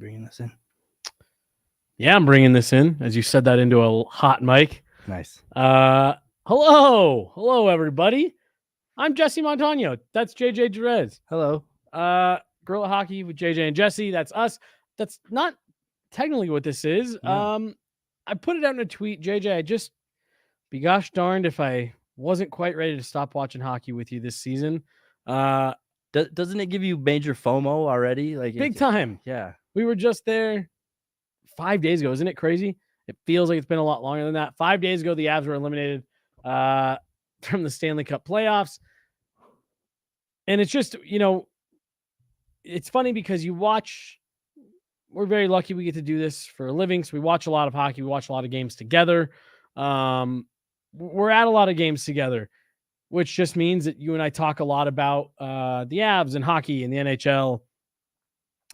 bringing this in? Yeah, I'm bringing this in, as you said that into a hot mic. Nice. Hello, everybody. I'm Jesse Montano. That's JJ Jerez. Hello. Guerilla Hockey with JJ and Jesse. That's us. That's not technically what this is. No. I put it out in a tweet, JJ. I just be gosh darned if I wasn't quite ready to stop watching hockey with you this season. Doesn't it give you major FOMO already? Like Big time. Yeah. We were just there 5 days ago. Isn't it crazy? It feels like it's been a lot longer than that. 5 days ago, the Avs were eliminated from the Stanley Cup playoffs. And it's just, it's funny because we're very lucky we get to do this for a living. So we watch a lot of hockey. We watch a lot of games together. We're at a lot of games together, which just means that you and I talk a lot about the Avs and hockey and the NHL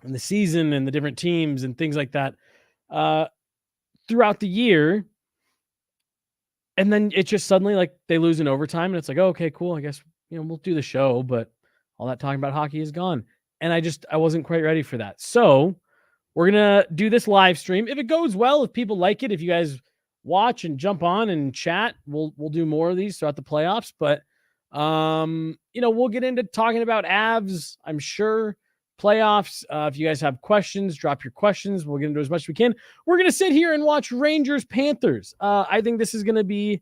and the season and the different teams and things like that throughout the year. And then it's just suddenly like they lose in overtime and it's like, oh, okay, cool. I guess, we'll do the show, but all that talking about hockey is gone. And I wasn't quite ready for that. So we're going to do this live stream. If it goes well, if people like it, if you guys watch and jump on and chat, we'll do more of these throughout the playoffs. But, we'll get into talking about Avs, I'm sure. Playoffs. If you guys have questions, drop your questions. We'll get into as much as we can. We're going to sit here and watch Rangers Panthers. I think this is going to be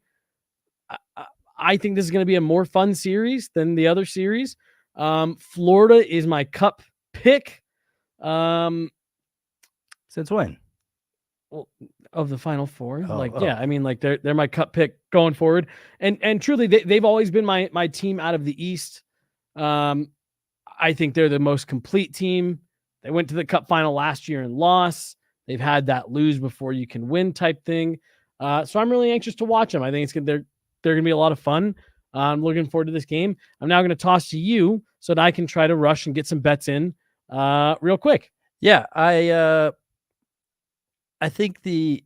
a more fun series than the other series. Florida is my cup pick. Since when? Well, of the Final Four. Yeah. I mean, like they're my cup pick going forward. And truly, they've always been my team out of the East. I think they're the most complete team. They went to the cup final last year and lost. They've had that lose before you can win type thing. So I'm really anxious to watch them. I think they're going to be a lot of fun. I'm looking forward to this game. I'm now going to toss to you so that I can try to rush and get some bets in real quick. Yeah, I think the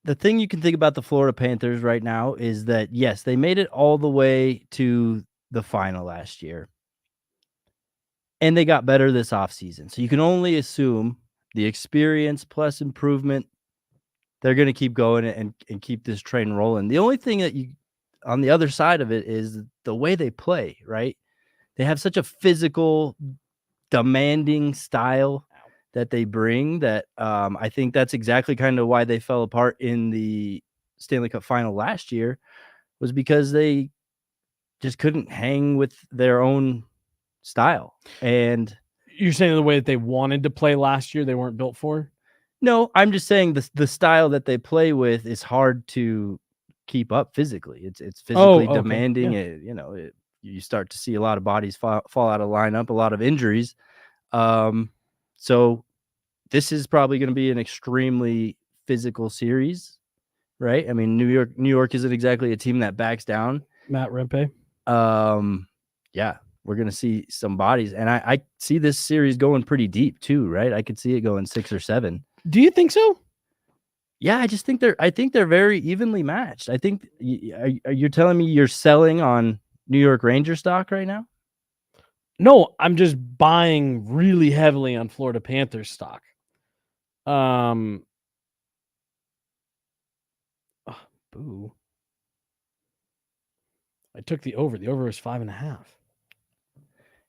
thing you can think about the Florida Panthers right now is that, yes, they made it all the way to the final last year. And they got better this offseason. So you can only assume the experience plus improvement, they're going to keep going and keep this train rolling. The only thing that on the other side of it is the way they play, right? They have such a physical, demanding style that they bring that I think that's exactly kind of why they fell apart in the Stanley Cup final last year, was because they just couldn't hang with their own style. And you're saying the way that they wanted to play last year, they weren't built for? No, I'm just saying the style that they play with is hard to keep up physically. It's physically demanding. Yeah. You start to see a lot of bodies fall out of lineup, a lot of injuries. So this is probably going to be an extremely physical series, right? I mean, New York isn't exactly a team that backs down. Matt Rempe. Yeah, we're going to see some bodies. And I see this series going pretty deep too, right? I could see it going 6 or 7. Do you think so? Yeah, I think they're very evenly matched. I think you're telling me you're selling on New York Ranger stock right now? No, I'm just buying really heavily on Florida Panthers stock. Boo. I took the over. The over was 5.5.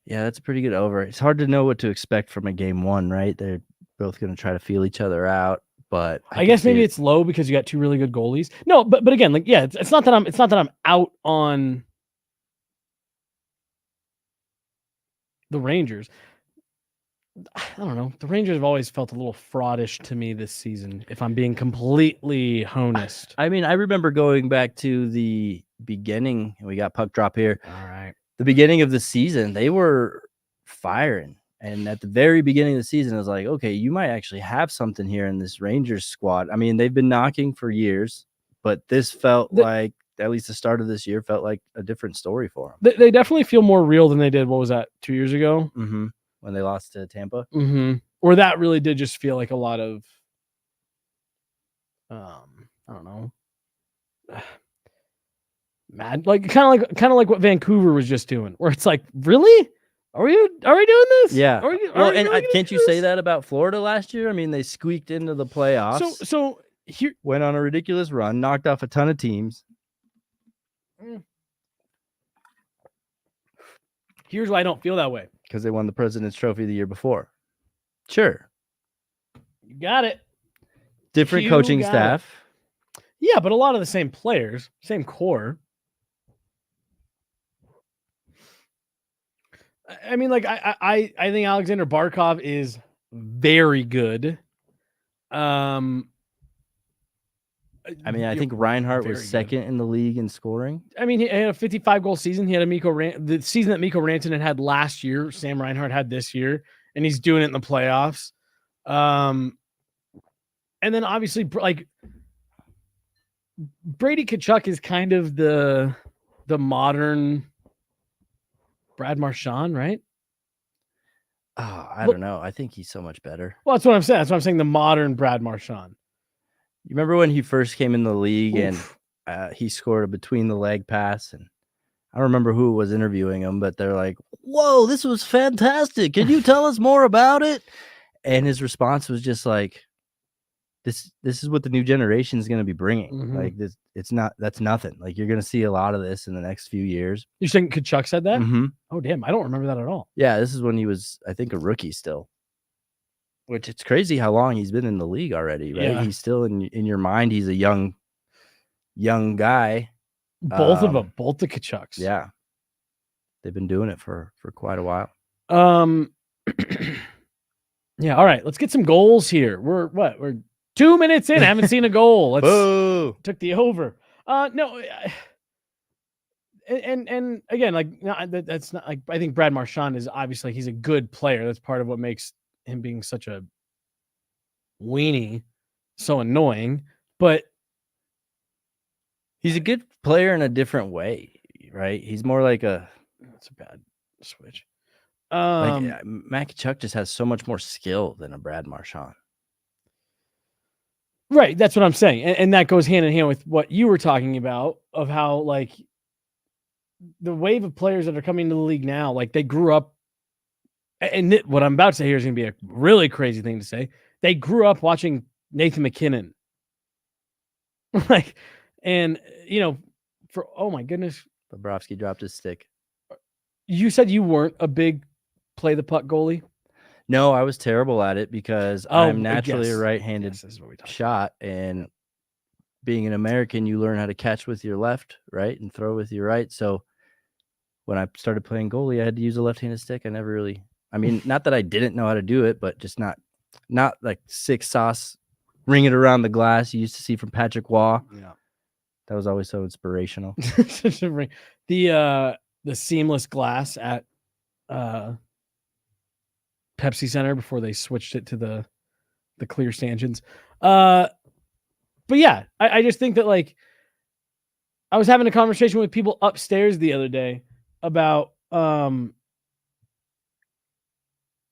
Yeah, that's a pretty good over. It's hard to know what to expect from a game one, right? They're both going to try to feel each other out, but I guess maybe it's low because you got two really good goalies. No, but again, like, yeah, it's not that I'm out on the Rangers. I don't know. The Rangers have always felt a little fraudish to me this season, if I'm being completely honest. I mean, I remember going back to the beginning, and we got puck drop here. All right. The beginning of the season, they were firing. And at the very beginning of the season, I was like, okay, you might actually have something here in this Rangers squad. I mean, they've been knocking for years, but this felt like, at least the start of this year, felt like a different story for them. They definitely feel more real than they did, what was that, 2 years ago? Mm-hmm. When they lost to Tampa. Mm-hmm. Or that really did just feel like a lot of, I don't know, mad, like kind of like what Vancouver was just doing, where it's like, really? Are we doing this? Yeah. Are we Well, really and gonna can't do you say this? that about Florida last year? I mean, they squeaked into the playoffs. So here, went on a ridiculous run, knocked off a ton of teams. Here's why I don't feel that way. Because they won the President's Trophy the year before. Sure. You got it. Different You coaching got staff. Yeah, but a lot of the same players, same core. I mean, like I think Alexander Barkov is very good. I mean, I think Reinhart was very second in the league in scoring. I mean, he had a 55-goal season. He had the season that Mikko Rantanen had last year. Sam Reinhart had this year, and he's doing it in the playoffs. And then obviously, like Brady Tkachuk is kind of the modern Brad Marchand, right? Oh, I don't know. I think he's so much better. Well, that's what I'm saying. That's what I'm saying. The modern Brad Marchand. You remember when he first came in the league and he scored a between the leg pass, and I don't remember who was interviewing him, but they're like, "Whoa, this was fantastic! Can you tell us more about it?" And his response was just like, "This is what the new generation is going to be bringing. Mhm. Like this, that's nothing. Like you're going to see a lot of this in the next few years." You think Tkachuk said that? Mm-hmm. Oh, damn. I don't remember that at all. Yeah, this is when he was, I think, a rookie still. Which it's crazy how long he's been in the league already, right? Yeah. He's still in your mind. He's a young guy. Both of them, both the Tkachuks. Yeah, they've been doing it for quite a while. Yeah. All right, let's get some goals here. We're 2 minutes in. I haven't seen a goal. Let's Boo! took the over. No. And again, like that's not like I think Brad Marchand is obviously he's a good player. That's part of what makes him being such a weenie so annoying. But He's a good player in a different way, right? He's more like that's a bad switch. Matt Tkachuk just has so much more skill than a Brad Marchand. Right, that's what I'm saying, and that goes hand in hand with what you were talking about of how like the wave of players that are coming to the league now, like they grew up. And what I'm about to say here is going to be a really crazy thing to say. They grew up watching Nathan McKinnon, like, and for oh my goodness, Bobrovsky dropped his stick. You said you weren't a big play the puck goalie. No, I was terrible at it because I'm naturally a right-handed shot, and being an American, you learn how to catch with your left, right, and throw with your right. So when I started playing goalie, I had to use a left-handed stick. I never really, I mean, not that I didn't know how to do it, but just not like six sauce, ring it around the glass you used to see from Patrick Waugh. Yeah, that was always so inspirational. The seamless glass at Pepsi Center before they switched it to the clear stanchions. But yeah, I just think that like I was having a conversation with people upstairs the other day about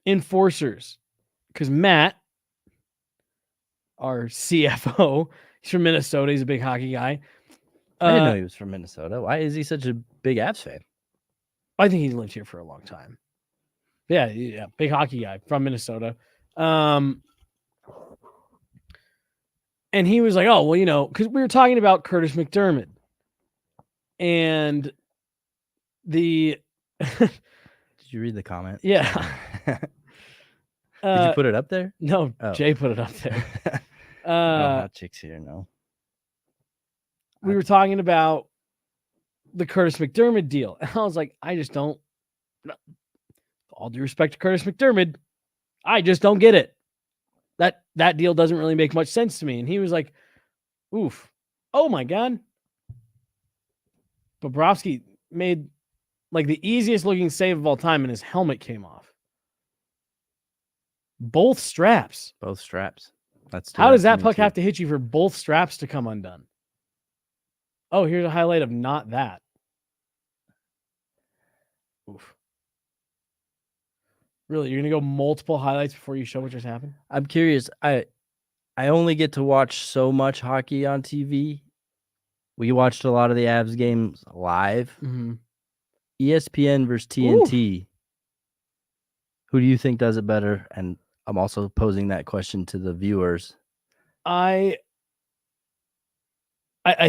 enforcers, because Matt, our CFO, he's from Minnesota. He's a big hockey guy. I didn't know he was from Minnesota. Why is he such a big Avs fan? I think he lived here for a long time. Yeah, big hockey guy from Minnesota. And he was like, "Oh, well, because we were talking about Curtis McDermott and the." Did you read the comment? Yeah. Did you put it up there? No, Jay put it up there. Hot chicks here, no. We were talking about the Curtis McDermott deal, and I was like, I just don't. All due respect to Curtis McDermott, I just don't get it. That deal doesn't really make much sense to me. And he was like, "Oof, oh my god." Bobrovsky made like the easiest looking save of all time, and his helmet came off. Both straps. How does that puck have to hit you for both straps to come undone? Oh, here's a highlight of not that. Oof. Really, you're gonna go multiple highlights before you show what just happened? I'm curious. I only get to watch so much hockey on TV. We watched a lot of the Avs games live. Mm-hmm. ESPN versus TNT. Ooh. Who do you think does it better? And I'm also posing that question to the viewers. I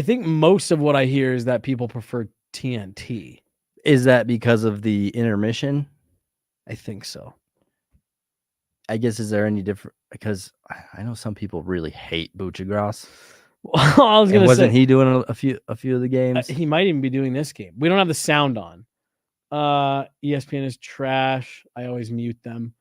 think most of what I hear is that people prefer TNT. Is that because of the intermission? I think so. I guess, is there any different? Because I know some people really hate Buchagras. Well, I was gonna wasn't say, he doing a few of the games? he might even be doing this game. We don't have the sound on. ESPN is trash. I always mute them.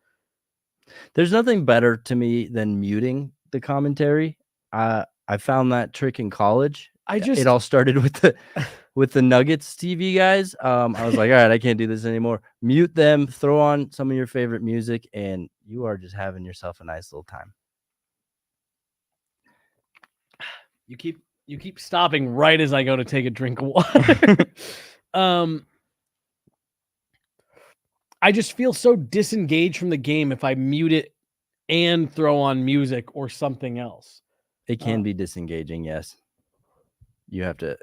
There's nothing better to me than muting the commentary. I found that trick in college. It all started with the Nuggets TV guys. I was like, all right, I can't do this anymore. Mute them, throw on some of your favorite music, and you are just having yourself a nice little time. You keep stopping right as I go to take a drink of water. I just feel so disengaged from the game if I mute it and throw on music or something else. It can be disengaging, yes. You have to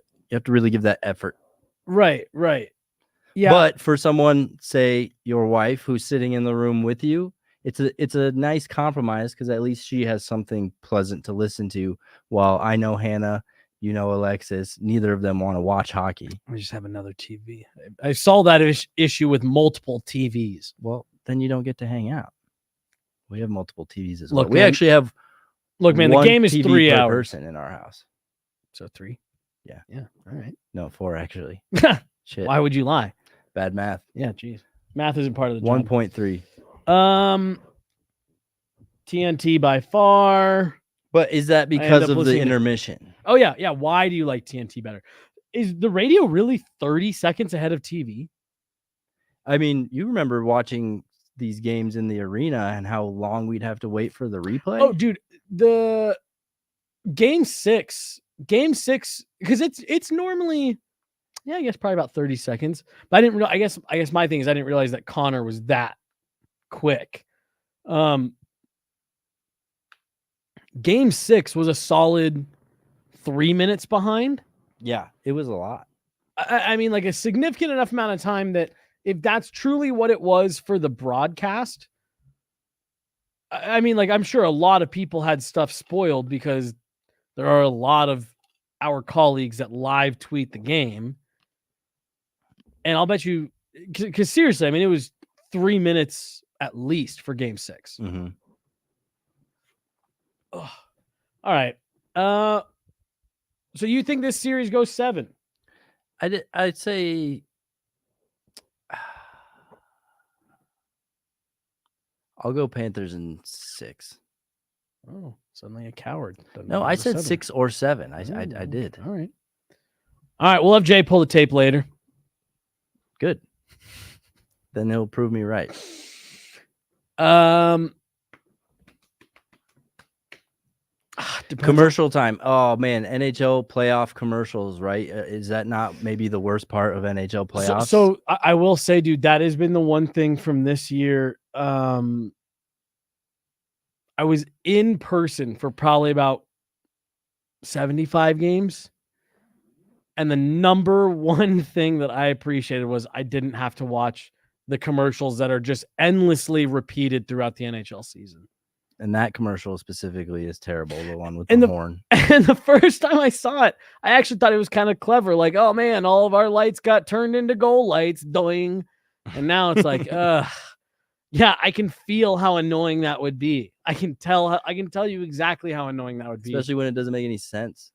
really give that effort. Right. Yeah. But for someone, say your wife, who's sitting in the room with you, it's a nice compromise, because at least she has something pleasant to listen to. While I know Hannah, you know Alexis, neither of them want to watch hockey. I just have another TV. I saw that issue with multiple TVs. Well, then you don't get to hang out. We have multiple TVs as well. Look, We actually have the game is TV 3 per hours person in our house. So 3. Yeah. All right. No, 4 actually. Shit. Why would you lie? Bad math. Yeah, geez. Math isn't part of the job. 1.3. TNT by far. But is that because of the intermission? Oh yeah. Why do you like TNT better? Is the radio really 30 seconds ahead of TV? I mean, you remember watching these games in the arena and how long we'd have to wait for the replay? Oh, dude, the game 6, because it's normally, yeah, I guess probably about 30 seconds. But I didn't realize, I guess my thing is I didn't realize that Connor was that quick. Game 6 was a solid 3 minutes behind. Yeah, it was a lot. I mean, like a significant enough amount of time that if that's truly what it was for the broadcast, I mean, like, I'm sure a lot of people had stuff spoiled because there are a lot of our colleagues that live tweet the game. And I'll bet you, because seriously, I mean, it was 3 minutes at least for game 6. Mm-hmm. All right. So you think this series goes 7? I'd say I'll go Panthers in 6. Oh, suddenly a coward. No, I said 6 or 7. I did. All right. We'll have Jay pull the tape later. Good. Then he'll prove me right. Commercial time. Oh man, NHL playoff commercials, right? Is that not maybe the worst part of NHL playoffs? So I will say, dude, that has been the one thing from this year. I was in person for probably about 75 games. And the number one thing that I appreciated was I didn't have to watch the commercials that are just endlessly repeated throughout the NHL season. And that commercial specifically is terrible, the one with the horn. And the first time I saw it, I actually thought it was kind of clever. Like, oh man, all of our lights got turned into goal lights, doing. And now it's like, yeah, I can feel how annoying that would be. I can tell you exactly how annoying that would be. Especially when it doesn't make any sense.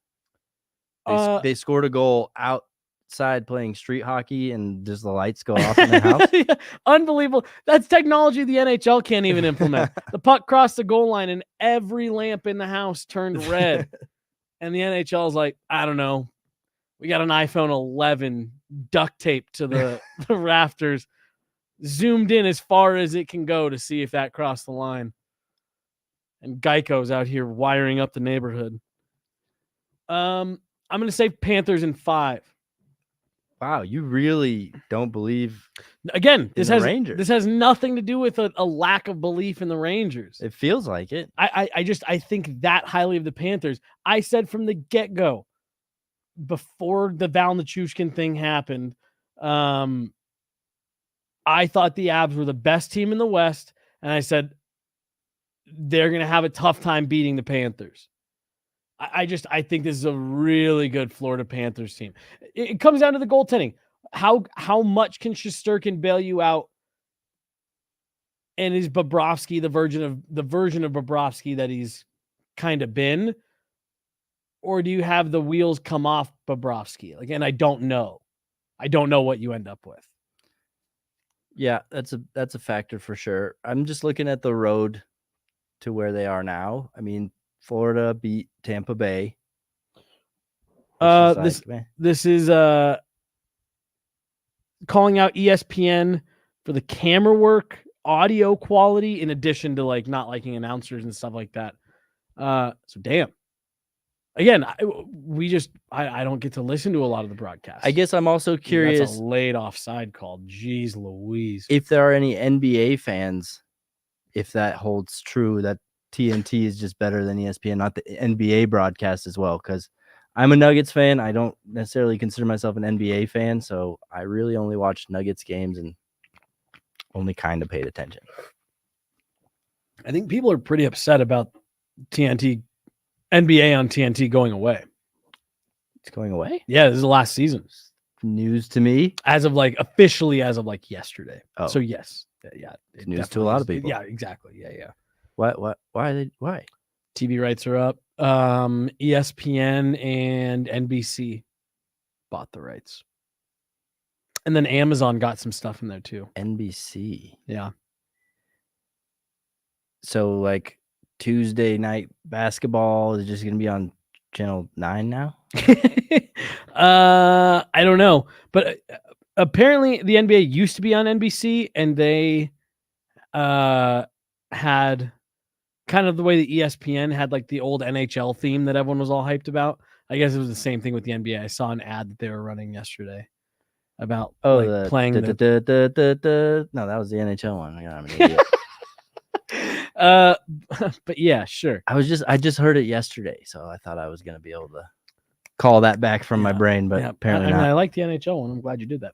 They scored a goal outside playing street hockey and just the lights go off in the house. Yeah, unbelievable. That's technology the NHL can't even implement. The puck crossed the goal line and every lamp in the house turned red. And the NHL is like, I don't know. We got an iPhone 11 duct taped to the rafters, zoomed in as far as it can go to see if that crossed the line. And Geico's out here wiring up the neighborhood. I'm going to say Panthers in 5. Wow, you really don't believe again this has nothing to do with a lack of belief in the Rangers. It feels like it. I think that highly of the Panthers. I said from the get-go, before the Val Nichushkin thing happened, I thought the Avs were the best team in the West. And I said, they're going to have a tough time beating the Panthers. I think this is a really good Florida Panthers team. It comes down to the goaltending. How much can Shesterkin bail you out? And is Bobrovsky the version of Bobrovsky that he's kind of been? Or do you have the wheels come off Bobrovsky? And I don't know. I don't know what you end up with. Yeah, that's a factor for sure. I'm just looking at the road to where they are now. I mean, Florida beat Tampa Bay. This is calling out ESPN for the camera work, audio quality, in addition to not liking announcers and stuff like that. So damn. Again, I don't get to listen to a lot of the broadcasts. I guess I'm also curious. That's a laid offside call. Jeez Louise. If there are any NBA fans, if that holds true, that TNT is just better than ESPN, not the NBA broadcast as well, because I'm a Nuggets fan. I don't necessarily consider myself an NBA fan, so I really only watched Nuggets games and only kind of paid attention. I think people are pretty upset about NBA on TNT going away. It's going away? Yeah, this is the last season. News to me. Officially as of yesterday. Oh. So yes. Yeah. It's news to a lot of people. Yeah, exactly. Yeah. What? Why? TV rights are up. ESPN and NBC bought the rights. And then Amazon got some stuff in there too. NBC. Yeah. So Tuesday night basketball is just going to be on Channel 9 now? I don't know. But apparently the NBA used to be on NBC, and they had kind of the way the ESPN had the old NHL theme that everyone was all hyped about. I guess it was the same thing with the NBA. I saw an ad that they were running yesterday about playing No, that was the NHL one. I'm an idiot. But yeah, sure. I just heard it yesterday, so I thought I was going to be able to call that back from my brain, but apparently not. I like the NHL one. I'm glad you did that.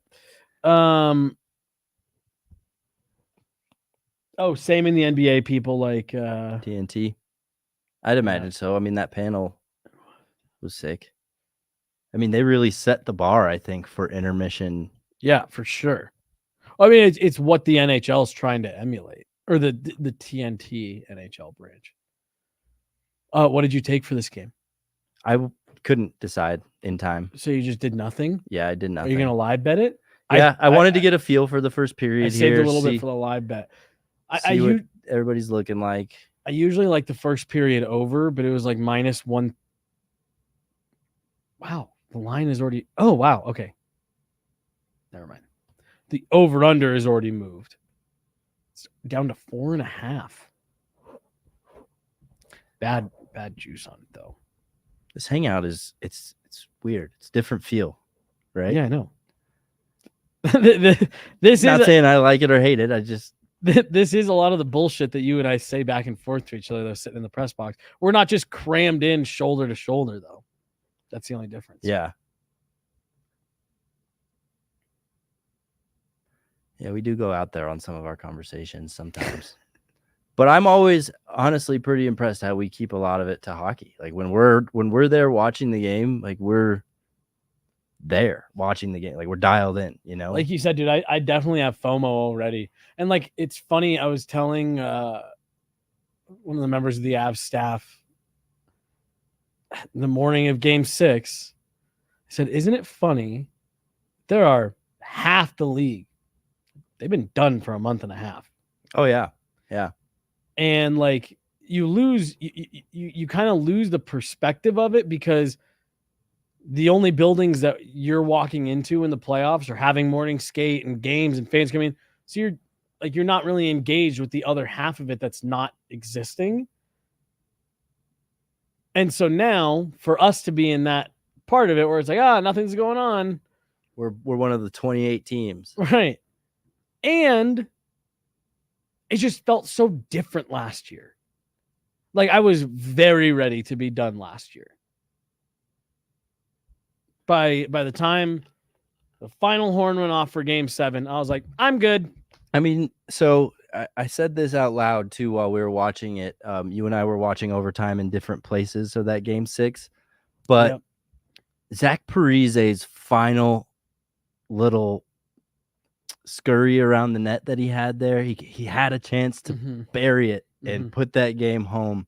Same in the NBA, people TNT. I'd imagine so. I mean, that panel was sick. I mean, they really set the bar, I think, for intermission. Yeah, for sure. I mean, it's what the NHL is trying to emulate, or the TNT NHL branch. What did you take for this game? I couldn't decide in time. So you just did nothing? Yeah, I did nothing. Are you going to live bet it? Yeah, I wanted to get a feel for the first period. I saved a little bit for the live bet. See what everybody's looking like. I usually like the first period over, but it was -1. Wow, the line is already. Oh wow, okay. Never mind. The over/under is already moved. It's down to 4.5. Bad juice on it though. This hangout it's weird. It's different feel, right? Yeah, I know. This not saying I like it or hate it. I just. This is a lot of the bullshit that you and I say back and forth to each other, though, sitting in the press box. We're not just crammed in shoulder to shoulder, though. That's the only difference. Yeah. Yeah, we do go out there on some of our conversations sometimes. But I'm always honestly pretty impressed how we keep a lot of it to hockey. When we're there watching the game, we're there watching the game, we're dialed in, Like you said, dude, I definitely have FOMO already. And it's funny, I was telling one of the members of the Avs staff the morning of game 6, I said, isn't it funny, there are half the league, they've been done for a month and a half. Oh yeah. And you kind of lose the perspective of it, because the only buildings that you're walking into in the playoffs are having morning skate and games and fans coming in. So you're not really engaged with the other half of it that's not existing. And so now for us to be in that part of it where it's nothing's going on. We're one of the 28 teams. Right. And it just felt so different last year. I was very ready to be done last year. By the time the final horn went off for game 7, I was like, I'm good. I mean, so I said this out loud too while we were watching it. You and I were watching overtime in different places of that game 6, but Yep. Zach Parise's final little scurry around the net that he had there, he had a chance to bury it and put that game home.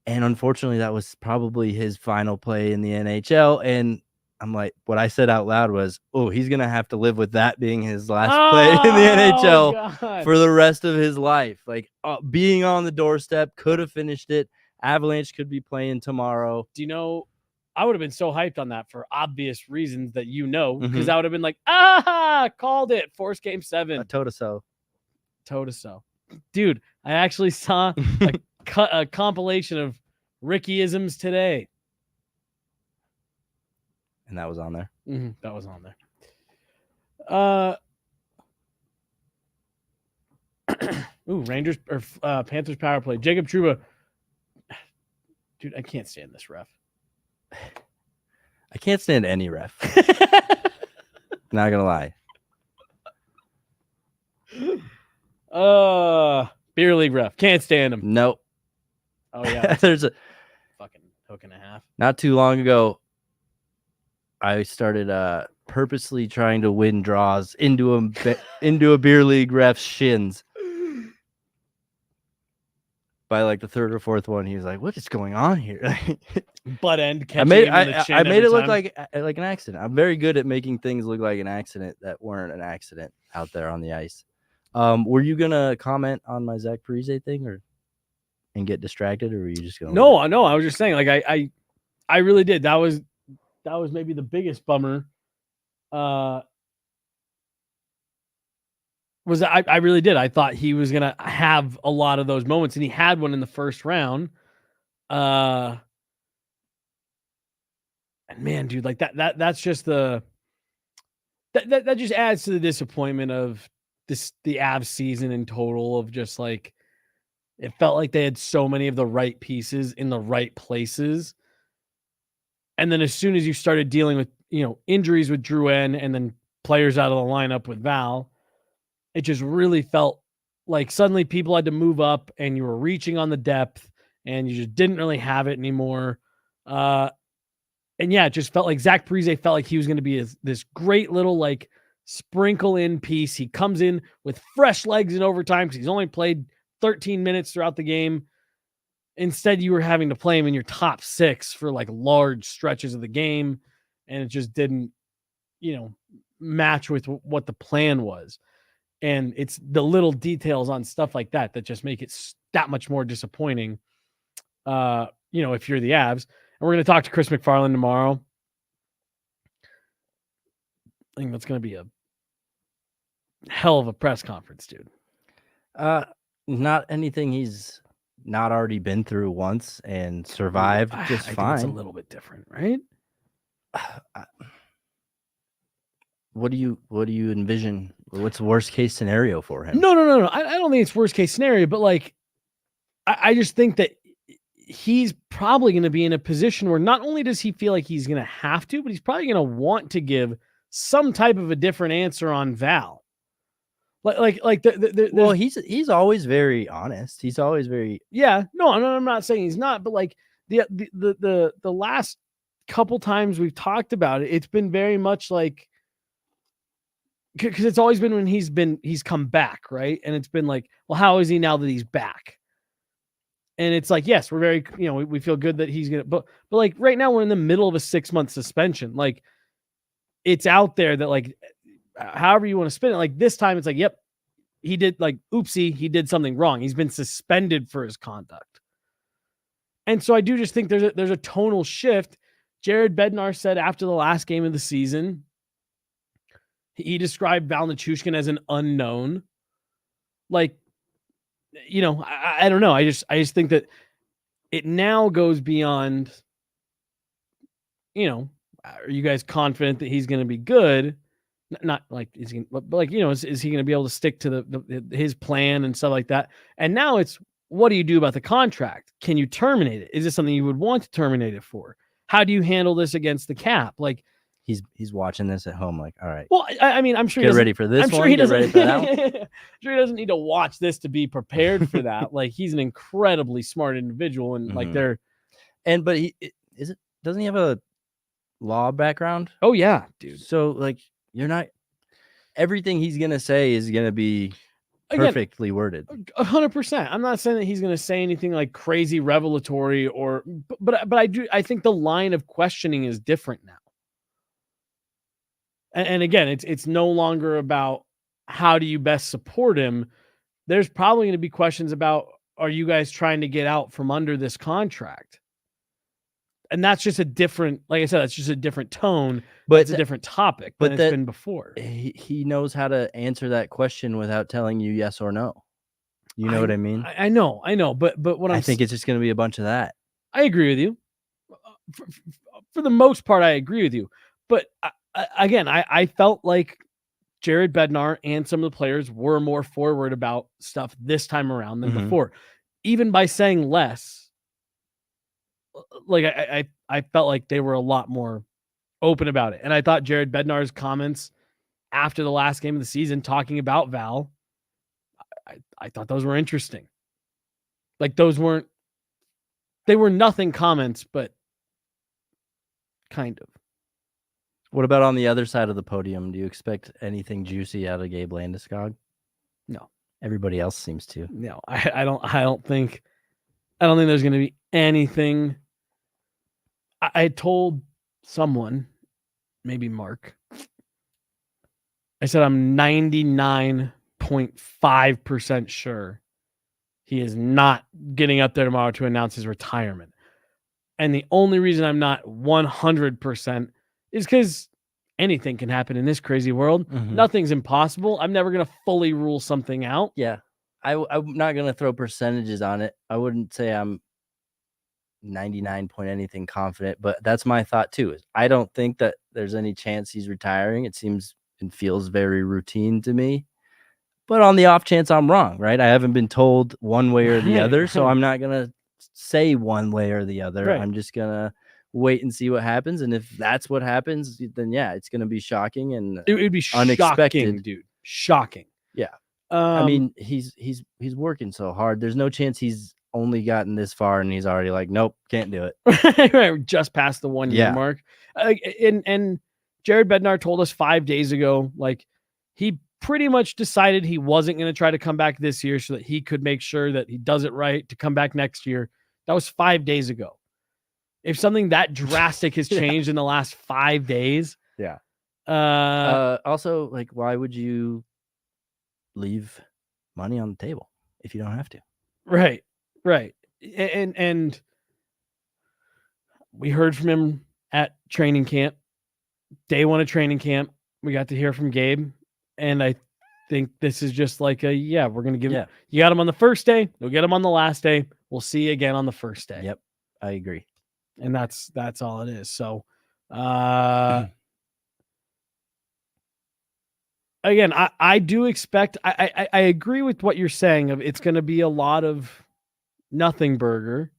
And unfortunately, that was probably his final play in the NHL. And I'm like, what I said out loud was, oh, he's going to have to live with that being his last play in the NHL God. for the rest of his life. Like being on the doorstep, could have finished it. Avalanche could be playing tomorrow. Do you know, I would have been so hyped on that for obvious reasons that because I would have been like, called it. Force game 7. A toe-to-toe. Toe-to-toe. Dude, I actually saw a compilation of Ricky-isms today. And that was on there. That was on there. Rangers or Panthers power play. Jacob Trouba. Dude, I can't stand this ref. I can't stand any ref. Not gonna lie. Beer league ref. Can't stand him. Nope. Oh yeah. There's a fucking hook and a half. Not too long ago, I started purposely trying to win draws into a beer league ref's shins. By like the third or fourth one, he was like, "What is going on here?" Butt end. I made it look like an accident. I'm very good at making things look like an accident that weren't an accident out there on the ice. Were you gonna comment on my Zach Parise thing, and get distracted, or were you just gonna? No. I was just saying, like I really did. That was maybe the biggest bummer. Was I really did. I thought he was gonna have a lot of those moments, and he had one in the first round. And man, dude, like that's just that just adds to the disappointment of the Avs season in total, of just like, it felt like they had so many of the right pieces in the right places. And then as soon as you started dealing with, injuries with Drouin and then players out of the lineup with Val, it just really felt like suddenly people had to move up and you were reaching on the depth and you just didn't really have it anymore. And yeah, it just felt like Zach Parise felt like he was going to be this great little like sprinkle in piece. He comes in with fresh legs in overtime because he's only played 13 minutes throughout the game. Instead, you were having to play him in your top 6 for like large stretches of the game. And it just didn't, match with what the plan was. And it's the little details on stuff like that that just make it that much more disappointing. If you're the Avs. And we're going to talk to Chris McFarland tomorrow. I think that's going to be a hell of a press conference, dude. Not anything he's not already been through once and survived just fine. Think it's a little bit different, right? What do you envision? What's the worst case scenario for him? No. I don't think it's worst case scenario, but like, I just think that he's probably going to be in a position where not only does he feel like he's going to have to, but he's probably going to want to give some type of a different answer on Val. Well, he's always very honest. He's always very No, I'm not saying he's not, but like the last couple times we've talked about it, it's been very much like, because it's always been when he's come back, right? And it's been like, well, how is he now that he's back? And it's like, yes, we're very, we feel good that he's gonna, but like right now we're in the middle of a 6-month suspension. Like, it's out there that like, however you want to spin it, like this time it's like, yep, he did, like, oopsie, he did something wrong. He's been suspended for his conduct. And so I do just think there's a tonal shift. Jared Bednar said after the last game of the season, he described Val Nichushkin as an unknown. Like, I don't know. I just think that it now goes beyond, are you guys confident that he's going to be good? Not like he's going to, but like, is he going to be able to stick to his plan and stuff like that? And now it's, what do you do about the contract? Can you terminate it? Is this something you would want to terminate it for? How do you handle this against the cap? Like, he's watching this at home, like, all right, Well, I mean, I'm sure get ready for this I'm sure one. he Get doesn't. ready for that one. I'm sure he doesn't need to watch this to be prepared for that. Like, he's an incredibly smart individual, and like Mhm. But doesn't he have a law background? oh yeah, dude. So like you're not everything he's gonna say is gonna be Again, perfectly worded. 100%. I'm not saying that he's going to say anything like crazy revelatory but I think the line of questioning is different now. And again, it's no longer about how do you best support him. There's probably going to be questions about, are you guys trying to get out from under this contract? And that's just a different, like I said, that's just a different tone. But It's a different topic but than that- it's been before. he knows how to answer that question without telling you yes or no. You know what I mean? I know. But what I think it's just gonna be a bunch of that. I agree with you. For the most part, I agree with you. But again, I felt like Jared Bednar and some of the players were more forward about stuff this time around than before. Even by saying less, like I felt like they were a lot more open about it. And I thought Jared Bednar's comments after the last game of the season talking about Val, I thought those were interesting. Like they were nothing comments, but kind of. What about on the other side of the podium? Do you expect anything juicy out of Gabe Landeskog? No. Everybody else seems to. No, I don't think there's going to be anything. I told someone, maybe Mark, I said I'm 99.5% sure he is not getting up there tomorrow to announce his retirement. And the only reason I'm not 100% is because anything can happen in this crazy world. Nothing's impossible. I'm never going to fully rule something out. Yeah. I'm not going to throw percentages on it. I wouldn't say I'm 99 point anything confident, but that's my thought too. Is I don't think that there's any chance he's retiring. It seems and feels very routine to me. But on the off chance I'm wrong, right? I haven't been told one way or the other, so I'm not going to say one way or the other. Right. I'm just going to wait and see what happens. And if that's what happens, then yeah, it's going to be shocking and it would be unexpected, shocking, dude. Shocking. Yeah. I mean, he's working so hard. There's no chance he's only gotten this far and he's already like, nope, can't do it. Right, just past the 1 year mark. And Jared Bednar told us 5 days ago, like he pretty much decided he wasn't going to try to come back this year so that he could make sure that he does it right to come back next year. That was 5 days ago. If something that drastic has changed in the last 5 days. Yeah. Also, like, why would you leave money on the table if you don't have to? Right. And we heard from him at training camp, day one of training camp. We got to hear from Gabe, and I think this is just like we're gonna give him. You got him on the first day, you'll get him on the last day. We'll see you again on the first day. Yep, I agree, and that's all it is. So, again, I do expect. I agree with what you're saying. Of it's going to be a lot of nothing burger,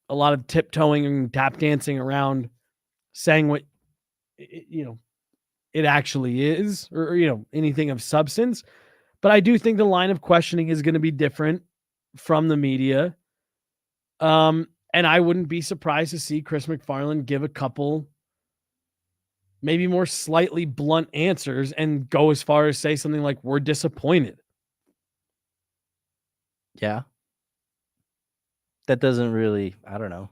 a lot of tiptoeing and tap dancing around, saying what it actually is, or anything of substance. But I do think the line of questioning is going to be different from the media. And I wouldn't be surprised to see Chris McFarland give a couple, maybe more slightly blunt answers and go as far as say something like, we're disappointed. Yeah. That doesn't really, I don't know.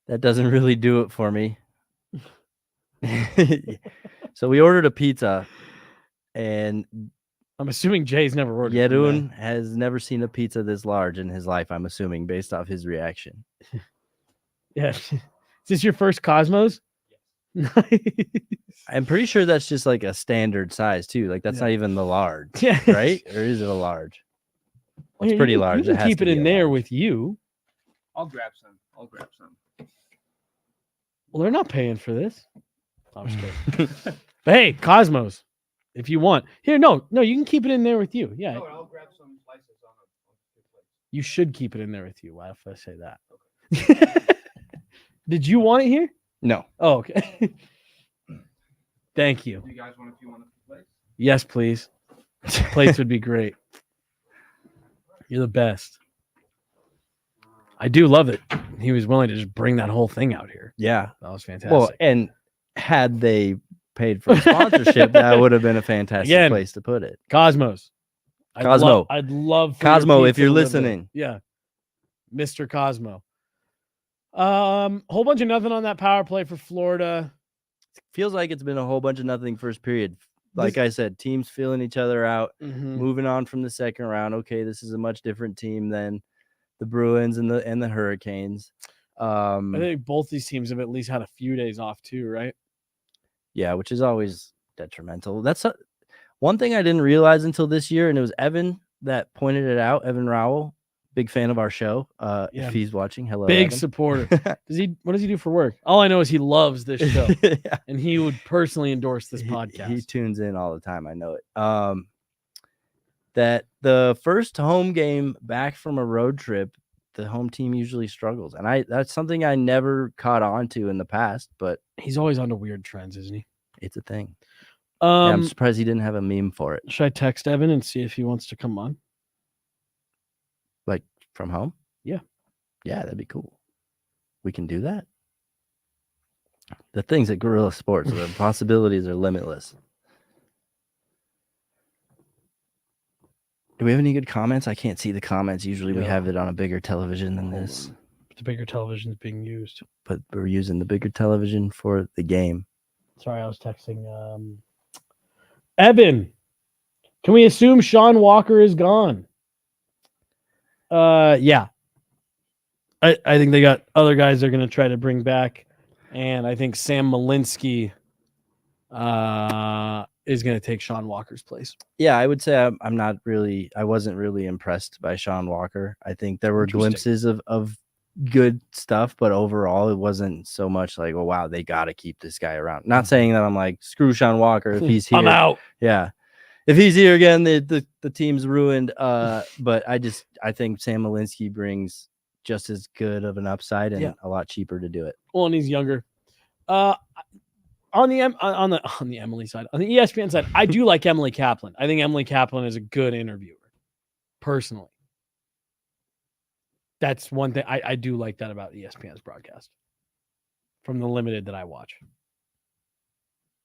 That doesn't really do it for me. So we ordered a pizza, and I'm assuming Jay's never ordered. Yedun has never seen a pizza this large in his life, I'm assuming, based off his reaction. Yeah. Is this your first Cosmos? Nice. I'm pretty sure that's just like a standard size too. Like that's not even the large, right? Or is it a large? It's pretty large. You can keep it in there with you. I'll grab some. Well, they're not paying for this. I'm just kidding. But hey, Cosmos, if you want. Here, no, you can keep it in there with you. Yeah. No, I'll grab some slices on the plate. You should keep it in there with you. Why if I say that? Okay. Did you want it here? No. Oh, okay. Thank you. Do you guys want a few on the place? Yes, please. Plates would be great. You're the best. I do love it. He was willing to just bring that whole thing out here. Yeah. That was fantastic. Well, and had they paid for sponsorship, that would have been a fantastic Again, place to put it. Cosmos. Cosmo. I'd love for Cosmo, your if pizza you're to live listening. there. Yeah. Mr. Cosmo. Whole bunch of nothing on that power play for Florida. Feels like it's been a whole bunch of nothing first period. Like I said, teams feeling each other out, moving on from the second round. Okay, this is a much different team than the Bruins and the Hurricanes. I think both these teams have at least had a few days off too, right? Yeah, which is always detrimental. That's one thing I didn't realize until this year, and it was Evan that pointed it out. Evan Rowell, big fan of our show. Yeah. If he's watching, hello, Big Evan. supporter. What does he do for work? All I know is he loves this show, Yeah. and he would personally endorse this He podcast. tunes in all the time. I know it. That the first home game back from a road trip, the home team usually struggles, and that's something I never caught on to in the past, but He's always onto weird trends, isn't he? it's a thing. Yeah, I'm surprised he didn't have a meme for it. Should I text Evan and see if he wants to come on? Like from home? Yeah. Yeah, that'd be cool. We can do that. The things at Guerilla Sports, the possibilities are limitless. Do we have any good comments? I can't see the comments. Usually we Yeah. have it on a bigger television than this, The bigger television is being used. but we're using the bigger television for the game. Sorry, I was texting. Evan, can we assume Sean Walker is gone? Yeah. I think they got other guys they're going to try to bring back, and I think Sam Malinsky is going to take Sean Walker's place. Yeah, I would say I wasn't really impressed by Sean Walker. I think there were Interesting. glimpses of good stuff, but overall it wasn't so much like, oh wow, they got to keep this guy around. Not saying that I'm like, screw Sean Walker if he's here. I'm out. Yeah. If he's here again, the team's ruined. But I think Sam Malinsky brings just as good of an upside and a lot cheaper to do it. Well, and he's younger. On the Emily side, on the ESPN side, I do like Emily Kaplan. I think Emily Kaplan is a good interviewer, personally. That's one thing I do like that about ESPN's broadcast from the limited that I watch.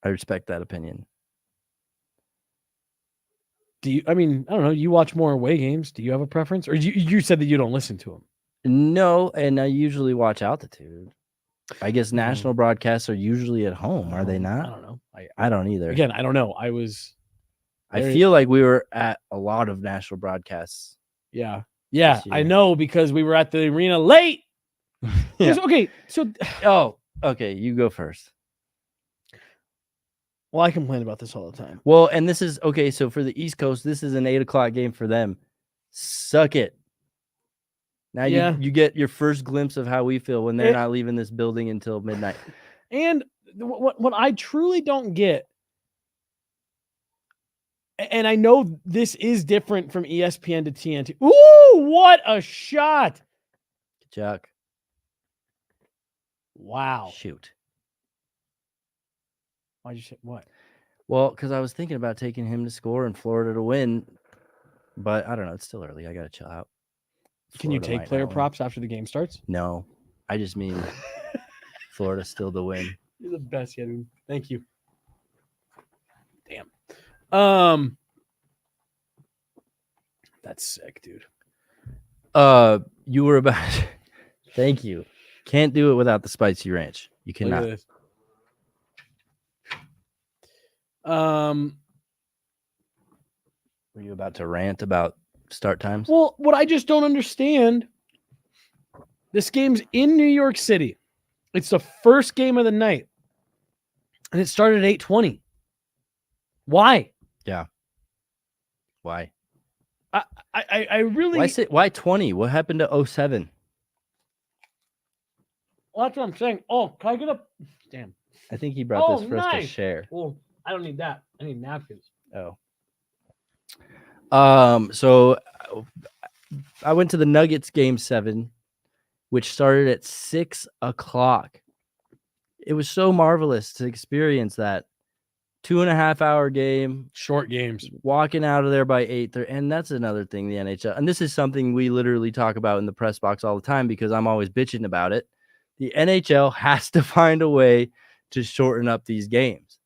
I respect that opinion. I don't know. You watch more away games. Do you have a preference? Or you said that you don't listen to them? No, and I usually watch altitude. I guess national broadcasts are usually at home, are they not? I don't know. I don't either. Again, I don't know. I feel like we were at a lot of national broadcasts. Yeah, this I year. know because we were at the arena late. Yeah. Okay, so Okay, you go first. well, I complain about this all the time. Well, and this is okay. So for the East Coast, this is an 8:00 game for them. Suck it. Now you get your first glimpse of how we feel when they're not leaving this building until midnight. And what I truly don't get, and I know this is different from ESPN to TNT. Ooh, what a shot! Chuck, Wow. shoot. Why'd you say what? Well, because I was thinking about taking him to score and Florida to win, but I don't know. It's still early. I gotta chill out. Can you Florida take might player not win. props after the game starts? No, I just mean Florida still to win. You're the best, Yadun. Thank you. Damn. That's sick, dude. You were about. Thank you. Can't do it without the spicy ranch. You Look at cannot. this. Were you about to rant about start times? Well, what I just don't understand, this game's in New York City. It's the first game of the night. And it started at 8:20. Why? Why? I really Why 20? What happened to 07? well, that's what I'm saying. Oh, can I get up? Damn. I think he brought this Oh, for us to nice. share. Well, I don't need that. I need napkins. Oh. So I went to the Nuggets game 7, which started at 6:00. it was so marvelous to experience that 2.5-hour game, Short games. walking out of there by 8:30. And that's another thing, the NHL. And this is something we literally talk about in the press box all the time because I'm always bitching about it. The NHL has to find a way to shorten up these games.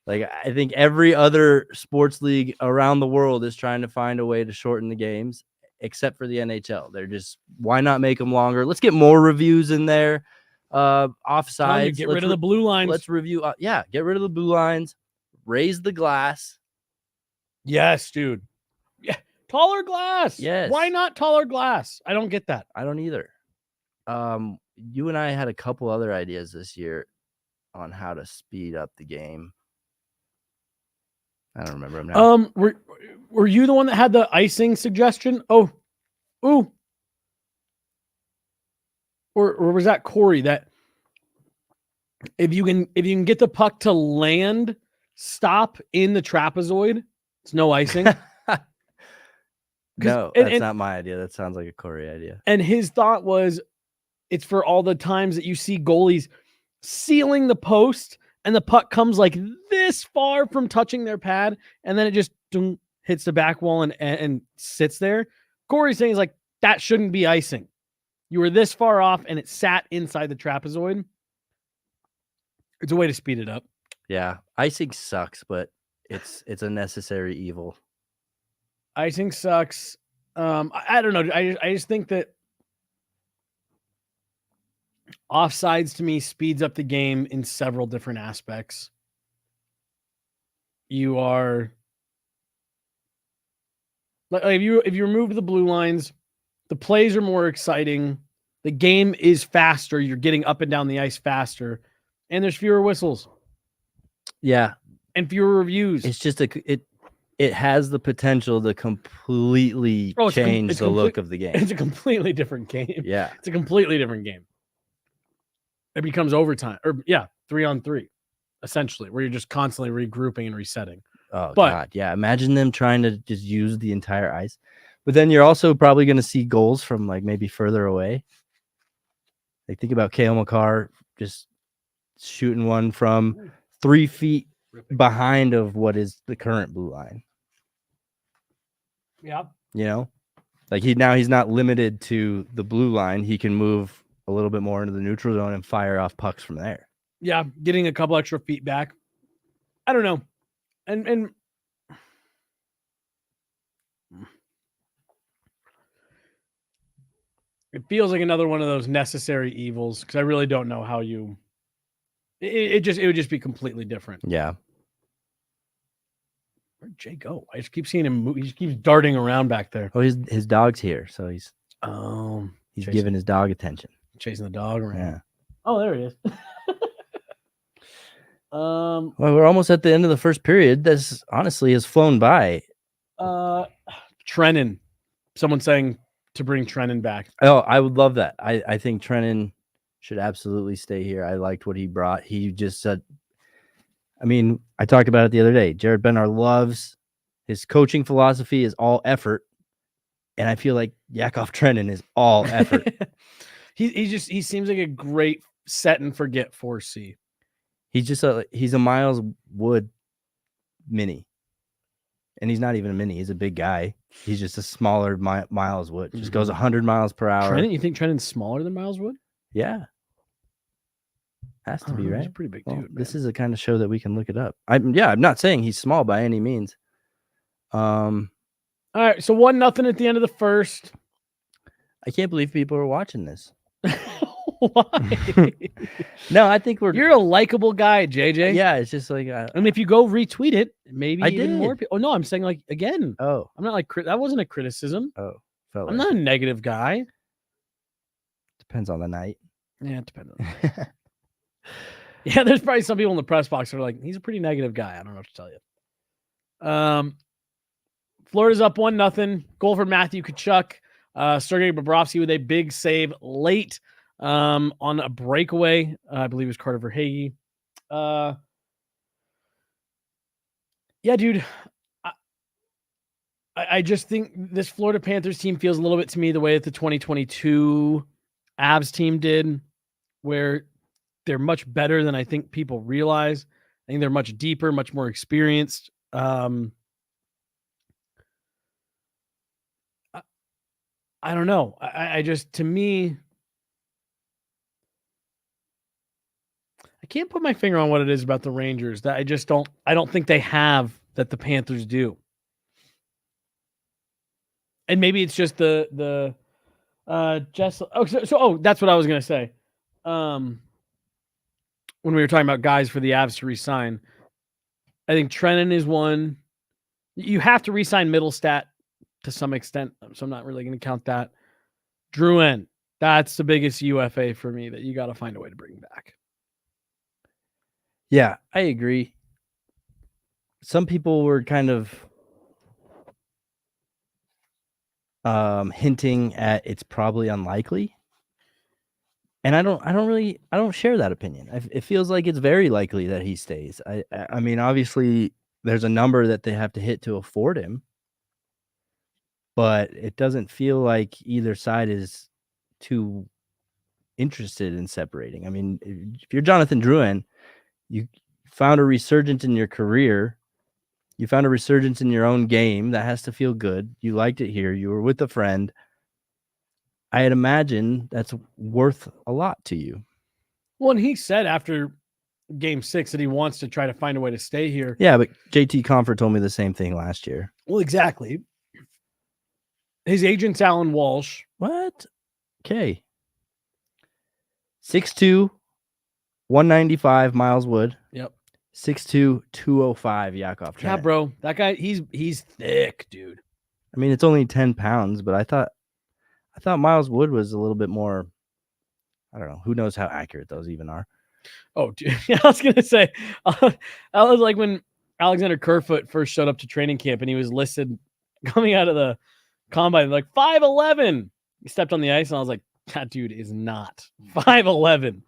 Like, I think every other sports league around the world is trying to find a way to shorten the games, except for the NHL. They're just, why not make them longer? Let's get more reviews in there. Offsides. Get rid of the blue lines. Let's review. Get rid of the blue lines. Raise the glass. Yes, dude. Yeah, taller glass. Yes. Why not taller glass? I don't get that. I don't either. You and I had a couple other ideas this year on how to speed up the game. I don't remember them now. Were you the one that had the icing suggestion? Oh, ooh. Or was that Corey that if you can get the puck to land, stop in the trapezoid, it's no icing. No, that's not my idea. That sounds like a Corey idea. And his thought was, it's for all the times that you see goalies sealing the post and the puck comes like this far from touching their pad, and then it just hits the back wall and sits there. Corey's saying is like, that shouldn't be icing. You were this far off and it sat inside the trapezoid. It's a way to speed it up. Yeah, icing sucks, but it's a necessary evil. Icing sucks. I don't know. I just think that offsides to me speeds up the game in several different aspects. You are like if you remove the blue lines, the plays are more exciting. The game is faster. You're getting up and down the ice faster, and there's fewer whistles. Yeah, and fewer reviews. It's just it has the potential to completely change the look of the game. It's a completely different game. Yeah, it's a completely different game. It becomes overtime, or 3-on-3, essentially, where you're just constantly regrouping and resetting. Oh, God. Yeah. Imagine them trying to just use the entire ice. But then you're also probably going to see goals from like maybe further away. Like think about Cale Makar just shooting one from 3 feet behind of what is the current blue line. Yeah. You know, like he's not limited to the blue line. He can move a little bit more into the neutral zone and fire off pucks from there. Yeah. Getting a couple extra feet back. I don't know. And it feels like another one of those necessary evils because I really don't know how you. It would just be completely different. Yeah. Where'd Jay go? I just keep seeing him move. He just keeps darting around back there. Oh, his dog's here, so he's giving his dog attention, chasing the dog around. Yeah. Oh, there he is. Well, we're almost at the end of the first period. This honestly has flown by. Trennan. Someone saying to bring Trennan back. Oh, I would love that. I think Trennan should absolutely stay here. I liked what he brought. He just said, I mean, I talked about it the other day. Jared Bednar loves his coaching philosophy is all effort. And I feel like Yakov Trennan is all effort. he seems like a great set and forget 4C. He's a Miles Wood mini. And he's not even a mini. He's a big guy. He's just a smaller Miles Wood. Just goes 100 miles per hour. Trennan, you think Trennan's smaller than Miles Wood? Yeah. Has to be, right? He's a pretty big dude. Man. This is a kind of show that we can look it up. I'm not saying he's small by any means. All right, so 1-0 at the end of the first. I can't believe people are watching this. Why? No, I think you're a likable guy, JJ. Yeah, it's just like, and if you go retweet it, maybe I even did. More people. Oh no, I'm saying like again. Oh, I'm not like that wasn't a criticism. Oh, I'm not a negative guy. Depends on the night. Yeah, it depends. Yeah, there's probably some people in the press box that are like, he's a pretty negative guy. I don't know what to tell you. Florida's up 1-0. Goal for Matthew Tkachuk. Sergei Bobrovsky with a big save late on a breakaway. I believe it was Carter Verhaeghe. Yeah, dude. I just think this Florida Panthers team feels a little bit to me the way that the 2022 Avs team did, where they're much better than I think people realize. I think they're much deeper, much more experienced. I don't know. I just, to me, I can't put my finger on what it is about the Rangers that I don't think they have that the Panthers do. And maybe it's just the Jess. Oh, that's what I was going to say. When we were talking about guys for the Avs to resign, I think Trennan is one. You have to resign Middlestat to some extent, so I'm not really going to count that. Drouin, that's the biggest UFA for me that you got to find a way to bring back. Yeah, I agree. Some people were kind of hinting at it's probably unlikely. And I don't share that opinion. It feels like it's very likely that he stays. I mean, obviously there's a number that they have to hit to afford him, but it doesn't feel like either side is too interested in separating. I mean, if you're Jonathan Drouin, you found a resurgence in your career. You found a resurgence in your own game. That has to feel good. You liked it here. You were with a friend. I'd imagine that's worth a lot to you. Well, and he said after Game 6 that he wants to try to find a way to stay here. Yeah, but JT Comfort told me the same thing last year. Well, exactly. His agent's Alan Walsh. What? Okay. 6'2", 195 Miles Wood. Yep. 6'2", 205 Yakov Trenin. Yeah, bro. That guy, he's thick, dude. I mean, it's only 10 pounds, but I thought Miles Wood was a little bit more, I don't know. Who knows how accurate those even are. Oh, dude. I was going to say, I was like when Alexander Kerfoot first showed up to training camp and he was listed coming out of the combine, like 5'11". He stepped on the ice and I was like, that dude is not 5'11".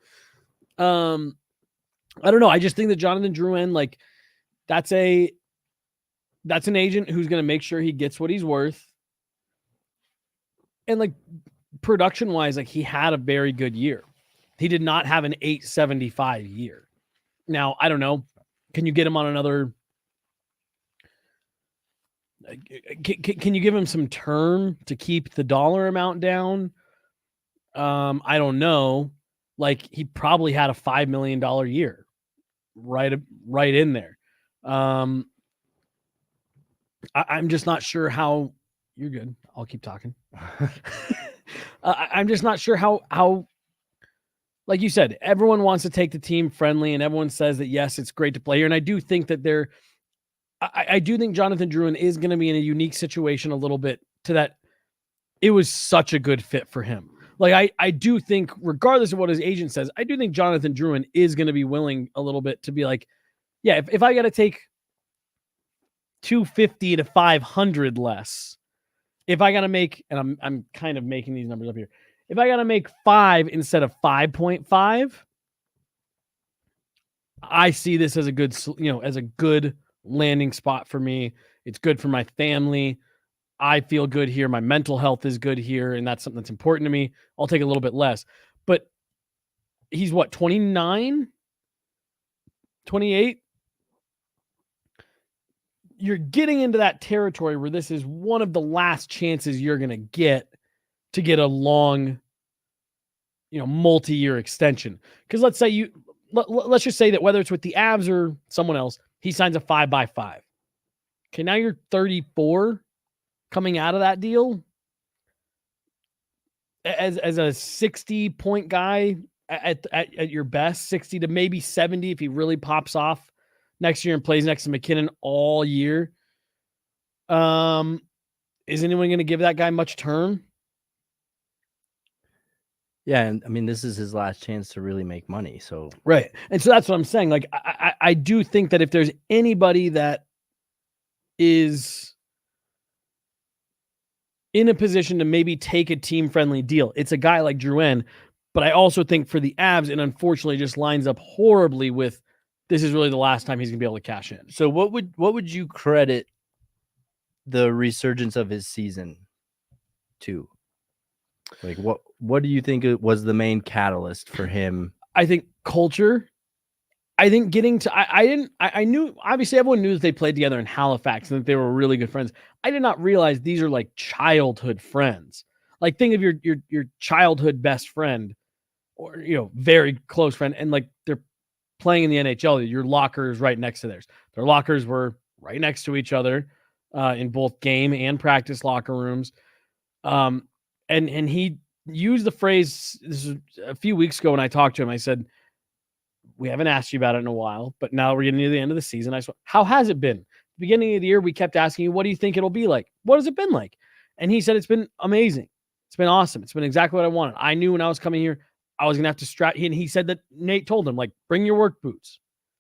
I don't know. I just think that Jonathan Drouin, like, that's an agent who's going to make sure he gets what he's worth. And like production wise, like he had a very good year. He did not have an 875 year. Now, I don't know. Can you get him on another? Can you give him some term to keep the dollar amount down? I don't know. Like he probably had a $5 million year right in there. I'm just not sure how. You're good. I'll keep talking. I'm just not sure how, like you said, everyone wants to take the team friendly and everyone says that, yes, it's great to play here. And I do think that I do think Jonathan Drouin is going to be in a unique situation a little bit to that. It was such a good fit for him. Like I do think, regardless of what his agent says, I do think Jonathan Drouin is going to be willing a little bit to be like, yeah, if I got to take 250 to 500 less, if I got to make, and I'm kind of making these numbers up here, if I got to make 5 instead of 5.5, I see this as a good, as a good landing spot for me. It's good for my family. I feel good here. My mental health is good here. And that's something that's important to me. I'll take a little bit less, but he's what, 29, 28? You're getting into that territory where this is one of the last chances you're going to get a long, multi-year extension. Because let's say let's just say that whether it's with the Avs or someone else, he signs a 5x5. Okay, now you're 34 coming out of that deal as a 60-point guy at your best, 60 to maybe 70 if he really pops off next year and plays next to McKinnon all year. Is anyone going to give that guy much term? Yeah, and I mean, this is his last chance to really make money. So right, and so that's what I'm saying. Like, I do think that if there's anybody that is in a position to maybe take a team-friendly deal, it's a guy like Drouin. But I also think for the Avs, it unfortunately just lines up horribly with, this is really the last time he's going to be able to cash in. So what would you credit the resurgence of his season to? Like what do you think was the main catalyst for him I think culture. I think getting to I knew, obviously everyone knew that they played together in Halifax and that they were really good friends. I did not realize these are like childhood friends. Like think of your childhood best friend or very close friend, and like they're playing in the NHL. Your locker is right next to theirs. Their lockers were right next to each other in both game and practice locker rooms. And he used the phrase, this was a few weeks ago when I talked to him. I said, we haven't asked you about it in a while, but now we're getting near the end of the season. I said, how has it been? Beginning of the year, we kept asking you, what do you think it'll be like? What has it been like? And he said, it's been amazing. It's been awesome. It's been exactly what I wanted. I knew when I was coming here, I was going to have to strap. And he said that Nate told him, like, bring your work boots.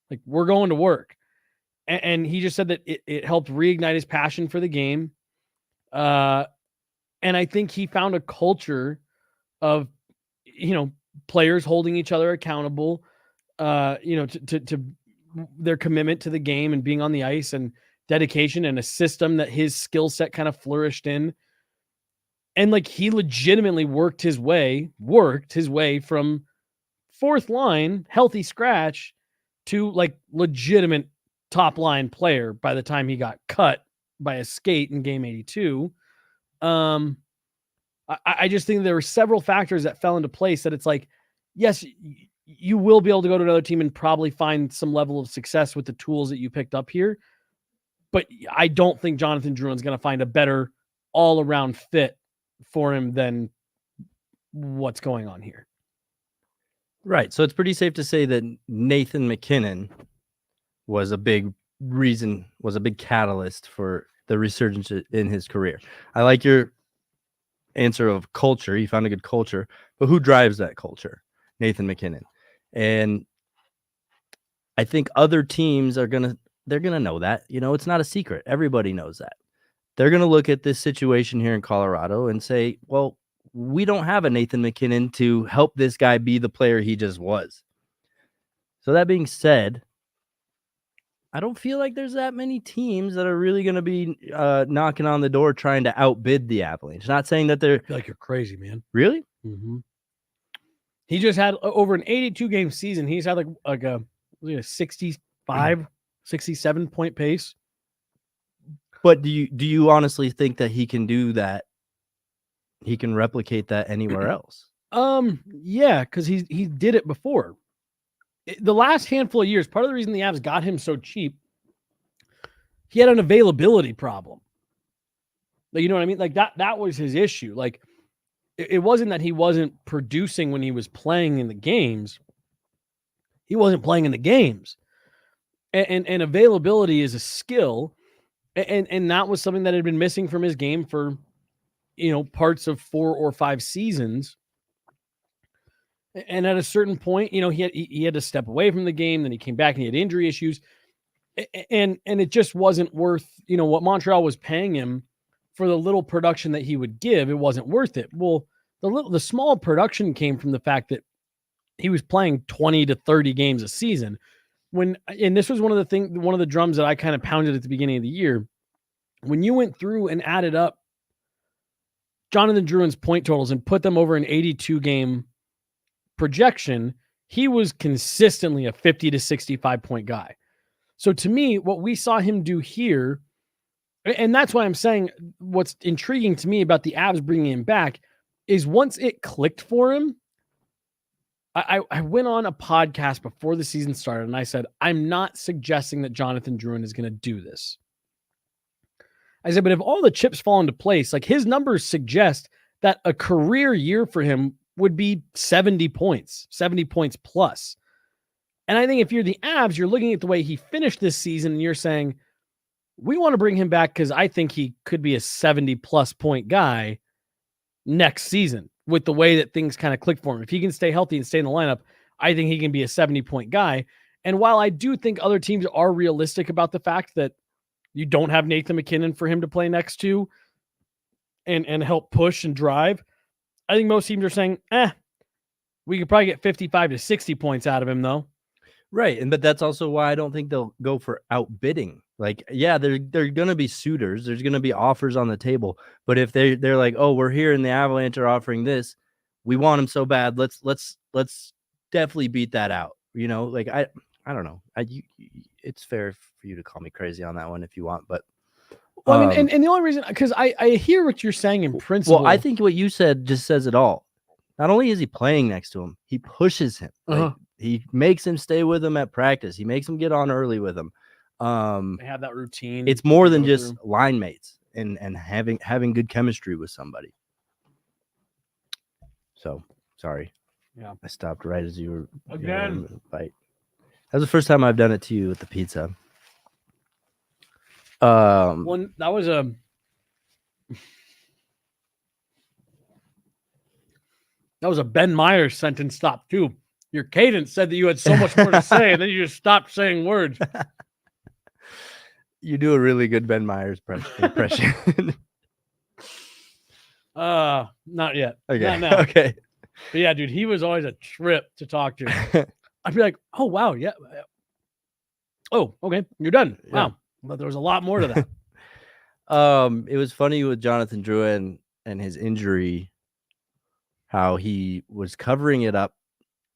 Like, we're going to work. And he just said that it helped reignite his passion for the game. And I think he found a culture of, players holding each other accountable, to their commitment to the game and being on the ice, and dedication, and a system that his skill set kind of flourished in. And like he legitimately worked his way from fourth line, healthy scratch, to like legitimate top line player by the time he got cut by a skate in game 82. I just think there were several factors that fell into place that it's like, yes, you will be able to go to another team and probably find some level of success with the tools that you picked up here. But I don't think Jonathan Drouin's going to find a better all-around fit for him than what's going on here. Right. So it's pretty safe to say that Nathan MacKinnon was a big catalyst for the resurgence in his career. I like your answer of culture. He found a good culture, but who drives that culture? Nathan MacKinnon. And I think other teams they're going to know that. It's not a secret. Everybody knows that. They're going to look at this situation here in Colorado and say, well, we don't have a Nathan MacKinnon to help this guy be the player he just was. So that being said, I don't feel like there's that many teams that are really going to be knocking on the door trying to outbid the Avalanche. Not saying that they're... I feel like you're crazy, man. Really? Mm-hmm. He just had over an 82-game season. He's had like a 65, 67 point pace. But do you honestly think that he can do that? He can replicate that anywhere else? Yeah, because he did it before. The last handful of years, part of the reason the Avs got him so cheap, he had an availability problem. Like, you know what I mean? Like that was his issue. Like it wasn't that he wasn't producing when he was playing in the games. He wasn't playing in the games. And availability is a skill. And that was something that had been missing from his game for, parts of 4 or 5 seasons. And at a certain point, he had to step away from the game. Then he came back and he had injury issues. And it just wasn't worth, what Montreal was paying him for the little production that he would give. It wasn't worth it. Well, the small production came from the fact that he was playing 20 to 30 games a season. And this was one of the drums that I kind of pounded at the beginning of the year. When you went through and added up Jonathan Drouin's point totals and put them over an 82 game projection, he was consistently a 50 to 65 point guy. So to me, what we saw him do here, and that's why I'm saying what's intriguing to me about the Avs bringing him back is once it clicked for him, I went on a podcast before the season started and I said, I'm not suggesting that Jonathan Drouin is going to do this. I said, but if all the chips fall into place, like his numbers suggest that a career year for him would be 70 points plus. And I think if you're the Avs, you're looking at the way he finished this season and you're saying, we want to bring him back because I think he could be a 70 plus point guy next season with the way that things kind of click for him. If he can stay healthy and stay in the lineup, I think he can be a 70 point guy. And while I do think other teams are realistic about the fact that you don't have Nathan MacKinnon for him to play next to and help push and drive, I think most teams are saying, we could probably get 55 to 60 points out of him though. Right. But that's also why I don't think they'll go for outbidding. Like, yeah, they're going to be suitors. There's going to be offers on the table. But if they're like, oh, we're here and the Avalanche are offering this, we want him so bad. Let's definitely beat that out. You know, like I don't know. It's fair for you to call me crazy on that one if you want, but well, I mean, and the only reason because I hear what you're saying in principle. well, I think what you said just says it all. Not only is he playing next to him, he pushes him. Like, he makes him stay with him at practice. He makes him get on early with him. they have that routine. It's more to than go just through. line mates and having good chemistry with somebody. So sorry. Yeah. I stopped right as you were Again. bite. That was the first time I've done it to you with the pizza. One that was a Ben Myers sentence stop too. Your cadence said that you had so much more to say, and then you just stopped saying words. You do a really good Ben Myers impression. Not yet. Okay. Not now. Okay. But yeah, dude, he was always a trip to talk to. I'd be like, oh wow, yeah. Oh, okay, you're done. Yeah. Wow. But there was a lot more to that. It was funny with Jonathan Drouin and his injury, how he was covering it up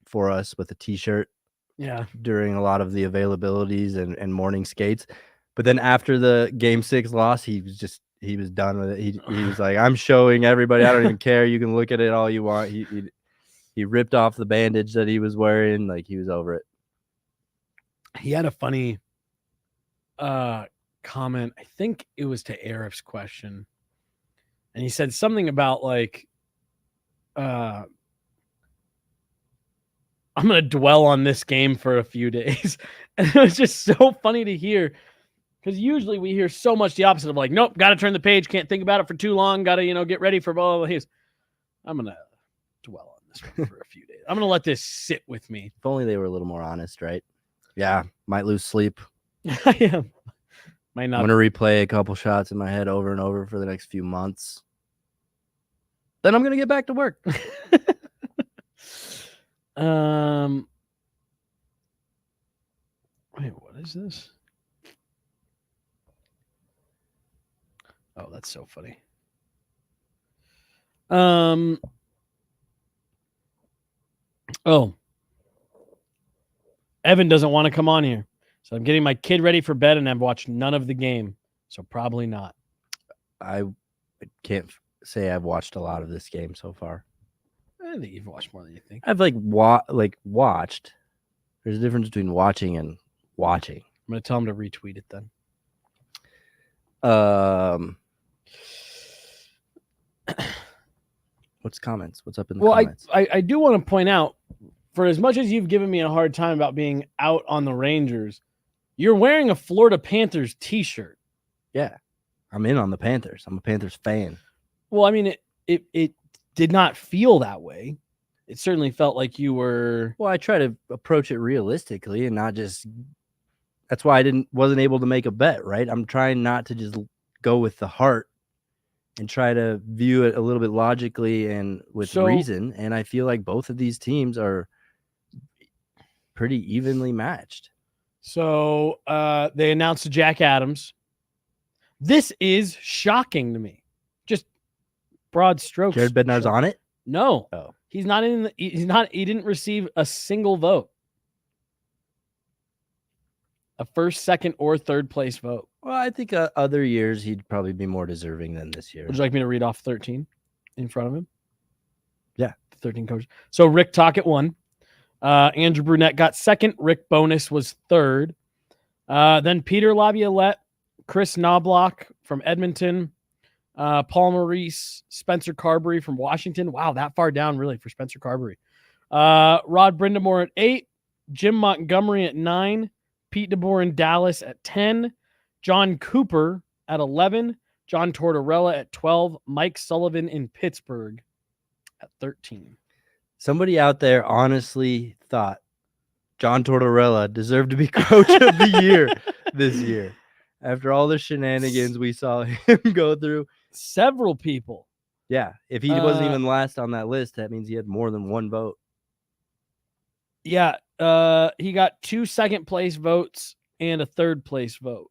for us with a t-shirt Yeah. during a lot of the availabilities and morning skates. But then after the game 6 loss, he was done with it. He was like, I'm showing everybody, I don't even care. You can look at it all you want. He ripped off the bandage that he was wearing, like he was over it. He had a funny comment. I think it was to Arif's question. And he said something about like I'm gonna dwell on this game for a few days. And it was just so funny to hear. Because usually we hear so much the opposite of like, nope, gotta turn the page, can't think about it for too long, gotta, get ready for blah, blah, blah. I'm gonna dwell on this one for a few days. I'm gonna let this sit with me. If only they were a little more honest, right? Yeah, might lose sleep. I am. Might I'm not. going to replay a couple shots in my head over and over for the next few months. Then I'm going to get back to work. Wait, what is this? Oh, that's so funny. Oh, Evan doesn't want to come on here. So I'm getting my kid ready for bed and I've watched none of the game. So probably not. I can't say I've watched a lot of this game so far. I think you've watched more than you think. I've watched. There's a difference between watching and watching. I'm going to tell him to retweet it then. What's comments? What's up in the comments? I do want to point out, for as much as you've given me a hard time about being out on the Rangers, you're wearing a Florida Panthers t-shirt. Yeah. I'm in on the Panthers. I'm a Panthers fan. Well, I mean, it did not feel that way. It certainly felt like you were. Well, I try to approach it realistically and not just. That's why I wasn't able to make a bet, right? I'm trying not to just go with the heart and try to view it a little bit logically and with reason. And I feel like both of these teams are pretty evenly matched. So they announced Jack Adams. This is shocking to me. Just broad strokes. Jared Bednar's on it? No. Oh. He's not in. He didn't receive a single vote. A first, second, or third place vote. Well, I think other years he'd probably be more deserving than this year. Would you like me to read off 13 in front of him? Yeah. 13 coaches. So Rick Tocchet won. Andrew Brunette got second. Rick Bowness was third. Then Peter Laviolette, Chris Knobloch from Edmonton, Paul Maurice, Spencer Carberry from Washington. Wow, that far down really for Spencer Carberry. Rod Brindamore at 8, Jim Montgomery at 9, Pete DeBoer in Dallas at 10, John Cooper at 11, John Tortorella at 12, Mike Sullivan in Pittsburgh at 13. Somebody out there honestly thought John Tortorella deserved to be coach of the year this year. After all the shenanigans we saw him go through. Several people. Yeah. If he wasn't even last on that list, that means he had more than one vote. Yeah. He got 2 second place votes and a third place vote.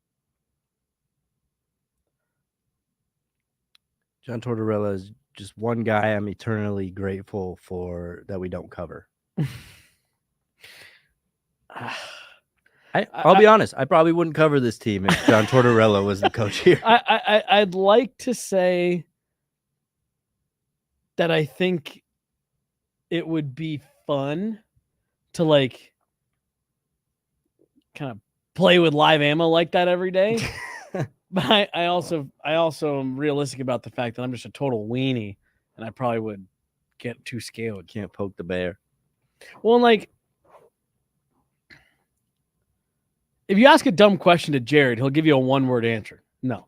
John Tortorella is just one guy I'm eternally grateful for that we don't cover. I'll be honest. I probably wouldn't cover this team if John Tortorella was the coach here. I'd like to say that I think it would be fun to like kind of play with live ammo like that every day. But I also am realistic about the fact that I'm just a total weenie and I probably would get too scared. Can't poke the bear. Well, like if you ask a dumb question to Jared, he'll give you a one-word answer. No,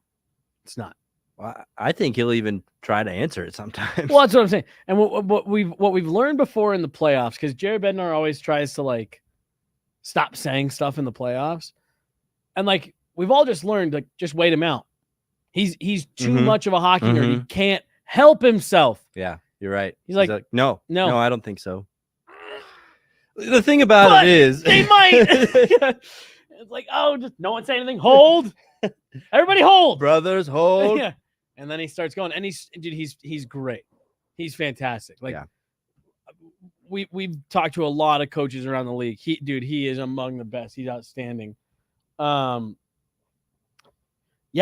it's not. Well, I think he'll even try to answer it sometimes. Well, that's what I'm saying. And what we've learned before in the playoffs, because Jared Bednar always tries to like stop saying stuff in the playoffs, and like we've all just learned, like just wait him out. He's too much of a hockey nerd. He can't help himself. Yeah, you're right. He's like, no, no, I don't think so. The thing about it is, they might. It's like, oh, just no one say anything. Hold, everybody, hold, brothers, hold. Yeah, and then he starts going, and he's great. He's fantastic. Like, we've talked to a lot of coaches around the league. He is among the best. He's outstanding. Yeah,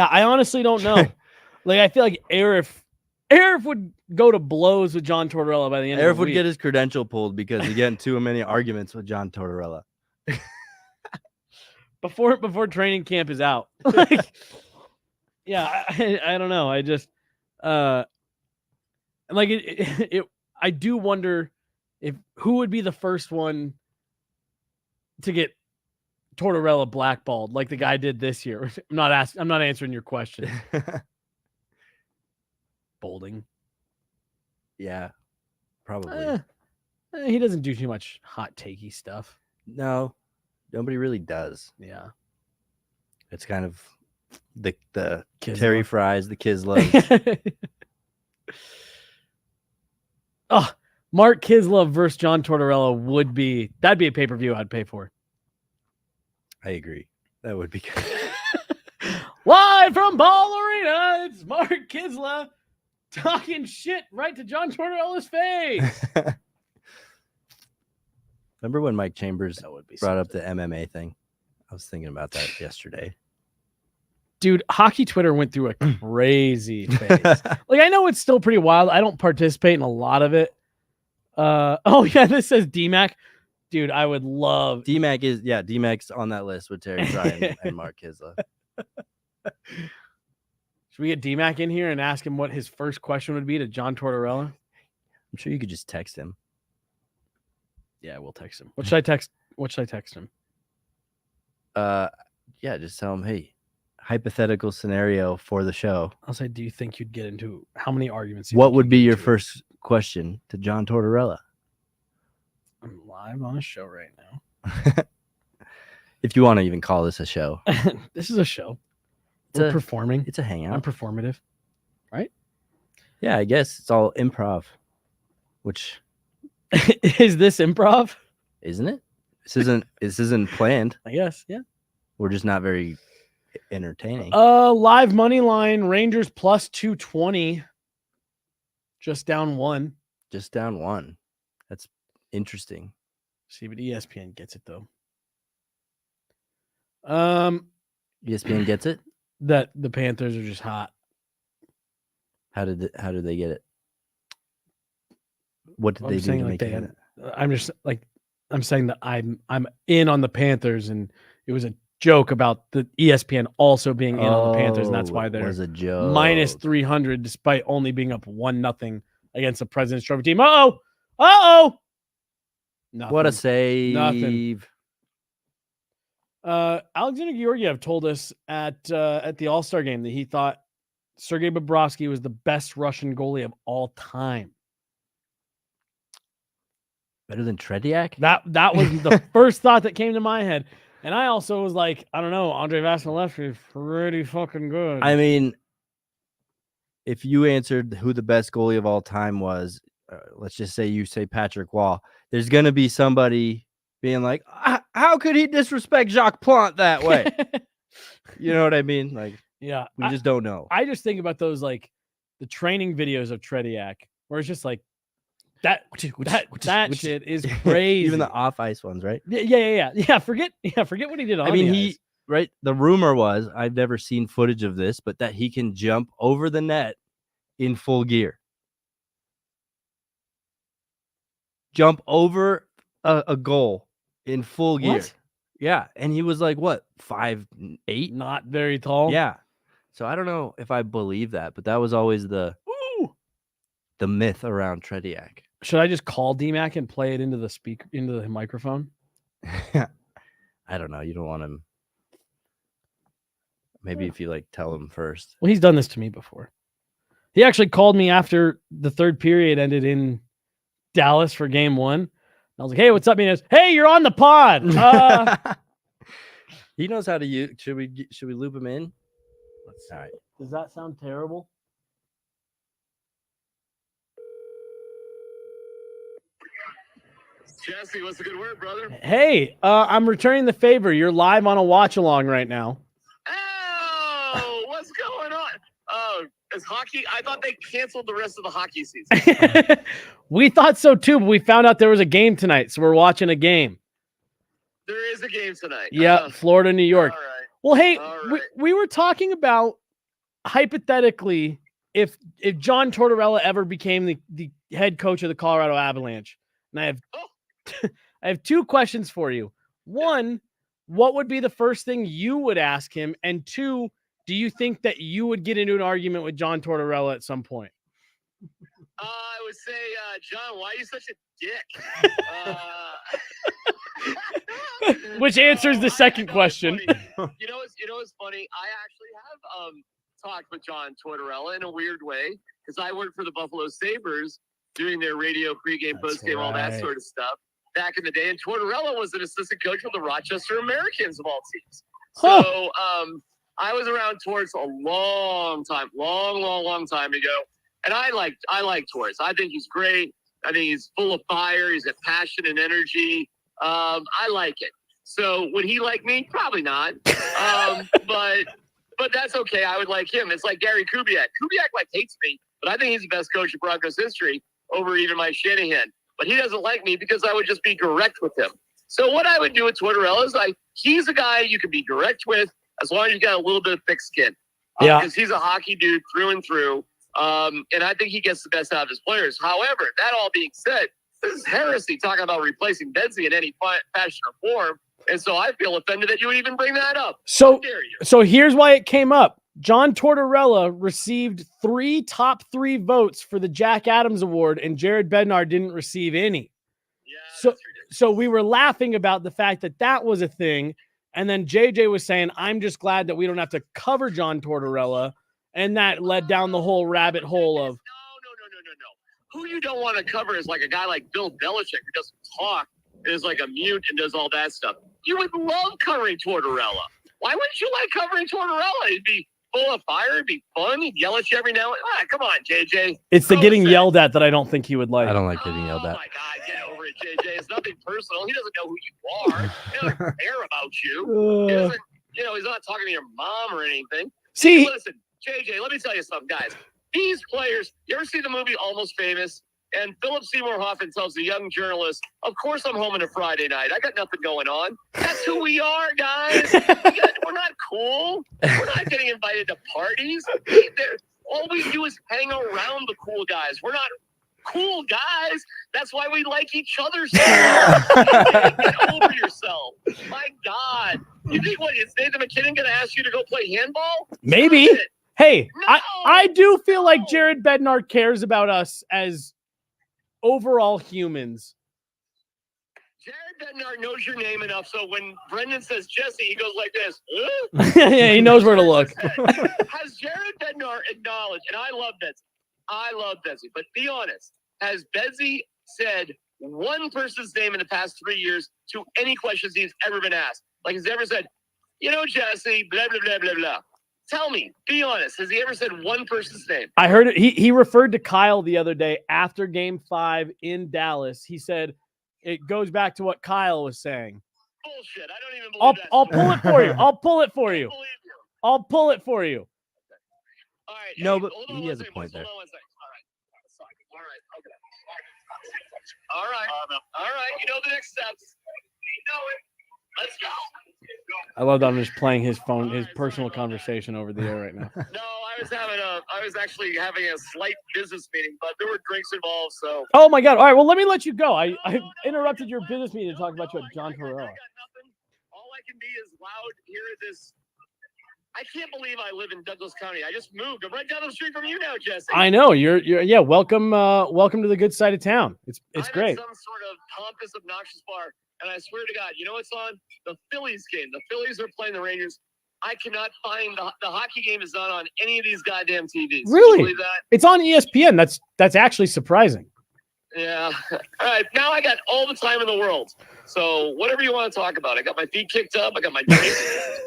I honestly don't know. Like, I feel like Arif would go to blows with John Tortorella by the end of the week. Arif would get his credential pulled because he got in too many arguments with John Tortorella. Before training camp is out. Like, yeah, I don't know. I just like it I do wonder if who would be the first one to get Tortorella blackballed like the guy did this year. I'm not answering your question. Bolding. Yeah, probably. He doesn't do too much hot takey stuff. No, nobody really does. Yeah. It's kind of the Kislev. Terry Fries, the Kislev. Oh, Mark Kislev versus John Tortorella that'd be a pay-per-view I'd pay for. I agree. That would be good. Live from Ball Arena, it's Mark Kislev talking shit right to John Tortorella's face. Remember when Mike Chambers brought brought up the MMA thing? I was thinking about that yesterday. Dude, hockey Twitter went through a crazy phase. Like, I know it's still pretty wild. I don't participate in a lot of it. Oh yeah, this says DMAC. Dude, I would love DMAC's on that list with Terry Fry and Mark Kislev. Should we get DMAC in here and ask him what his first question would be to John Tortorella? I'm sure you could just text him. Yeah, we'll text him. What should I text him? Yeah, just tell him, hey, hypothetical scenario for the show. I'll say, do you think you'd get into how many arguments? What would be your first question to John Tortorella? I'm live on a show right now. If you want to even call this a show. This is a show. We're performing. It's a hangout. I'm performative. Right? Yeah, I guess it's all improv. Which is this improv? Isn't it? This isn't planned. I guess, yeah. We're just not very entertaining. Live money line, Rangers plus 220. Just down one. That's interesting. See, but ESPN gets it though. ESPN gets it? That the Panthers are just hot. How did they get it? What did they do to make it? I'm saying that I'm in on the Panthers, and it was a joke about the ESPN also being in on the Panthers, and that's why they're was a joke. minus 300 despite only being up 1-0 against the President's Trophy team. Uh-oh. Nothing. What a save. Nothing. Alexander Georgiev told us at the All-Star game that he thought Sergei Bobrovsky was the best Russian goalie of all time. Better than Tretiak? That was the first thought that came to my head. And I also was like, I don't know, Andrei Vasilevsky is pretty fucking good. I mean, if you answered who the best goalie of all time was, let's just say you say Patrick Waugh, there's going to be somebody being like, how could he disrespect Jacques Plante that way? You know what I mean? Like, yeah, we just don't know. I just think about those, like, the training videos of Tretiak, where it's just like, That shit is crazy. Even the off ice ones, right? Yeah. Forget what he did on. I mean, the ice. right. The rumor was, I've never seen footage of this, but that he can jump over the net in full gear. Jump over a goal in full gear. What? Yeah, and he was like what, 5'8"? Not very tall. Yeah. So I don't know if I believe that, but that was always the myth around Tretiak. Should I just call DMAC and play it into the microphone? I don't know. You don't want him. Maybe if you like tell him first. Well, he's done this to me before. He actually called me after the third period ended in Dallas for game 1. I was like, "Hey, what's up?" He goes, "Hey, you're on the pod." He knows how to use. Should we loop him in? All right. Does that sound terrible? Jesse, what's a good word, brother? Hey, I'm returning the favor. You're live on a watch along right now. Oh, what's going on? Oh, is hockey? I thought they canceled the rest of the hockey season. We thought so too, but we found out there was a game tonight, so we're watching a game. There is a game tonight. Yeah, Florida, New York. All right. Well, hey, All right. we were talking about hypothetically if John Tortorella ever became the head coach of the Colorado Avalanche. And I have 2 questions for you. 1, what would be the first thing you would ask him? And 2, do you think that you would get into an argument with John Tortorella at some point? I would say, John, why are you such a dick? Which answers the second it's question. funny. You know what's funny? I actually have talked with John Tortorella in a weird way because I worked for the Buffalo Sabres doing their radio pregame, postgame, all that sort of stuff back in the day. And Tortorella was an assistant coach for the Rochester Americans of all teams. So I was around Torts a long time, long time ago. And I like Torts. I think he's great. I think he's full of fire. He's got passion and energy. I like it. So would he like me? Probably not. But that's okay. I would like him. It's like Gary Kubiak. Kubiak hates me, but I think he's the best coach in Broncos history over even Mike Shanahan. But he doesn't like me because I would just be direct with him. So what I would do with Tortorella is he's a guy you can be direct with as long as you got a little bit of thick skin. Because he's a hockey dude through and through. And I think he gets the best out of his players. However, that all being said, this is heresy talking about replacing Bensy in any fashion or form. And so I feel offended that you would even bring that up. How dare you? So here's why it came up. John Tortorella received 3 top 3 votes for the Jack Adams Award, and Jared Bednar didn't receive any. Yeah, so we were laughing about the fact that was a thing. And then JJ was saying, I'm just glad that we don't have to cover John Tortorella. And that led down the whole rabbit hole of. No. Who you don't want to cover is a guy like Bill Belichick who doesn't talk, is a mute and does all that stuff. You would love covering Tortorella. Why wouldn't you like covering Tortorella? It'd be full of fire. It'd be fun. He'd yell at you every now and then. Come on, JJ. It's the getting yelled at that I don't think he would like. I don't like getting yelled at. Oh, my God. Get over it, JJ. It's nothing personal. He doesn't know who you are. He doesn't care about you. He doesn't, he's not talking to your mom or anything. See, listen, JJ, let me tell you something, guys. These players, you ever see the movie Almost Famous? And Philip Seymour Hoffman tells the young journalist, of course I'm home on a Friday night. I got nothing going on. That's who we are, guys. We're not cool. We're not getting invited to parties. All we do is hang around the cool guys. We're not cool guys. That's why we like each other so much. Get over yourself. My God. You think is Nathan McKinnon going to ask you to go play handball? Maybe. Hey, No. I do feel like Jared Bednar cares about us as overall humans. Jared Bednar knows your name enough so when Brendan says Jesse, he goes like this. Yeah, he knows where to look. Has Jared Bednar acknowledged, and I love Betsy, but be honest, has Betsy said one person's name in the past 3 years to any questions he's ever been asked? Has he ever said, Jesse, blah, blah, blah, blah, blah. Tell me, be honest. Has he ever said one person's name? I heard it. He referred to Kyle the other day after Game 5 in Dallas. He said it goes back to what Kyle was saying. Bullshit. I don't even believe that. I'll pull it for you. I'll pull it for you. I believe you. I'll pull it for you. All right. No, hey, but hold on he one has a second, point boys. there. Hold on one second. All right. Okay. All right. All right. You know the next steps. You know it. Let's go. I love that I'm just playing his personal conversation over the air right now. No, I was actually having a slight business meeting, but there were drinks involved, so. Oh my God! All right, well, let me let you go. I interrupted your business meeting to talk about you at John Torella. I got nothing. All I can be is loud here at this. I can't believe I live in Douglas County. I just moved. I'm right down the street from you now, Jesse. I know you're yeah. Welcome to the good side of town. It's I'm great. at some sort of pompous, obnoxious bar, and I swear to God, you know what's on? The Phillies game. The Phillies are playing the Rangers. I cannot find the hockey game is not on any of these goddamn TVs. Really? Can you believe that? It's on ESPN. That's actually surprising. Yeah. All right. Now I got all the time in the world. So whatever you want to talk about. I got my feet kicked up. I got my drink.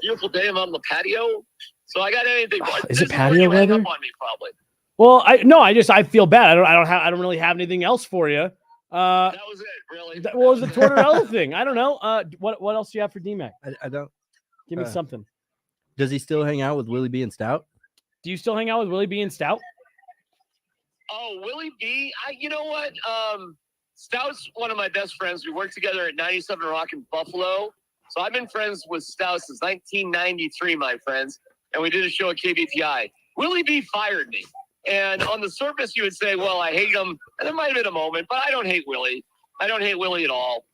Beautiful day. I'm on the patio. So I got anything. Is it patio weather? Up on me, probably. Well, I feel bad. I don't really have anything else for you. That was it, really. What was the Tortorella thing? I don't know. What else do you have for DMAC? I don't. Give me something. Does he still hang out with Willie B and Stout? Do you still hang out with Willie B and Stout? Oh, Willie B. You know what? Stout's one of my best friends. We worked together at 97 Rock in Buffalo. So I've been friends with Stout since 1993, my friends. And we did a show at KBTI. Willie B fired me. And on the surface, you would say, well, I hate him. And there might have been a moment, but I don't hate Willie. I don't hate Willie at all.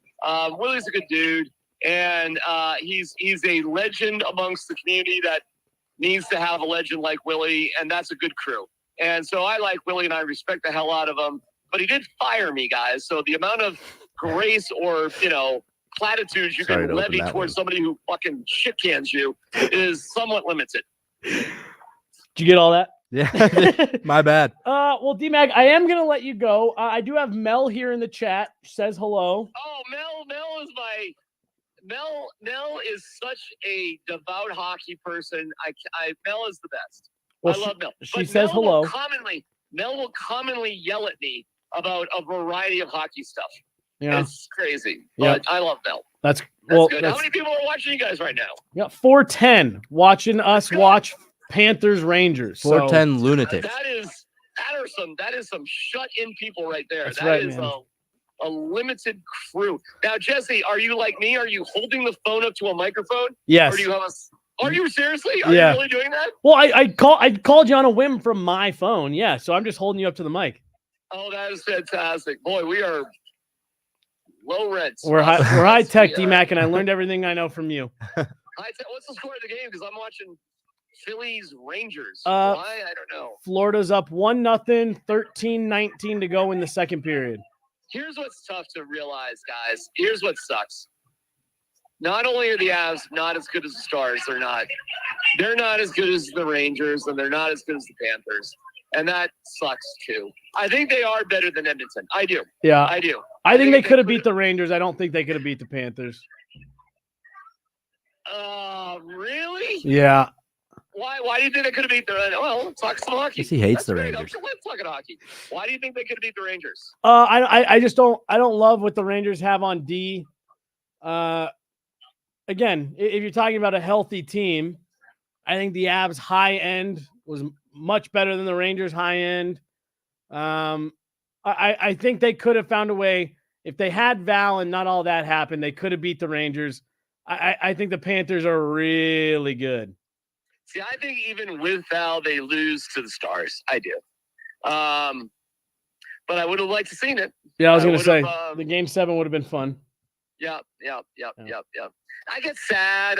Willie's a good dude. And he's a legend amongst the community that needs to have a legend like Willie. And that's a good crew. And so I like Willie and I respect the hell out of him. But he did fire me, guys. So the amount of grace or, platitudes you can levy towards somebody who fucking shit cans you is somewhat limited. Did you get all that? Yeah, my bad. Well, D-Mac, I am going to let you go. I do have Mel here in the chat. Says hello. Oh, Mel is such a devout hockey person. Mel is the best. Well, I love Mel. She says hello. Mel will commonly yell at me about a variety of hockey stuff. Yeah. It's crazy. But I love Mel. That's good. How many people are watching you guys right now? Yeah, 410 watching us watch Panthers Rangers. 410 lunatics. That is some shut in people right there. That's that right, is man. a limited crew. Now, Jesse, are you like me? Are you holding the phone up to a microphone? Yes. Or do you have are you seriously? Are you really doing that? Well, I called you on a whim from my phone. Yeah, so I'm just holding you up to the mic. Oh, that is fantastic. Boy, we are low rents. We're high tech, D-Mac, and I learned everything I know from you. High tech. What's the score of the game? Because I'm watching Phillies Rangers. Why? I don't know. Florida's up 1-0, 13-19 to go in the second period. Here's what's tough to realize, guys. Here's what sucks. Not only are the Avs not as good as the Stars, they're not as good as the Rangers, and they're not as good as the Panthers. And that sucks too. I think they are better than Edmonton. I do. Yeah. I do. I think they could have beat the Rangers. I don't think they could have beat the Panthers. Really? Yeah. Why do you think they could have beat the Rangers? Well, let's talk some hockey. He hates the Rangers. Let's talk hockey. Why do you think they could have beat the Rangers? I just don't love what the Rangers have on D. Again, if you're talking about a healthy team, I think the Avs high end was much better than the Rangers high end. I think they could have found a way. If they had Val and not all that happened, they could have beat the Rangers. I think the Panthers are really good. See, I think even with Val, they lose to the Stars. I do. But I would have liked to seen it. Yeah, I was going to say, the Game 7 would have been fun. Yep. I get sad.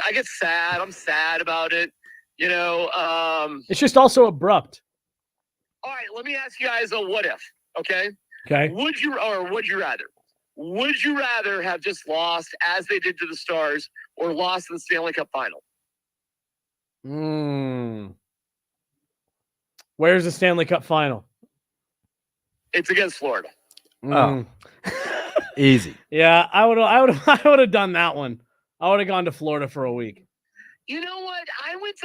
I'm sad about it. It's just also abrupt. All right, let me ask you guys a what if, okay? Okay. Would you rather? Would you rather have just lost as they did to the Stars or lost in the Stanley Cup final? Where's the Stanley Cup final? It's against Florida. Oh. Easy. Yeah, I would have done that one. I would have gone to Florida for a week. You know what?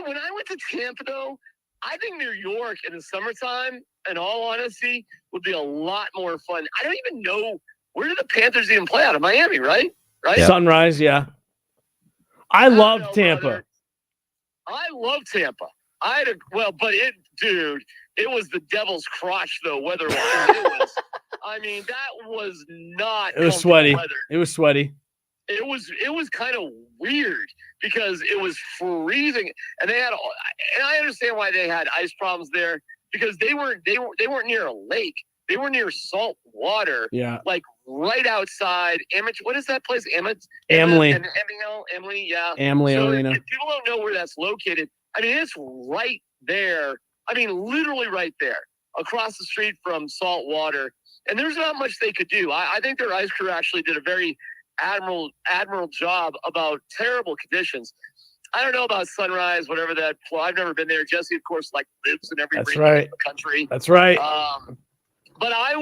When I went to Tampa, though, I think New York in the summertime, in all honesty, would be a lot more fun. I don't even know, where did the Panthers even play out of Miami, right? Yeah. Sunrise, yeah. I love Tampa. Brother. I love Tampa. But it was the devil's crotch though, weather-wise. I mean, that was not. It was comfortable sweaty. weather. It was sweaty. It was kind of weird because it was freezing, and they had. And I understand why they had ice problems there because they weren't near a lake. They were near salt water. Yeah. Like right outside. What is that place? Amley. Emily, yeah. Amley So Arena. if people don't know where that's located, I mean, it's right there. I mean, literally right there, across the street from salt water. And there's not much they could do. I think their ice crew actually did a very admirable job about terrible conditions. I don't know about Sunrise, whatever that. I've never been there. Jesse, of course, like lives in every region of the country. That's right. But I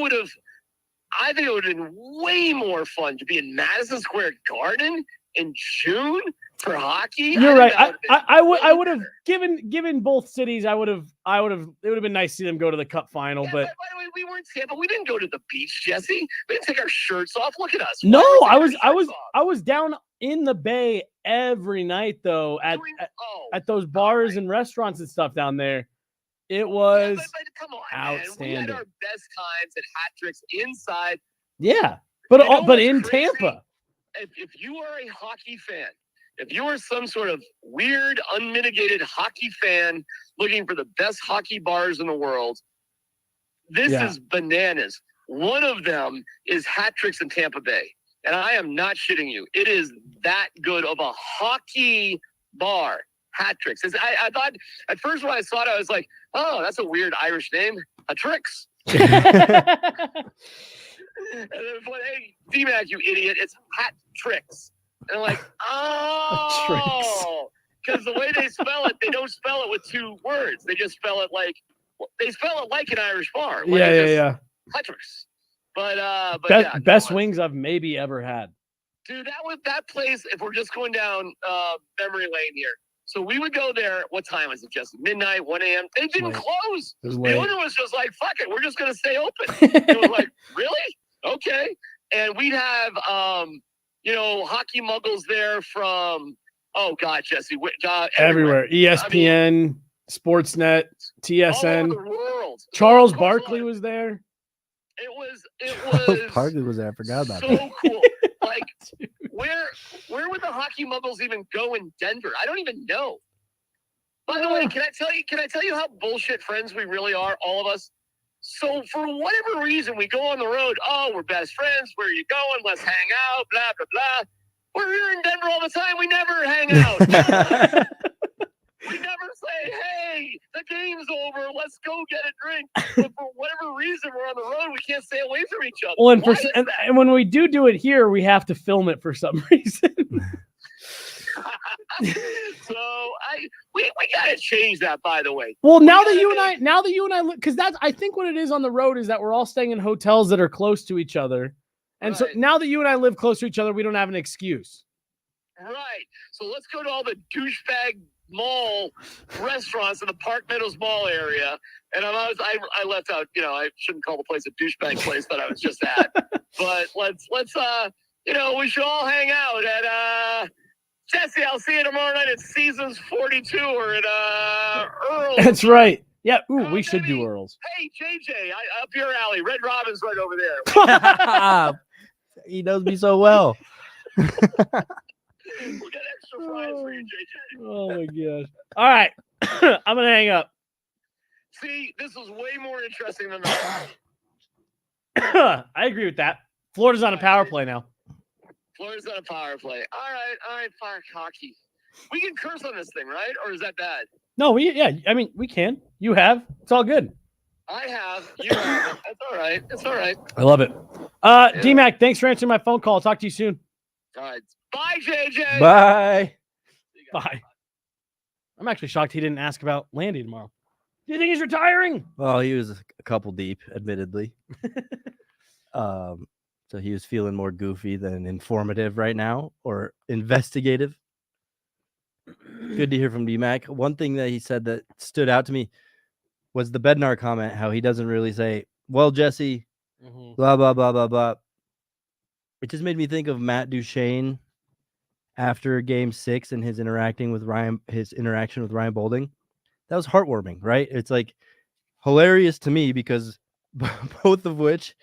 think it would have been way more fun to be in Madison Square Garden in June for hockey. You're right. I would have given both cities. It would have been nice to see them go to the Cup final. Yeah, but by the way, we weren't Tampa. We didn't go to the beach, Jesse. We didn't take our shirts off. Look at us. no, Why did we take I our was shirts off? I was down in the Bay every night though at those bars and restaurants and stuff down there. It was but come on, man. We had outstanding. our best times at hat tricks inside. Yeah, You know but what's in crazy? Tampa. If you are a hockey fan, if you are some sort of weird, unmitigated hockey fan looking for the best hockey bars in the world, this is bananas. One of them is Hat Tricks in Tampa Bay. And I am not shitting you. It is that good of a hockey bar, Hat Tricks. I thought, at first when I saw it, I was like, oh, that's a weird Irish name. A Tricks. And then, hey, D-Mac, you idiot, it's Hat Tricks. And I'm like, oh, because the way they spell it, they don't spell it with two words. They just spell it like an Irish bar. Like Yeah. Hat Tricks. But Best wings I've maybe ever had. Dude, that place, if we're just going down memory lane here. So we would go there. What time was it, Justin? Midnight, 1 a.m. They didn't close. It was The late. owner was just like, fuck it, we're just going to stay open. It was like, really? Okay. And we'd have, hockey muggles there from, oh, God, Jesse. Everywhere. ESPN, Sportsnet, All TSN. over the world. Charles Of course, Barkley was there. It was Parkley was there. I forgot about that. so cool. Like, where would the hockey muggles even go in Denver? I don't even know. By the way, can I tell you how bullshit friends we really are, all of us? So for whatever reason, we go on the road. Oh, we're best friends. Where are you going? Let's hang out. Blah blah blah. We're here in Denver all the time. We never hang out. We never say, hey, the game's over. Let's go get a drink. But for whatever reason, we're on the road. We can't stay away from each other. Well, and, Why is that? and when we do it here, we have to film it for some reason. So we gotta change that, by the way. Well, now that you and I, because I think what it is on the road is that we're all staying in hotels that are close to each other. And so Right. now that you and I live close to each other, we don't have an excuse. Right. So let's go to all the douchebag mall restaurants in the Park Meadows Mall area. And I left out, I shouldn't call the place a douchebag place that I was just at. But let's we should all hang out at Jesse, I'll see you tomorrow night at Seasons 42 or at Earl's. That's right. Yeah. Ooh, we Oh, should do maybe. Earl's. Hey, JJ, up your alley. Red Robin's right over there. He knows me so well. We'll get extra fries for you, JJ. Oh my gosh. All right. I'm gonna hang up. See, this was way more interesting than that. I agree with that. Florida's on a power play now. Florida's on a power play. All right, fire hockey. We can curse on this thing, right? Or is that bad? No, we can. You have. It's all good. I have. You have. That's all right. It's all right. I love it. D-Mac, thanks for answering my phone call. I'll talk to you soon. All right. Bye, JJ. Bye. Bye. I'm actually shocked he didn't ask about Landy tomorrow. Do you think he's retiring? Well, he was a couple deep, admittedly. So he was feeling more goofy than informative right now or investigative. Good to hear from D-Mac. One thing that he said that stood out to me was the Bednar comment, how he doesn't really say, well, Jesse, blah, blah, blah, blah, blah. It just made me think of Matt Duchene after Game 6 and his interaction with Ryan Boulding. That was heartwarming, right? It's like hilarious to me because both of which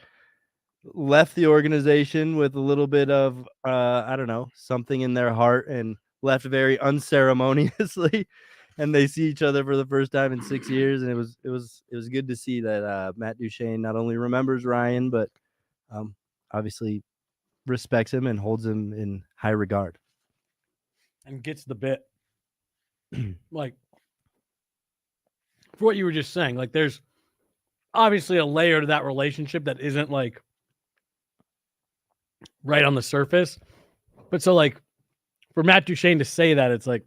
left the organization with a little bit of I don't know, something in their heart and left very unceremoniously. And they see each other for the first time in 6 years, and it was good to see that Matt Duchene not only remembers Ryan, but obviously respects him and holds him in high regard. And gets the bit. Like, for what you were just saying, like, there's obviously a layer to that relationship that isn't like right on the surface. But so, like, for Matt Duchene to say that, it's like,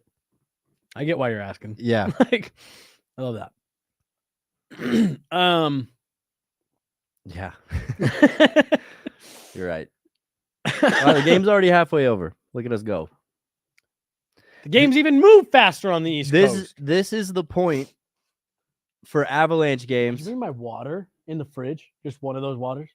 I get why you're asking. Yeah. Like, I love that. Yeah. You're right. Well, the game's already halfway over. Look at us go. The games even move faster on the East Coast. This is the point for Avalanche Did games. you bring my water in the fridge? Just one of those waters?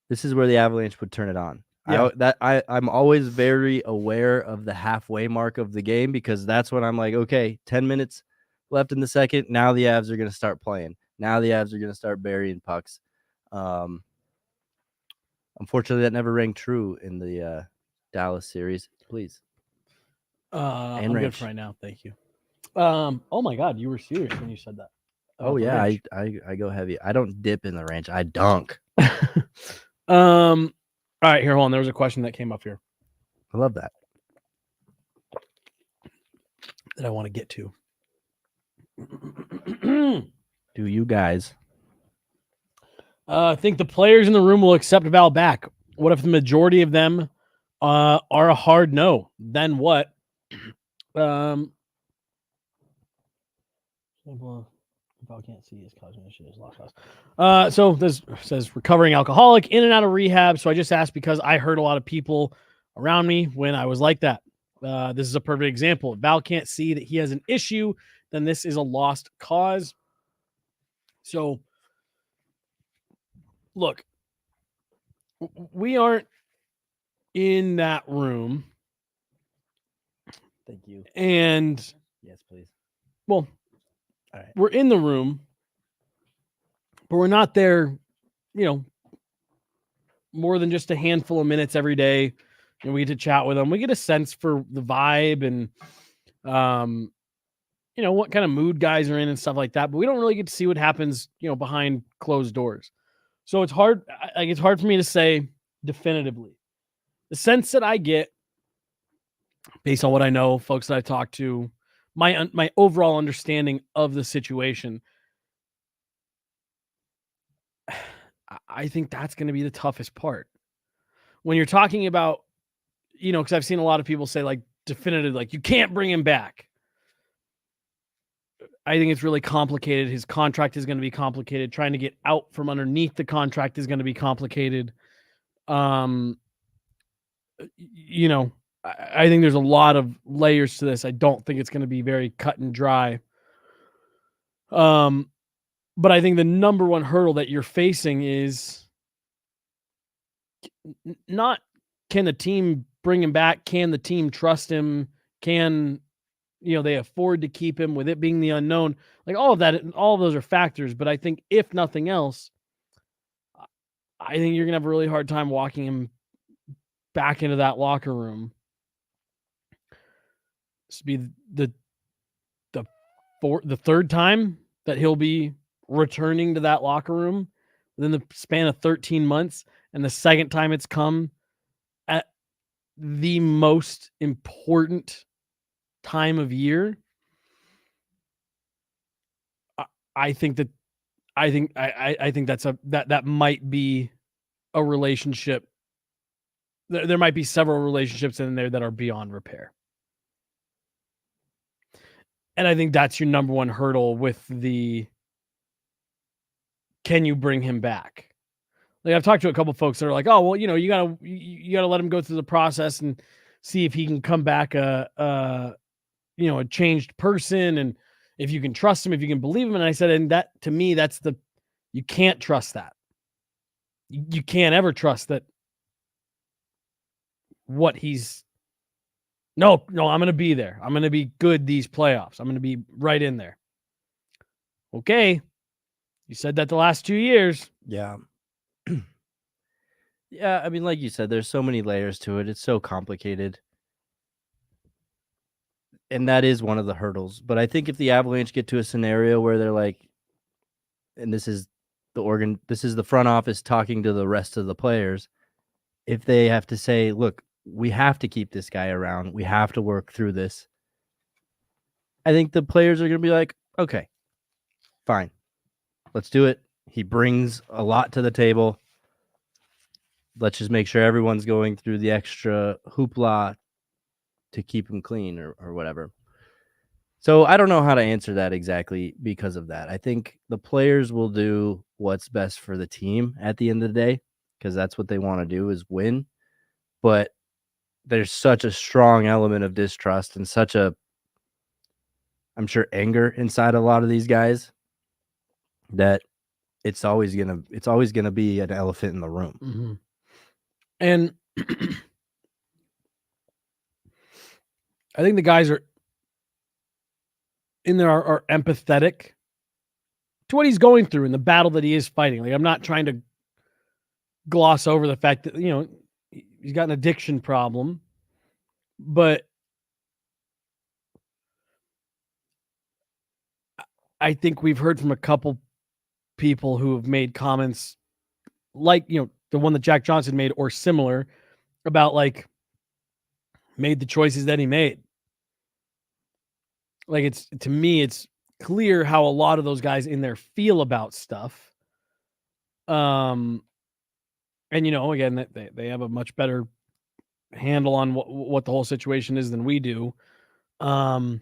This is where the Avalanche would turn it on. Yeah. I'm always very aware of the halfway mark of the game, because that's when I'm like, okay, 10 minutes left in the second. Now the Avs are going to start playing. Now the Avs are going to start burying pucks. Unfortunately, that never rang true in the Dallas series. Please. I'm good for right now. Thank you. Oh my God, you were serious when you said that. Oh yeah, I go heavy. I don't dip in the ranch. I dunk. All right, here, hold on. There was a question that came up here I love that. that I want to get to. Do you guys? I think the players in the room will accept Val back. What if the majority of them are a hard no? Then what? Val can't see his causing issues. So this says recovering alcoholic, in and out of rehab. So I just asked because I heard a lot of people around me when I was like that. This is a perfect example. If Val can't see that he has an issue, then this is a lost cause. So look, we aren't in that room. Thank you. And Yes, please. well, all right. We're in the room, but we're not there, more than just a handful of minutes every day. And we get to chat with them. We get a sense for the vibe and, what kind of mood guys are in and stuff like that. But we don't really get to see what happens, behind closed doors. So it's hard. It's hard for me to say definitively. The sense that I get, based on what I know, folks that I talk to, my overall understanding of the situation, I think that's going to be the toughest part. When you're talking about, because I've seen a lot of people say, like, definitive, like, you can't bring him back. I think it's really complicated. His contract is going to be complicated. Trying to get out from underneath the contract is going to be complicated. I think there's a lot of layers to this. I don't think it's going to be very cut and dry. But I think the number one hurdle that you're facing is not, can the team bring him back? Can the team trust him? Can, they afford to keep him, with it being the unknown? Like, all of that, all of those are factors. But I think if nothing else, I think you're going to have a really hard time walking him back into that locker room. This will be the third time that he'll be returning to that locker room within the span of 13 months. And the second time it's come at the most important time of year. I think that might be a relationship. There might be several relationships in there that are beyond repair. And I think that's your number one hurdle with the, can you bring him back? Like, I've talked to a couple folks that are like, oh, well, you gotta let him go through the process and see if he can come back a changed person, and if you can trust him, if you can believe him. And I said, and that, to me, you can't trust that. You can't ever trust that. What he's, no, I'm going to be there. I'm going to be good these playoffs. I'm going to be right in there. Okay. You said that the last 2 years. Yeah. Yeah, I mean, like you said, there's so many layers to it. It's so complicated. And that is one of the hurdles. But I think if the Avalanche get to a scenario where they're like, and this is the front office talking to the rest of the players, if they have to say, look, we have to keep this guy around, we have to work through this, I think the players are going to be like, okay, fine, let's do it. He brings a lot to the table. Let's just make sure everyone's going through the extra hoopla to keep him clean or whatever. So I don't know how to answer that exactly because of that. I think the players will do what's best for the team at the end of the day, because that's what they want to do, is win. But there's such a strong element of distrust and such a, I'm sure, anger inside a lot of these guys that it's always gonna be an elephant in the room. Mm-hmm. And I think the guys are in there are empathetic to what he's going through and the battle that he is fighting. Like, I'm not trying to gloss over the fact that, you know, he's got an addiction problem, but I think we've heard from a couple people who have made comments like, you know, the one that Jack Johnson made or similar about, like, made the choices that he made. Like, it's, to me, it's clear how a lot of those guys in there feel about stuff. And, you know, again, they have a much better handle on what the whole situation is than we do. And,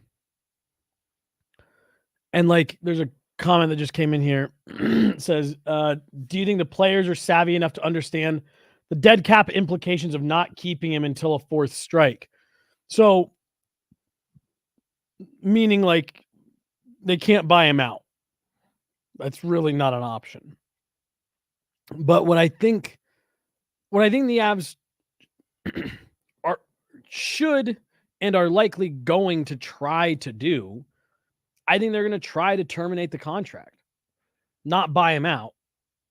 like, there's a comment that just came in here. It says, do you think the players are savvy enough to understand the dead cap implications of not keeping him until a fourth strike? So, meaning, like, they can't buy him out. That's really not an option. But what I think the Avs should and are likely going to try to do, I think they're going to try to terminate the contract, not buy him out,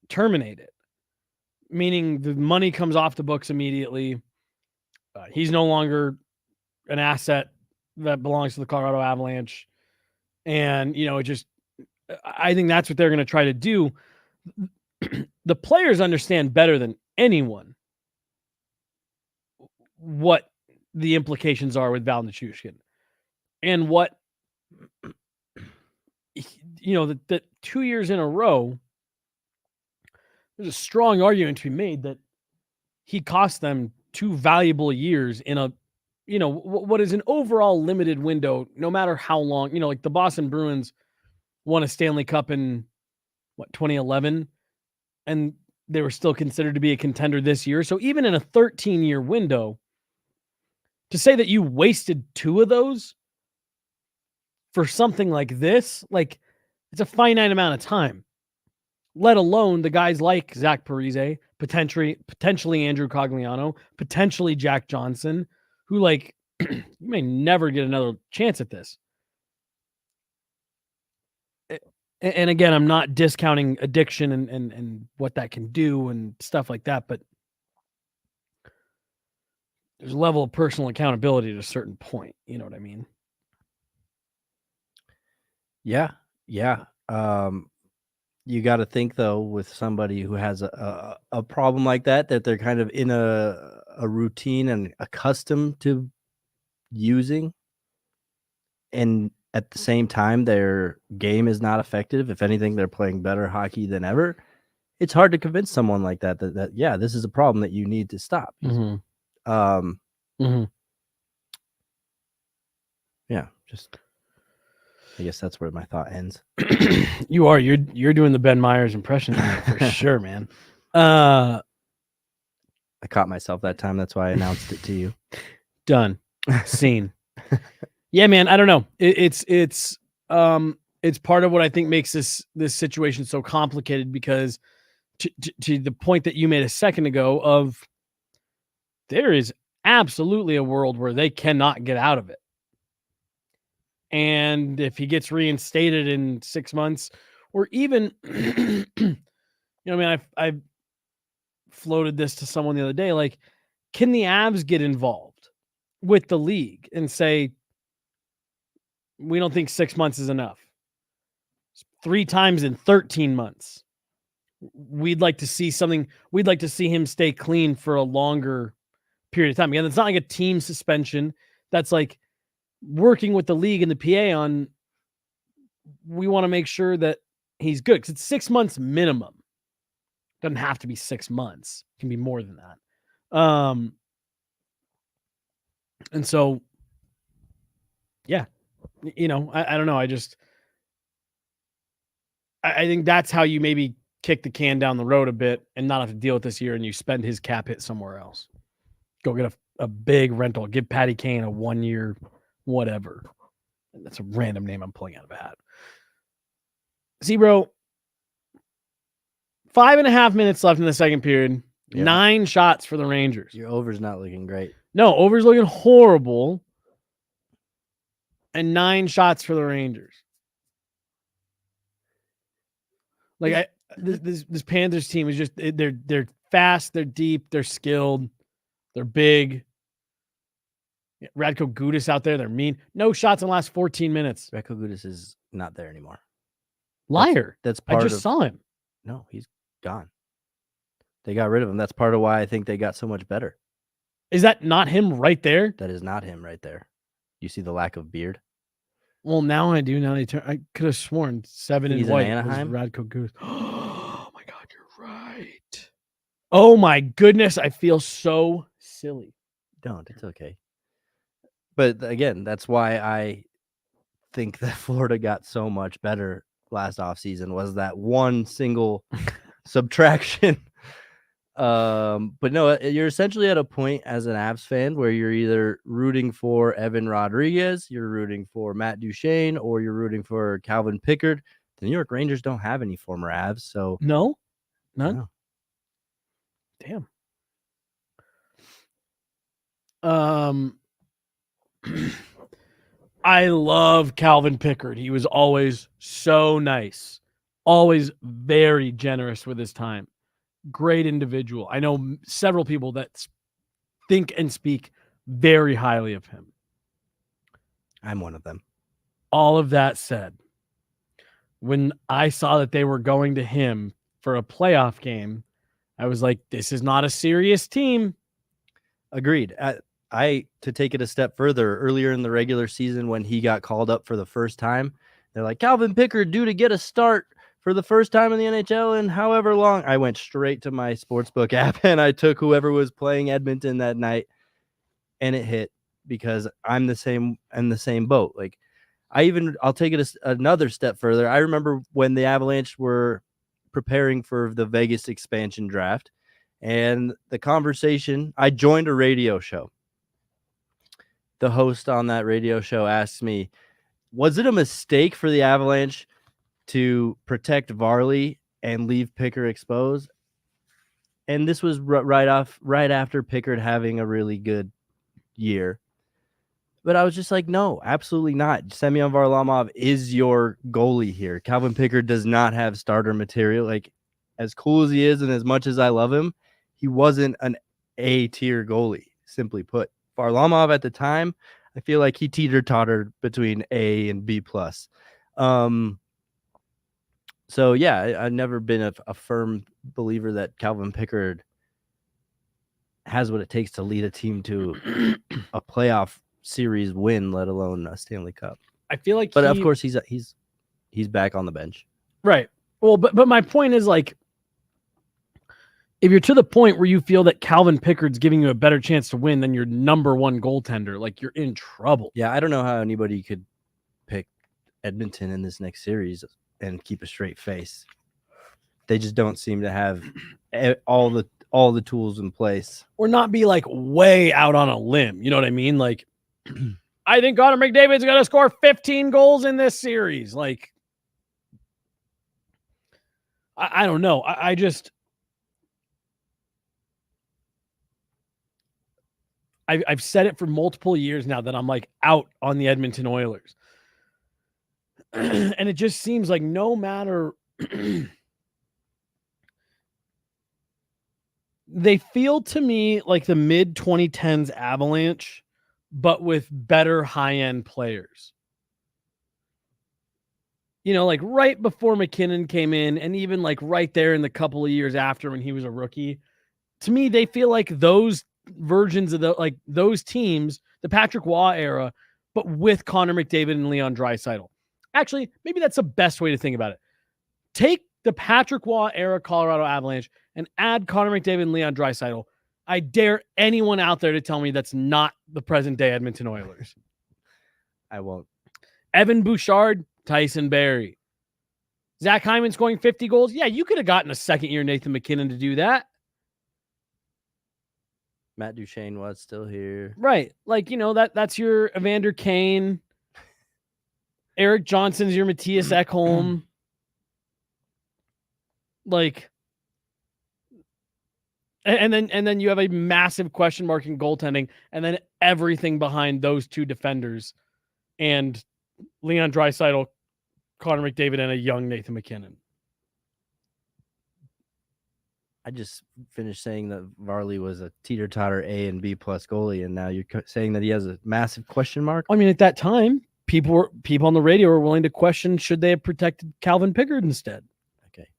terminate it. Meaning the money comes off the books immediately. He's no longer an asset that belongs to the Colorado Avalanche. And, you know, I think that's what they're going to try to do. The players understand better than anyone what the implications are with Val Nichushkin and what, you know, that 2 years in a row, there's a strong argument to be made that he cost them 2 valuable years in a, you know, what is an overall limited window, no matter how long. You know, like the Boston Bruins won a Stanley Cup in 2011, and they were still considered to be a contender this year. So even in a 13-year window, to say that you wasted 2 of those for something like this, like, it's a finite amount of time, let alone the guys like Zach Parise, potentially Andrew Cogliano, potentially Jack Johnson, who, like, you may never get another chance at this. And again, I'm not discounting addiction and what that can do and stuff like that, but there's a level of personal accountability to a certain point. You know what I mean? Yeah. You got to think, though, with somebody who has a problem like that they're kind of in a routine and accustomed to using, and at the same time their game is not effective. If anything, they're playing better hockey than ever. It's hard to convince someone like that yeah, this is a problem that you need to stop. Yeah, just, I guess that's where my thought ends. You're doing the Ben Myers impression for sure, man. I caught myself that time. That's why I announced it to you. Done. Scene. Yeah, man. I don't know. It's part of what I think makes this situation so complicated, because to the point that you made a second ago of, there is absolutely a world where they cannot get out of it. And if he gets reinstated in 6 months, or even, you know, I mean, I've floated this to someone the other day. Like, can the Avs get involved with the league and say, we don't think 6 months is enough? 3 times in 13 months. We'd like to see something. We'd like to see him stay clean for a longer period of time. Again, it's not like a team suspension. That's like working with the league and the PA on, we want to make sure that he's good, because it's 6 months minimum. Doesn't have to be 6 months. It can be more than that. And so, yeah, you know, I don't know. I think that's how you maybe kick the can down the road a bit and not have to deal with this year, and you spend his cap hit somewhere else. Go get a big rental. Give Patty Kane a 1 year whatever. That's a random name I'm pulling out of a hat. See, bro, 5.5 minutes left in the second period. Yeah. 9 shots for the Rangers. Your over's not looking great. No, over's looking horrible. And 9 shots for the Rangers. Like, this Panthers team is just, they're fast, they're deep, they're skilled, they're big. Radko Gudas out there, they're mean. No shots in the last 14 minutes. Radko Gudas is not there anymore. Liar. That's I part just of. saw him. No, he's gone. They got rid of him. That's part of why I think they got so much better. Is that not him right there? That is not him right there. You see the lack of beard? Well, now I do. Now they turn. I could have sworn 7 He's in in white Anaheim? was Radko Gudas. Oh my God, you're right. Oh my goodness, I feel so silly. Don't. It's okay. But again, that's why I think that Florida got so much better last offseason, was that one single subtraction. But no, you're essentially at a point as an Avs fan where you're either rooting for Evan Rodriguez, you're rooting for Matt Duchene, or you're rooting for Calvin Pickard. The New York Rangers don't have any former Avs, so No, none. no. Damn. I love Calvin Pickard. He was always so nice, always very generous with his time. Great individual. I know several people that think and speak very highly of him. I'm one of them. All of that said, when I saw that they were going to him for a playoff game, I was like, this is not a serious team. Agreed. To take it a step further, earlier in the regular season when he got called up for the first time, they're like, Calvin Pickard due to get a start for the first time in the NHL in however long. I went straight to my sportsbook app and I took whoever was playing Edmonton that night, and it hit, because I'm the same boat. Like, I'll take it another step further. I remember when the Avalanche were preparing for the Vegas expansion draft, and the conversation, I joined a radio show. The host on that radio show asked me, was it a mistake for the Avalanche to protect Varley and leave Pickard exposed? And this was right after Pickard having a really good year. But I was just like, no, absolutely not. Semyon Varlamov is your goalie here. Calvin Pickard does not have starter material. Like, as cool as he is and as much as I love him, he wasn't an A-tier goalie, simply put. Varlamov at the time, I feel like he teeter-tottered between A and B+. So, yeah, I've never been a firm believer that Calvin Pickard has what it takes to lead a team to a playoff series win, let alone a Stanley Cup. I feel like, but of course he's back on the bench, right? Well, but my point is, like, if you're to the point where you feel that Calvin Pickard's giving you a better chance to win than your number one goaltender, like, you're in trouble. Yeah, I don't know how anybody could pick Edmonton in this next series and keep a straight face. They just don't seem to have all the tools in place, or not be like way out on a limb. You know what I mean? Like, I think Connor McDavid's going to score 15 goals in this series. Like, I don't know. I've said it for multiple years now that I'm like out on the Edmonton Oilers. And it just seems like no matter They feel to me like the mid 2010s Avalanche, but with better high-end players. You know, like right before McKinnon came in, and even like right there in the couple of years after when he was a rookie. To me, they feel like those versions of those teams, the Patrick Waugh era, but with Connor McDavid and Leon Draisaitl. Actually, maybe that's the best way to think about it. Take the Patrick Waugh era Colorado Avalanche and add Connor McDavid and Leon Draisaitl. I dare anyone out there to tell me that's not the present day Edmonton Oilers. I won't. Evan Bouchard, Tyson Barrie. Zach Hyman scoring 50 goals. Yeah, you could have gotten a second-year Nathan McKinnon to do that. Matt Duchene was still here. Right. Like, you know, that's your Evander Kane. Eric Johnson's your Matthias Ekholm. Like, and then you have a massive question mark in goaltending, and then everything behind those two defenders and Leon Draisaitl, Connor McDavid, and a young Nathan McKinnon. I just finished saying that Varley was a teeter-totter A and B plus goalie, and now you're saying that he has a massive question mark? I mean, at that time, people on the radio were willing to question should they have protected Calvin Pickard instead. Okay.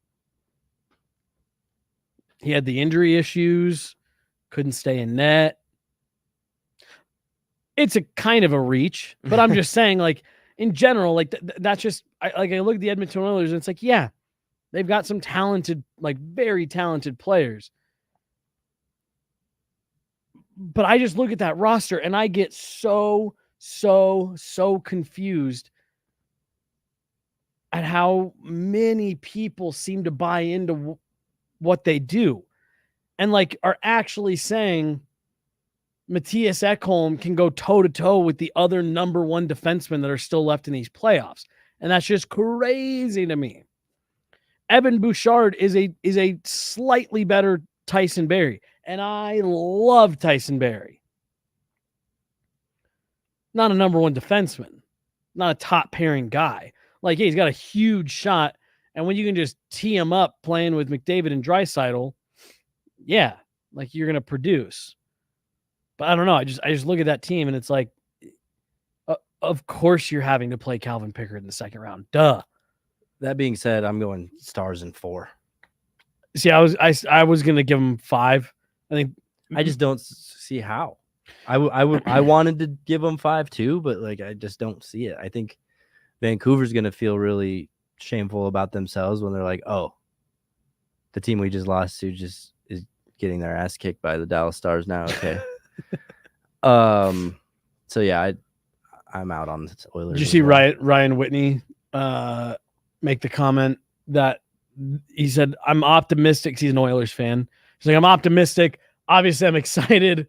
He had the injury issues, couldn't stay in net. It's a kind of a reach, but I'm just saying, like, in general, like that's just I look at the Edmonton Oilers and it's like, yeah, they've got some talented, like very talented players. But I just look at that roster and I get so confused at how many people seem to buy into what they do and like are actually saying Matthias Ekholm can go toe-to-toe with the other number one defensemen that are still left in these playoffs. And that's just crazy to me. Evan Bouchard is a slightly better Tyson Barrie. And I love Tyson Barrie. Not a number one defenseman. Not a top pairing guy. Like, yeah, he's got a huge shot. And when you can just tee him up playing with McDavid and Draisaitl, yeah, like you're going to produce. But I don't know. I just look at that team and it's like, of course you're having to play Calvin Pickard in the second round. Duh. That being said, I'm going Stars in 4. See, I was going to give him 5. I think I just don't see how. I wanted to give them 5 too, but like I just don't see it. I think Vancouver's going to feel really shameful about themselves when they're like, oh, the team we just lost to just is getting their ass kicked by the Dallas Stars now. Okay. So yeah, I'm out on the Oilers. Did you see Ryan Whitney make the comment that he said, I'm optimistic. He's an Oilers fan. He's like, I'm optimistic. Obviously, I'm excited.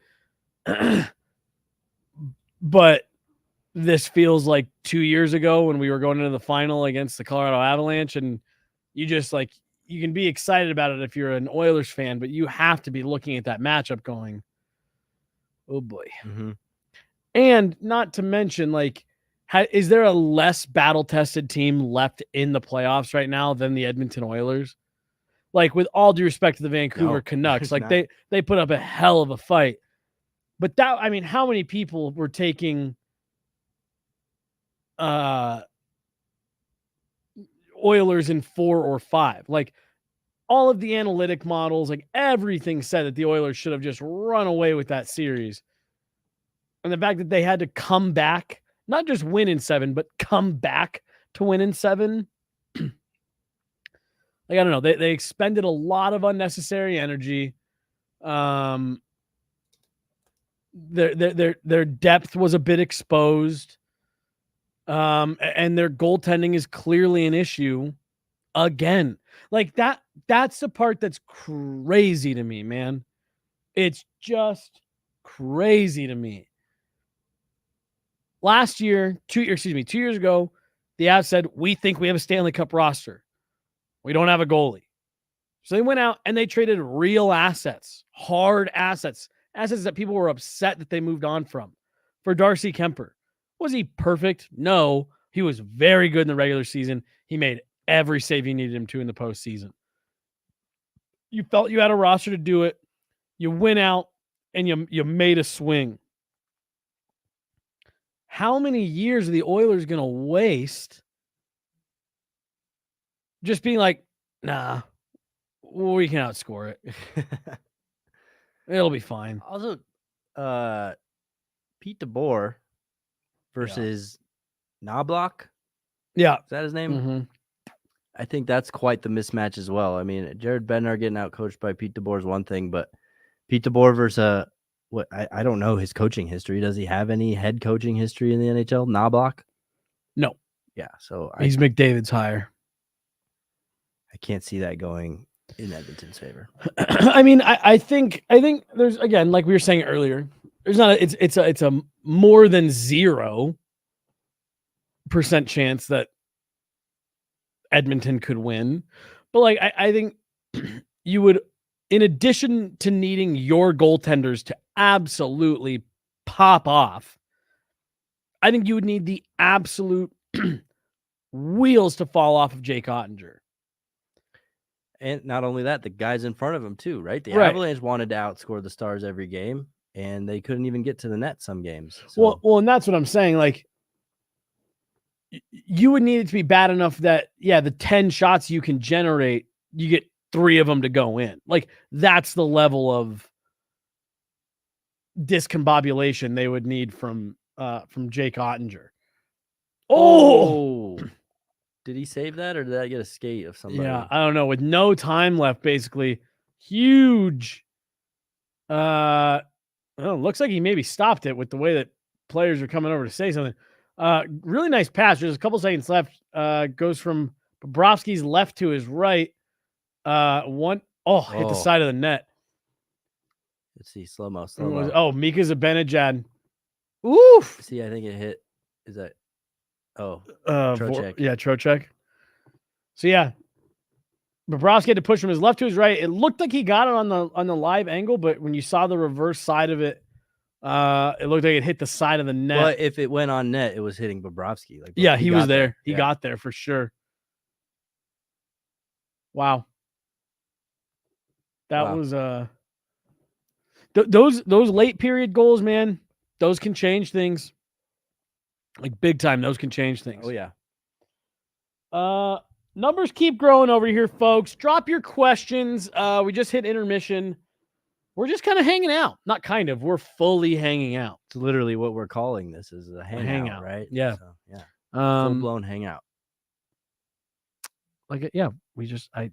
But this feels like 2 years ago when we were going into the final against the Colorado Avalanche. And you just like, you can be excited about it if you're an Oilers fan, but you have to be looking at that matchup going, oh boy. Mm-hmm. And not to mention, like, is there a less battle-tested team left in the playoffs right now than the Edmonton Oilers? Like, with all due respect to the Vancouver Canucks, like they put up a hell of a fight. But that, I mean, how many people were taking Oilers in 4 or 5? Like, all of the analytic models, like everything said that the Oilers should have just run away with that series. And the fact that they had to come back, not just win in 7, but come back to win in 7. Like, I don't know. They expended a lot of unnecessary energy. Their depth was a bit exposed. And their goaltending is clearly an issue again. Like that's the part that's crazy to me, man. It's just crazy to me. Last year, 2 years ago, the Avs said, we think we have a Stanley Cup roster. We don't have a goalie. So they went out and they traded real assets, hard assets that people were upset that they moved on from for Darcy Kemper. Was he perfect? No. He was very good in the regular season. He made every save you needed him to in the postseason. You felt you had a roster to do it. You win out and you made a swing. How many years are the Oilers going to waste just being like, nah, we can outscore it. It'll be fine. Also, Pete DeBoer versus Knobloch. Yeah. Is that his name? Mm-hmm. I think that's quite the mismatch as well. I mean, Jared Bednar getting out coached by Pete DeBoer is one thing, but Pete DeBoer versus what I don't know his coaching history. Does he have any head coaching history in the NHL? Knobloch? No. Yeah, so He's McDavid's hire. I can't see that going in Edmonton's favor. I mean, I think there's, again, like we were saying earlier, there's not it's a more than 0% chance that Edmonton could win. But like I think you would, in addition to needing your goaltenders to absolutely pop off, I think you would need the absolute wheels to fall off of Jake Ottinger. And not only that, the guys in front of him too, right? The Right. Avalanche wanted to outscore the Stars every game, and they couldn't even get to the net some games. So. Well, and that's what I'm saying. Like, you would need it to be bad enough that, yeah, the 10 shots you can generate, you get 3 of them to go in. Like, that's the level of discombobulation they would need from Jake Ottinger. Oh! Did he save that, or did I get a skate of somebody? Yeah, I don't know. With no time left, basically, huge. Well, it looks like he maybe stopped it with the way that players are coming over to say something. Really nice pass. There's a couple seconds left. Goes from Bobrovsky's left to his right. Hit the side of the net. Let's see, slow-mo. Mika Zibanejad. Oof. See, I think it hit. Is that? Oh, Trocheck. Trocheck. So yeah, Bobrovsky had to push from his left to his right. It looked like he got it on the live angle, but when you saw the reverse side of it, it looked like it hit the side of the net. But if it went on net, it was hitting Bobrovsky. Like, yeah, he was there. He got there for sure. Wow. That was those late period goals, man. Those can change things. Like, big time, those can change things. Oh yeah. Numbers keep growing over here, folks. Drop your questions. We just hit intermission. We're just kind of hanging out. Not kind of. We're fully hanging out. It's literally what we're calling this, is a hangout, right? Yeah. So, yeah. Full-blown hangout. Like, yeah, I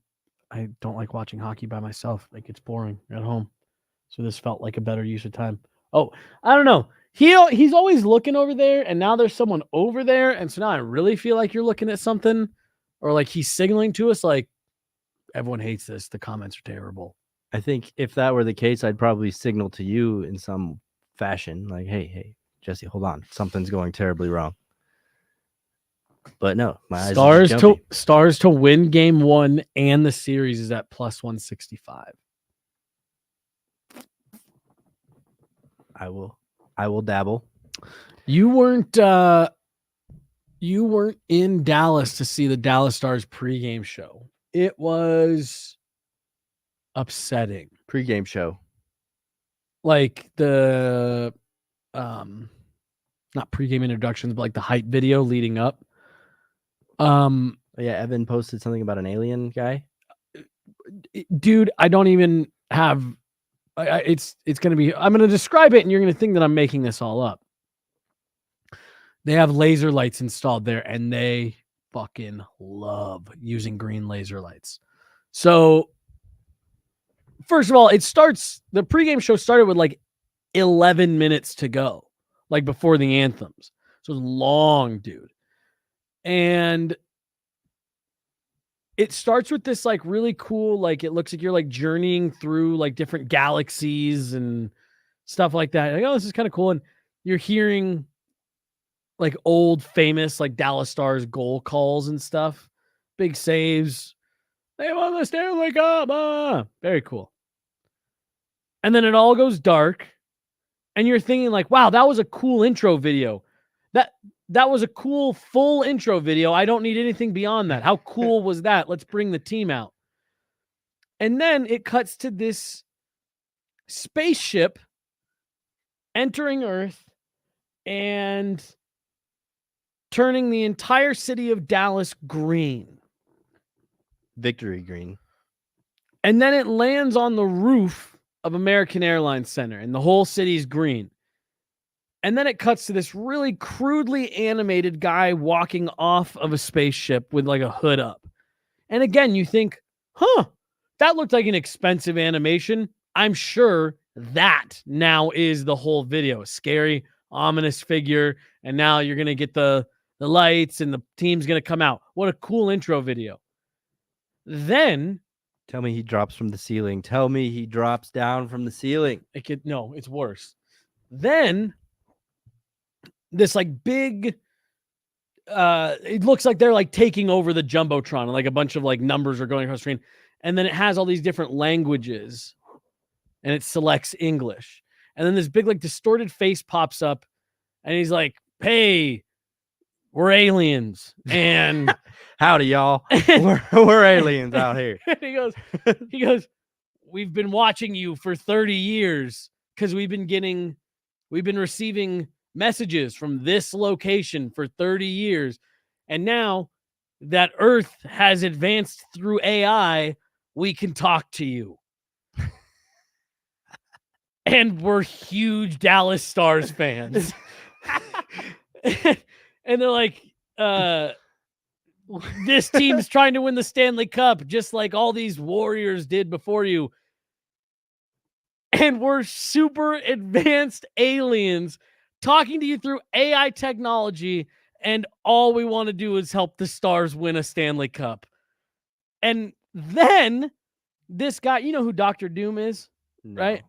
don't like watching hockey by myself. Like, it's boring at home. So this felt like a better use of time. Oh, I don't know. He's always looking over there, and now there's someone over there, and so now I really feel like you're looking at something, or like he's signaling to us like, everyone hates this. The comments are terrible. I think if that were the case, I'd probably signal to you in some fashion, like, hey, Jesse, hold on. Something's going terribly wrong. But no, my eyes are just jumpy. Stars to win game 1 and the series is at plus 165. I will dabble. You weren't in Dallas to see the Dallas Stars pregame show. It was upsetting. Pregame show. Like the not pregame introductions, but like the hype video leading up. Yeah, Evan posted something about an alien guy. Dude, I don't even have it's going to be, I'm going to describe it and you're going to think that I'm making this all up. They have laser lights installed there and they fucking love using green laser lights. So first of all, the pregame show started with like 11 minutes to go, like before the anthems. So it was long, dude. And it starts with this like really cool, like it looks like you're like journeying through like different galaxies and stuff like that. Like, oh, this is kind of cool. And you're hearing like old famous like Dallas Stars goal calls and stuff. Big saves. They won the Stanley Cup. Very cool. And then it all goes dark. And you're thinking like, wow, that was a cool intro video. That was a cool full intro video. I don't need anything beyond that. How cool was that? Let's bring the team out. And then it cuts to this spaceship entering Earth and turning the entire city of Dallas green. Victory green. And then it lands on the roof of American Airlines Center, and the whole city's green. And then it cuts to this really crudely animated guy walking off of a spaceship with like a hood up. And again, you think, that looked like an expensive animation. I'm sure that now is the whole video. Scary, ominous figure. And now you're going to get the lights and the team's going to come out. What a cool intro video. Then Tell me he drops from the ceiling. Tell me he drops down from the ceiling. it's worse. Then this like big, it looks like they're like taking over the Jumbotron and like a bunch of like numbers are going across the screen. And then it has all these different languages and it selects English. And then this big like distorted face pops up and he's like, hey, we're aliens. And howdy, y'all. We're aliens out here. he goes, we've been watching you for 30 years because we've been receiving messages from this location for 30 years. And now that Earth has advanced through AI, we can talk to you. And we're huge Dallas Stars fans. And they're like, this team's trying to win the Stanley Cup, just like all these Warriors did before you. And we're super advanced aliens talking to you through AI technology, and all we want to do is help the Stars win a Stanley Cup. And then this guy, you know who Dr. Doom is, No, right?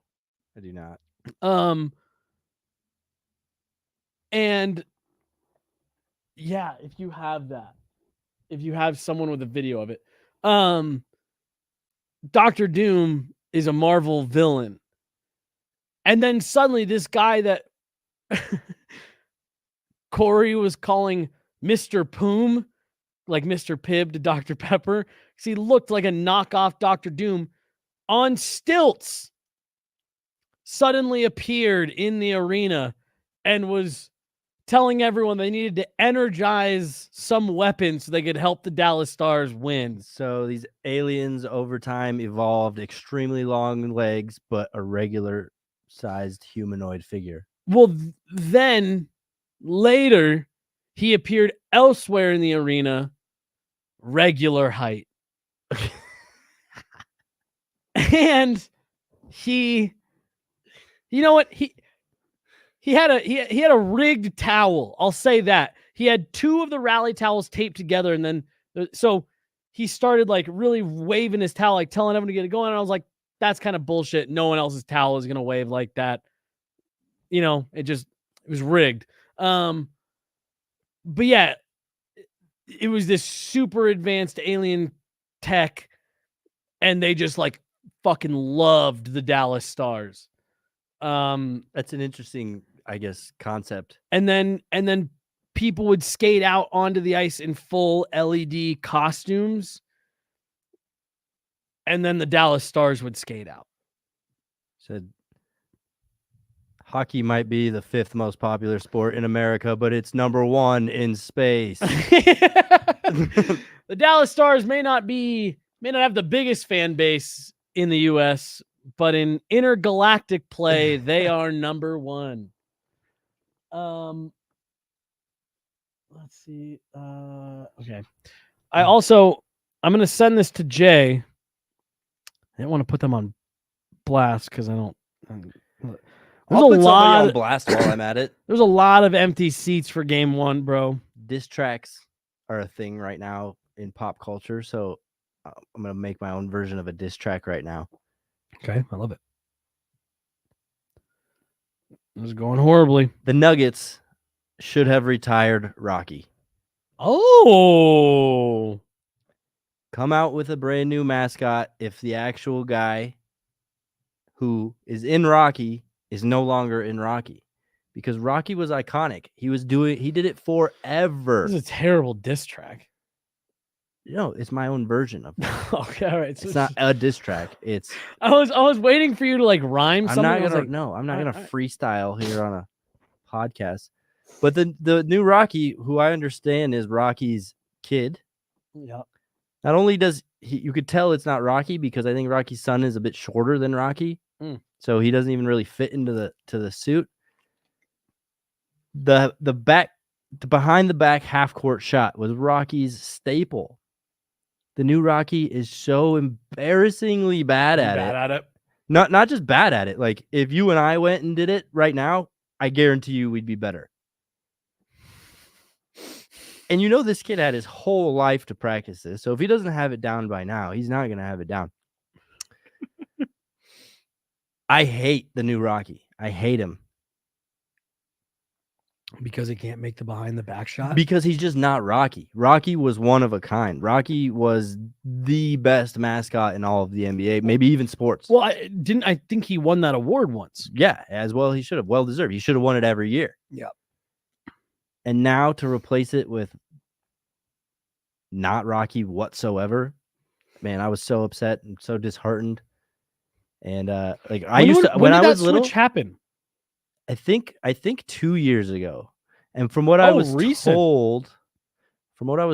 I do not. And yeah, if you have someone with a video of it, Dr. Doom is a Marvel villain. And then suddenly this guy that Corey was calling Mr. Poom, like Mr. Pibb to Dr. Pepper, because he looked like a knockoff Dr. Doom, on stilts, suddenly appeared in the arena and was telling everyone they needed to energize some weapon so they could help the Dallas Stars win. So these aliens over time evolved extremely long legs, but a regular sized humanoid figure. Well, then later he appeared elsewhere in the arena, regular height. And he, you know what? He had a rigged towel. I'll say that. He had two of the rally towels taped together, and then so he started like really waving his towel, like telling everyone to get it going. And I was like, that's kind of bullshit. No one else's towel is gonna wave like that. You know, it was rigged. But yeah, it was this super advanced alien tech, and they just like fucking loved the Dallas Stars. That's an interesting, I guess, concept. And then people would skate out onto the ice in full LED costumes. And then the Dallas Stars would skate out. Said hockey might be the 5th most popular sport in America, but it's number 1 in space. The Dallas Stars may not have the biggest fan base in the US, but in intergalactic play, they are number 1. Let's see. Okay. I'm going to send this to Jay. I don't want to put them on blast because I don't. There's I'll put a somebody lot on blast while I'm at it. There's a lot of empty seats for game 1, bro. Diss tracks are a thing right now in pop culture, so I'm going to make my own version of a diss track right now. Okay, I love it. This is going horribly. The Nuggets should have retired Rocky. Oh. Come out with a brand new mascot if the actual guy who is in Rocky is no longer in Rocky. Because Rocky was iconic. He did it forever. This is a terrible diss track. No, it's my own version of it. Okay, all right. It's not a diss track. It's I was waiting for you to like rhyme I'm something. not I was gonna like, no, I'm not all gonna right. freestyle here on a podcast. But the new Rocky, who I understand is Rocky's kid, Yeah. not only does he, you could tell it's not Rocky because I think Rocky's son is a bit shorter than Rocky, so he doesn't even really fit into the suit. The behind the back half court shot was Rocky's staple. The new Rocky is so embarrassingly bad at it. Not just bad at it. Like if you and I went and did it right now, I guarantee you we'd be better. And you know this kid had his whole life to practice this. So if he doesn't have it down by now, he's not going to have it down. I hate the new Rocky. I hate him. Because he can't make the behind the back shot? Because he's just not Rocky. Rocky was one of a kind. Rocky was the best mascot in all of the NBA, maybe even sports. Well, I think he won that award once. Yeah, as well he should have. Well deserved. He should have won it every year. Yeah. And now to replace it with not Rocky whatsoever, man, I was so upset and so disheartened. And like I used to when I was little, switch happen? I think 2 years ago. And from what I was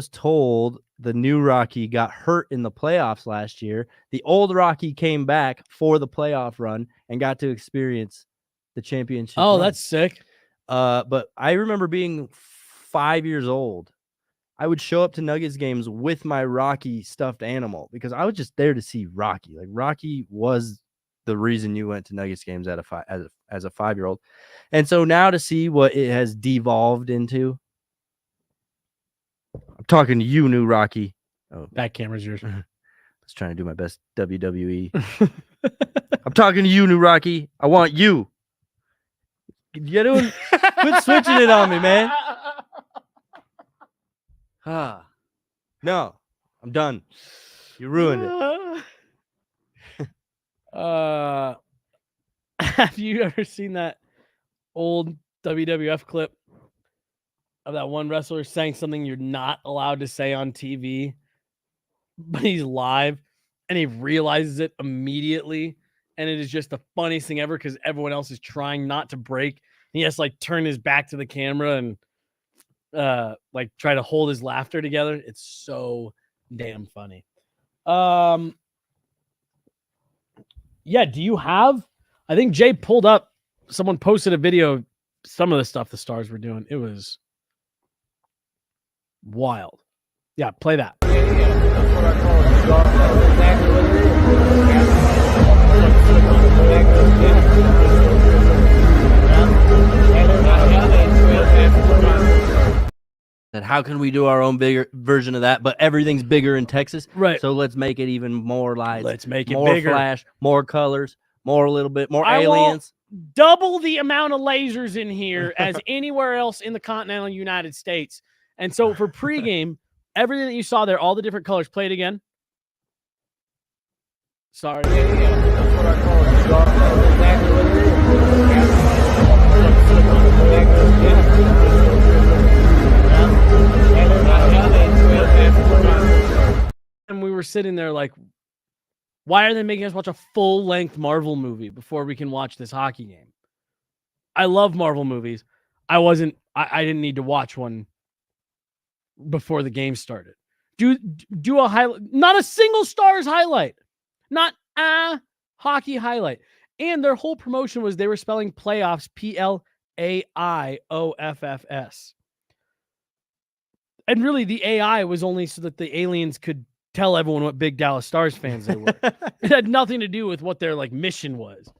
told, the new Rocky got hurt in the playoffs last year. The old Rocky came back for the playoff run and got to experience the championship. Oh, run. That's sick. But I remember being 5 years old. I would show up to Nuggets games with my Rocky stuffed animal because I was just there to see Rocky. Like Rocky was the reason you went to Nuggets games as a 5-year-old. And so now to see what it has devolved into. I'm talking to you, new Rocky. Oh, that camera's yours. I was trying to do my best WWE. I'm talking to you, new Rocky. I want you. Quit switching it on me, man. No, I'm done. You ruined it. Have you ever seen that old WWF clip of that one wrestler saying something you're not allowed to say on TV, but he's live and he realizes it immediately, and it is just the funniest thing ever because everyone else is trying not to break. He has to like turn his back to the camera and like try to hold his laughter together. It's so damn funny. Yeah, do you have? I think Jay pulled up. Someone posted a video of some of the stuff the Stars were doing. It was wild. Yeah, play that. And how can we do our own bigger version of that? But everything's bigger in Texas, right? So let's make it even more lights. Let's make it more bigger. Flash, more colors, more a little bit more aliens. Double the amount of lasers in here as anywhere else in the continental United States. And so for pregame, everything that you saw there, all the different colors, play it again. Sorry. And we were sitting there like, why are they making us watch a full-length Marvel movie before we can watch this hockey game? I love Marvel movies. I didn't need to watch one before the game started. Do a highlight, not a single Stars highlight, not a hockey highlight. And their whole promotion was they were spelling playoffs PLAIOFFS. And really the AI was only so that the aliens could tell everyone what big Dallas Stars fans they were. It had nothing to do with what their like mission was.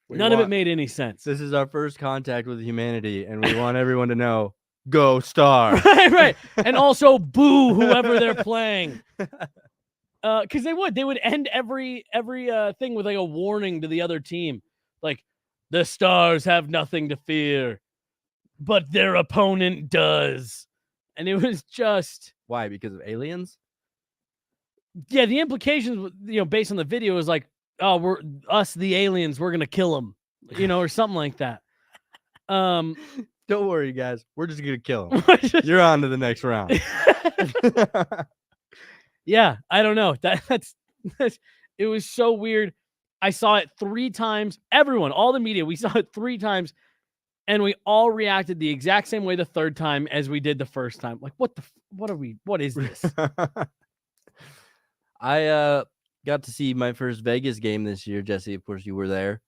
None of it made any sense. This is our first contact with humanity, and we want everyone to know, go Star. Right. And also boo whoever they're playing. Because they would end every thing with like a warning to the other team. Like, the Stars have nothing to fear, but their opponent does. And it was just... Why? Because of aliens? Yeah, the implications, based on the video is like, oh, we're us, the aliens, we're going to kill them, or something like that. Don't worry, guys. We're just gonna kill him. You're on to the next round. Yeah, I don't know. That's it was so weird. I saw it 3 times. Everyone, all the media, we saw it 3 times, and we all reacted the exact same way the third time as we did the first time. Like, what is this? I got to see my first Vegas game this year, Jesse. Of course, you were there,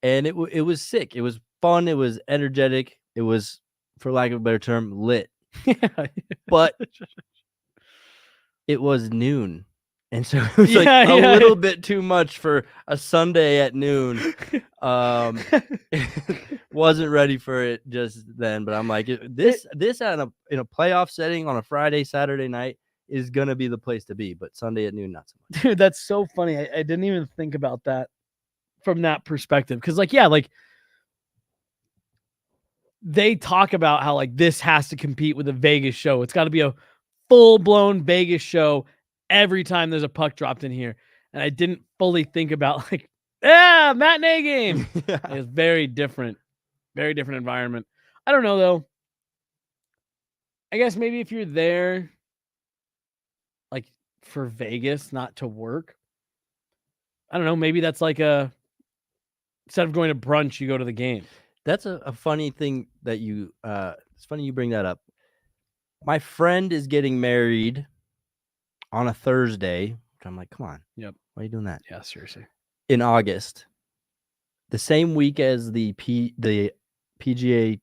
and it was sick. It was fun. It was energetic. It was, for lack of a better term, lit. But it was noon, and so it was like a little bit too much for a Sunday at noon. Wasn't ready for it just then, but I'm like, this in a playoff setting on a Friday, Saturday night is gonna be the place to be. But Sunday at noon, not so much. Dude, that's so funny. I didn't even think about that from that perspective. Because, like, yeah, like they talk about how like this has to compete with a Vegas show. It's got to be a full-blown Vegas show every time there's a puck dropped in here. And I didn't fully think about like, matinee game. Yeah. It's very different environment. I don't know though. I guess maybe if you're there like for Vegas, not to work, I don't know, maybe that's like instead of going to brunch, you go to the game. That's a funny thing that you it's funny you bring that up. My friend is getting married on a Thursday. I'm like, come on. Yep. Why are you doing that? Yeah, seriously. In August. The same week as the PGA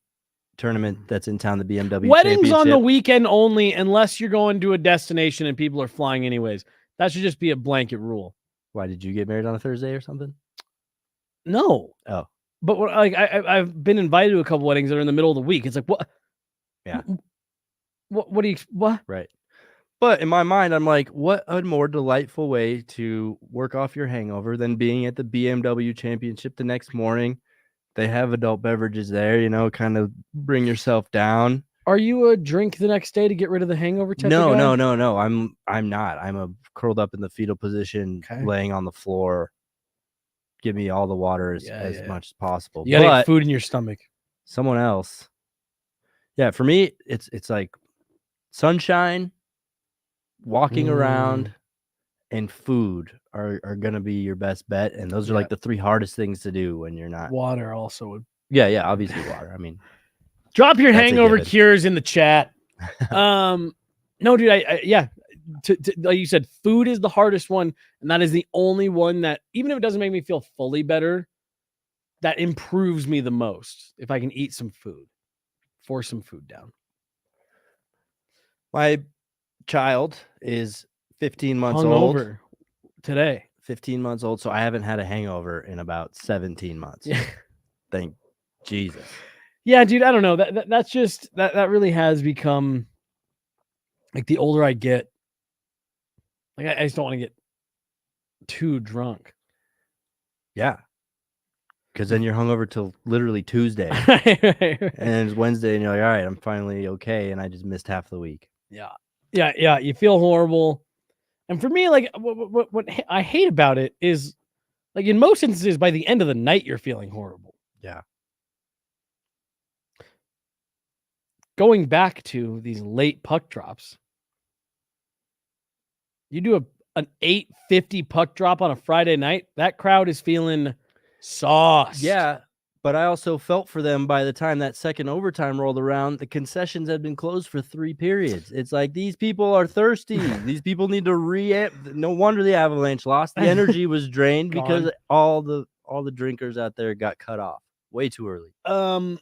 tournament that's in town, the BMW Weddings on the Championship. weekend only, unless you're going to a destination and people are flying anyways. That should just be a blanket rule. Why did you get married on a Thursday or something? No. Oh. But like I've been invited to a couple weddings that are in the middle of the week. It's like, what? Yeah. What do you what? Right. But in my mind, I'm like, what a more delightful way to work off your hangover than being at the BMW Championship the next morning. They have adult beverages there, kind of bring yourself down. Are you a drink the next day to get rid of the hangover type of guy? No. I'm not. I'm a curled up in the fetal position, laying on the floor. Give me all the water as much as possible. You gotta get food in your stomach. Someone else. Yeah, for me, it's like sunshine, walking around, and food are gonna be your best bet. And those are like the 3 hardest things to do when you're not. Water also would. Yeah, obviously water. I mean, drop your that's hangover cures in the chat. No, dude, I like you said, food is the hardest one, and that is the only one that, even if it doesn't make me feel fully better, that improves me the most. If I can eat some food, force some food down. My child is 15 months Hungover old today. 15 months old, so I haven't had a hangover in about 17 months. Yeah. Thank Jesus. Yeah, dude, I don't know. That's just that really has become like the older I get. Like I just don't want to get too drunk. Yeah. Because then you're hungover till literally Tuesday. Right. And it's Wednesday and you're like, all right, I'm finally okay. And I just missed half the week. Yeah. You feel horrible. And for me, like what I hate about it is like in most instances, by the end of the night, you're feeling horrible. Yeah. Going back to these late puck drops. You do an 8:50 puck drop on a Friday night, that crowd is feeling sauced. Yeah, but I also felt for them by the time that second overtime rolled around. The concessions had been closed for 3 periods. It's like, these people are thirsty. These people need to no wonder the Avalanche lost. The energy was drained because all the drinkers out there got cut off way too early. The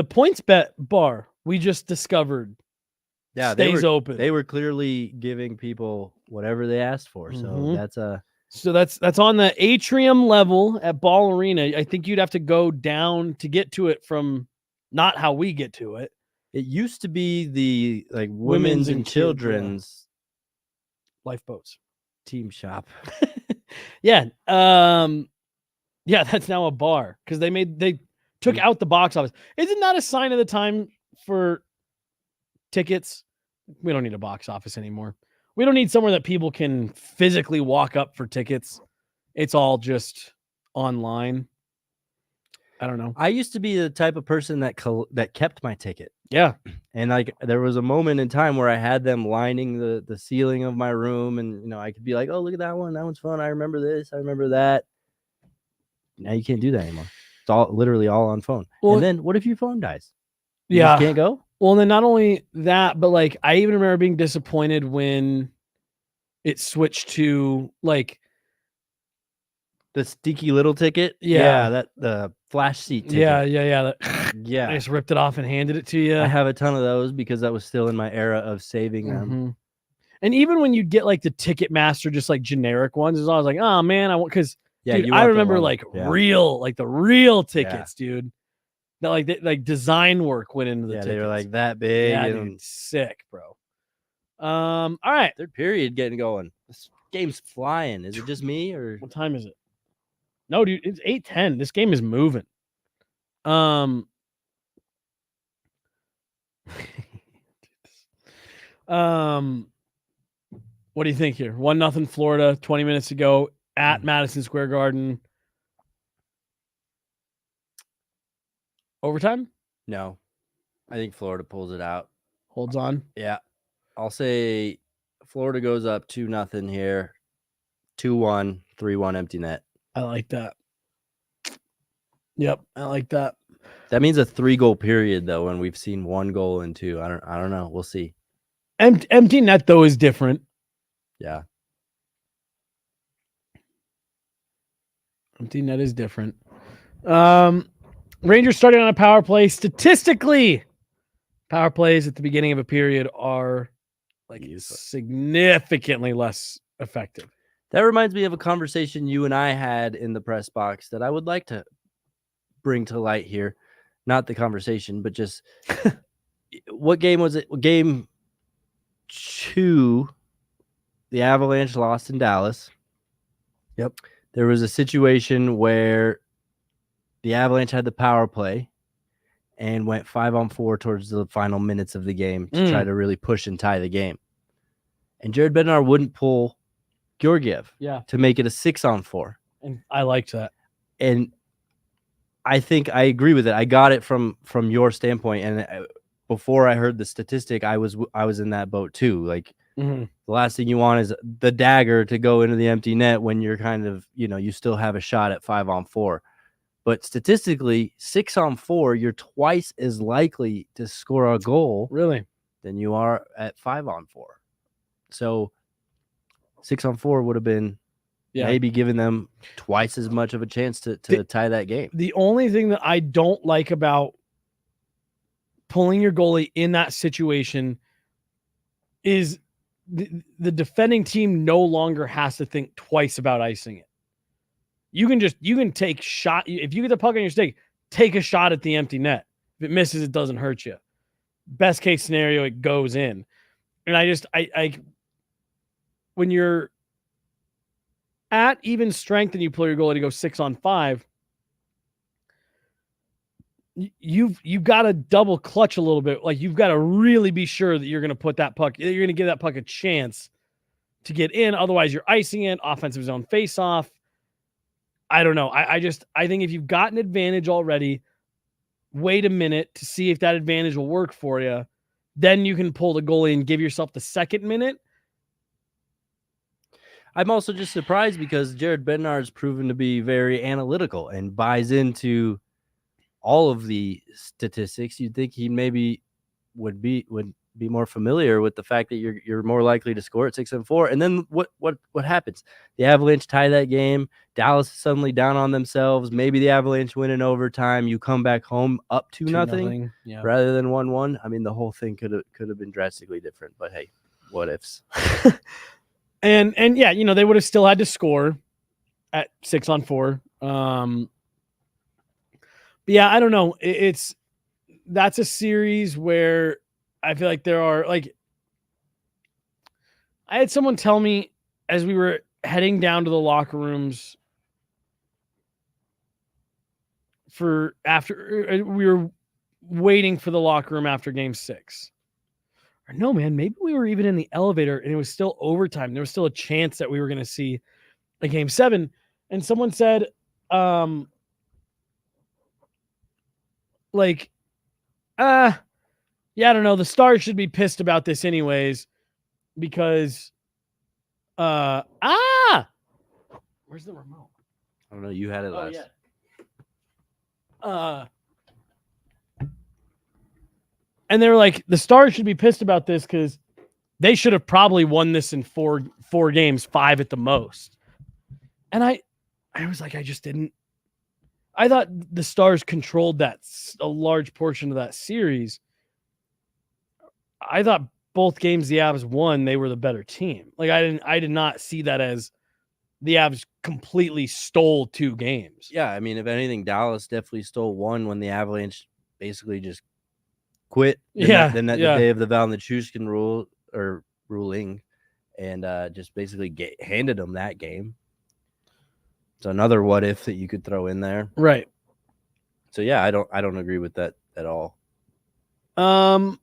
points bet bar we just discovered. Yeah, stays open. They were clearly giving people whatever they asked for. So that's on the atrium level at Ball Arena. I think you'd have to go down to get to it from not how we get to it. It used to be the like women's and children's lifeboats team shop. Yeah. Yeah, that's now a bar because they took out the box office. Isn't that a sign of the time for tickets? We don't need a box office anymore. We don't need somewhere that people can physically walk up for tickets. It's all just online. I don't know. I used to be the type of person that kept my ticket. Yeah. And like there was a moment in time where I had them lining the ceiling of my room, and I could be like, oh, look at that one. That one's fun. I remember this. I remember that. Now you can't do that anymore. It's all literally all on phone. Well, and then what if your phone dies? You just can't go? Well, and then not only that, but like I even remember being disappointed when it switched to like The stinky little ticket? Yeah. That the flash seat ticket. yeah. Yeah. I just ripped it off and handed it to you. I have a ton of those because that was still in my era of saving them. Mhm. And even when you get like the Ticketmaster, just like generic ones, it's always like, oh man, I want because Yeah, dude, you I want the remember one- like yeah. the real tickets, dude. That like design work went into the Yeah, tickets. they were like that big. yeah, and dude, sick, bro. All right. third period getting going. This game's flying. Is it just me or What time is it? No, dude, it's 8:10. This game is moving. What do you think here? 1-0 Florida, 20 minutes to go at Madison Square Garden. Overtime? no? I think Florida pulls it out. Holds on. Yeah. I'll say Florida goes up 2-0 here. 2-1, 3-1 empty net. I like that. Yep, I like that. That means a 3-goal period though, when we've seen 1 goal in 2. I don't know. We'll see. Empty net though is different. Yeah. Empty net is different. Rangers starting on a power play. Statistically, power plays at the beginning of a period are like significantly less effective. That reminds me of a conversation you and I had in the press box that I would like to bring to light here. Not the conversation, but just what game was it? Game 2, the Avalanche lost in Dallas. Yep. There was a situation where the Avalanche had the power play and went 5-on-4 towards the final minutes of the game to try to really push and tie the game. And Jared Bednar wouldn't pull Georgiev to make it a 6-on-4. And I liked that. And I think I agree with it. I got it from your standpoint. And before I heard the statistic, I was in that boat too. Like the last thing you want is the dagger to go into the empty net when you're kind of, you still have a shot at 5-on-4. But statistically, 6-on-4, you're twice as likely to score a goal Really? than you are at 5-on-4. So 6-on-4 would have been maybe giving them twice as much of a chance to tie that game. The only thing that I don't like about pulling your goalie in that situation is the defending team no longer has to think twice about icing it. You can take shot. If you get the puck on your stick, take a shot at the empty net. If it misses, it doesn't hurt you. Best case scenario, it goes in. And I when you're at even strength and you pull your goalie to go 6-on-5, you've got to double clutch a little bit. Like you've got to really be sure that you're going to put that puck, you're going to give that puck a chance to get in. Otherwise, you're icing it, offensive zone face-off. I don't know. I think if you've got an advantage already, wait a minute to see if that advantage will work for you. Then you can pull the goalie and give yourself the second minute. I'm also just surprised because Jared Bednar has proven to be very analytical and buys into all of the statistics. You'd think he maybe would be more familiar with the fact that you're more likely to score at 6-on-4. And then what happens? The Avalanche tie that game. Dallas is suddenly down on themselves. Maybe the Avalanche win in overtime. You come back home up 2-0 rather than 1-1. I mean, the whole thing could have been drastically different. But hey, what ifs? And yeah, they would have still had to score at 6-on-4. But yeah, I don't know. That's a series where I feel like there are I had someone tell me as we were heading down to the locker rooms after we were waiting for the locker room after game 6. Or no, man, maybe we were even in the elevator and it was still overtime. There was still a chance that we were going to see a game 7. And someone said, like, yeah, I don't know. The Stars should be pissed about this anyways, because, where's the remote? I don't know. You had it Oh, last. yeah. And they were like, the Stars should be pissed about this because they should have probably won this in four games, 5 at the most. And I was like, I just didn't. I thought the Stars controlled a large portion of that series. I thought both games the Avs won, they were the better team. Like I did not see that as the Avs completely stole 2 games. Yeah, I mean, if anything, Dallas definitely stole one when the Avalanche basically just quit. The day of the Valnichuskin ruling, and just basically handed them that game. It's another what if that you could throw in there, Right. So yeah, I don't agree with that at all. All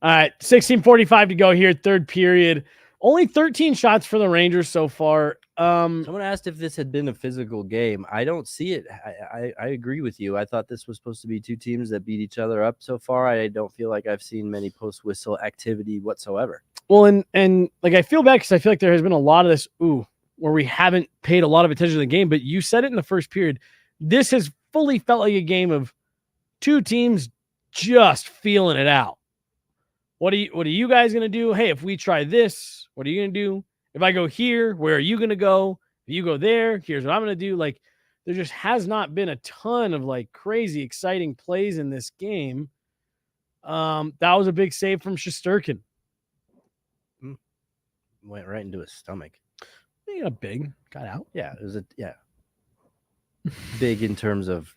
right, 16:45 to go here, third period. Only 13 shots for the Rangers so far. Someone asked if this had been a physical game. I don't see it. I agree with you. I thought this was supposed to be 2 teams that beat each other up so far. I don't feel like I've seen many post-whistle activity whatsoever. Well, and like I feel bad because I feel like there has been a lot of this where we haven't paid a lot of attention to the game, but you said it in the first period. This has fully felt like a game of 2 teams just feeling it out. What are you guys going to do? Hey, if we try this, what are you going to do? If I go here, where are you going to go? If you go there, here's what I'm going to do. Like, there just has not been a ton of like crazy exciting plays in this game. That was a big save from Shesterkin. Went right into his stomach. Yeah, big. Got out. Yeah, it was big in terms of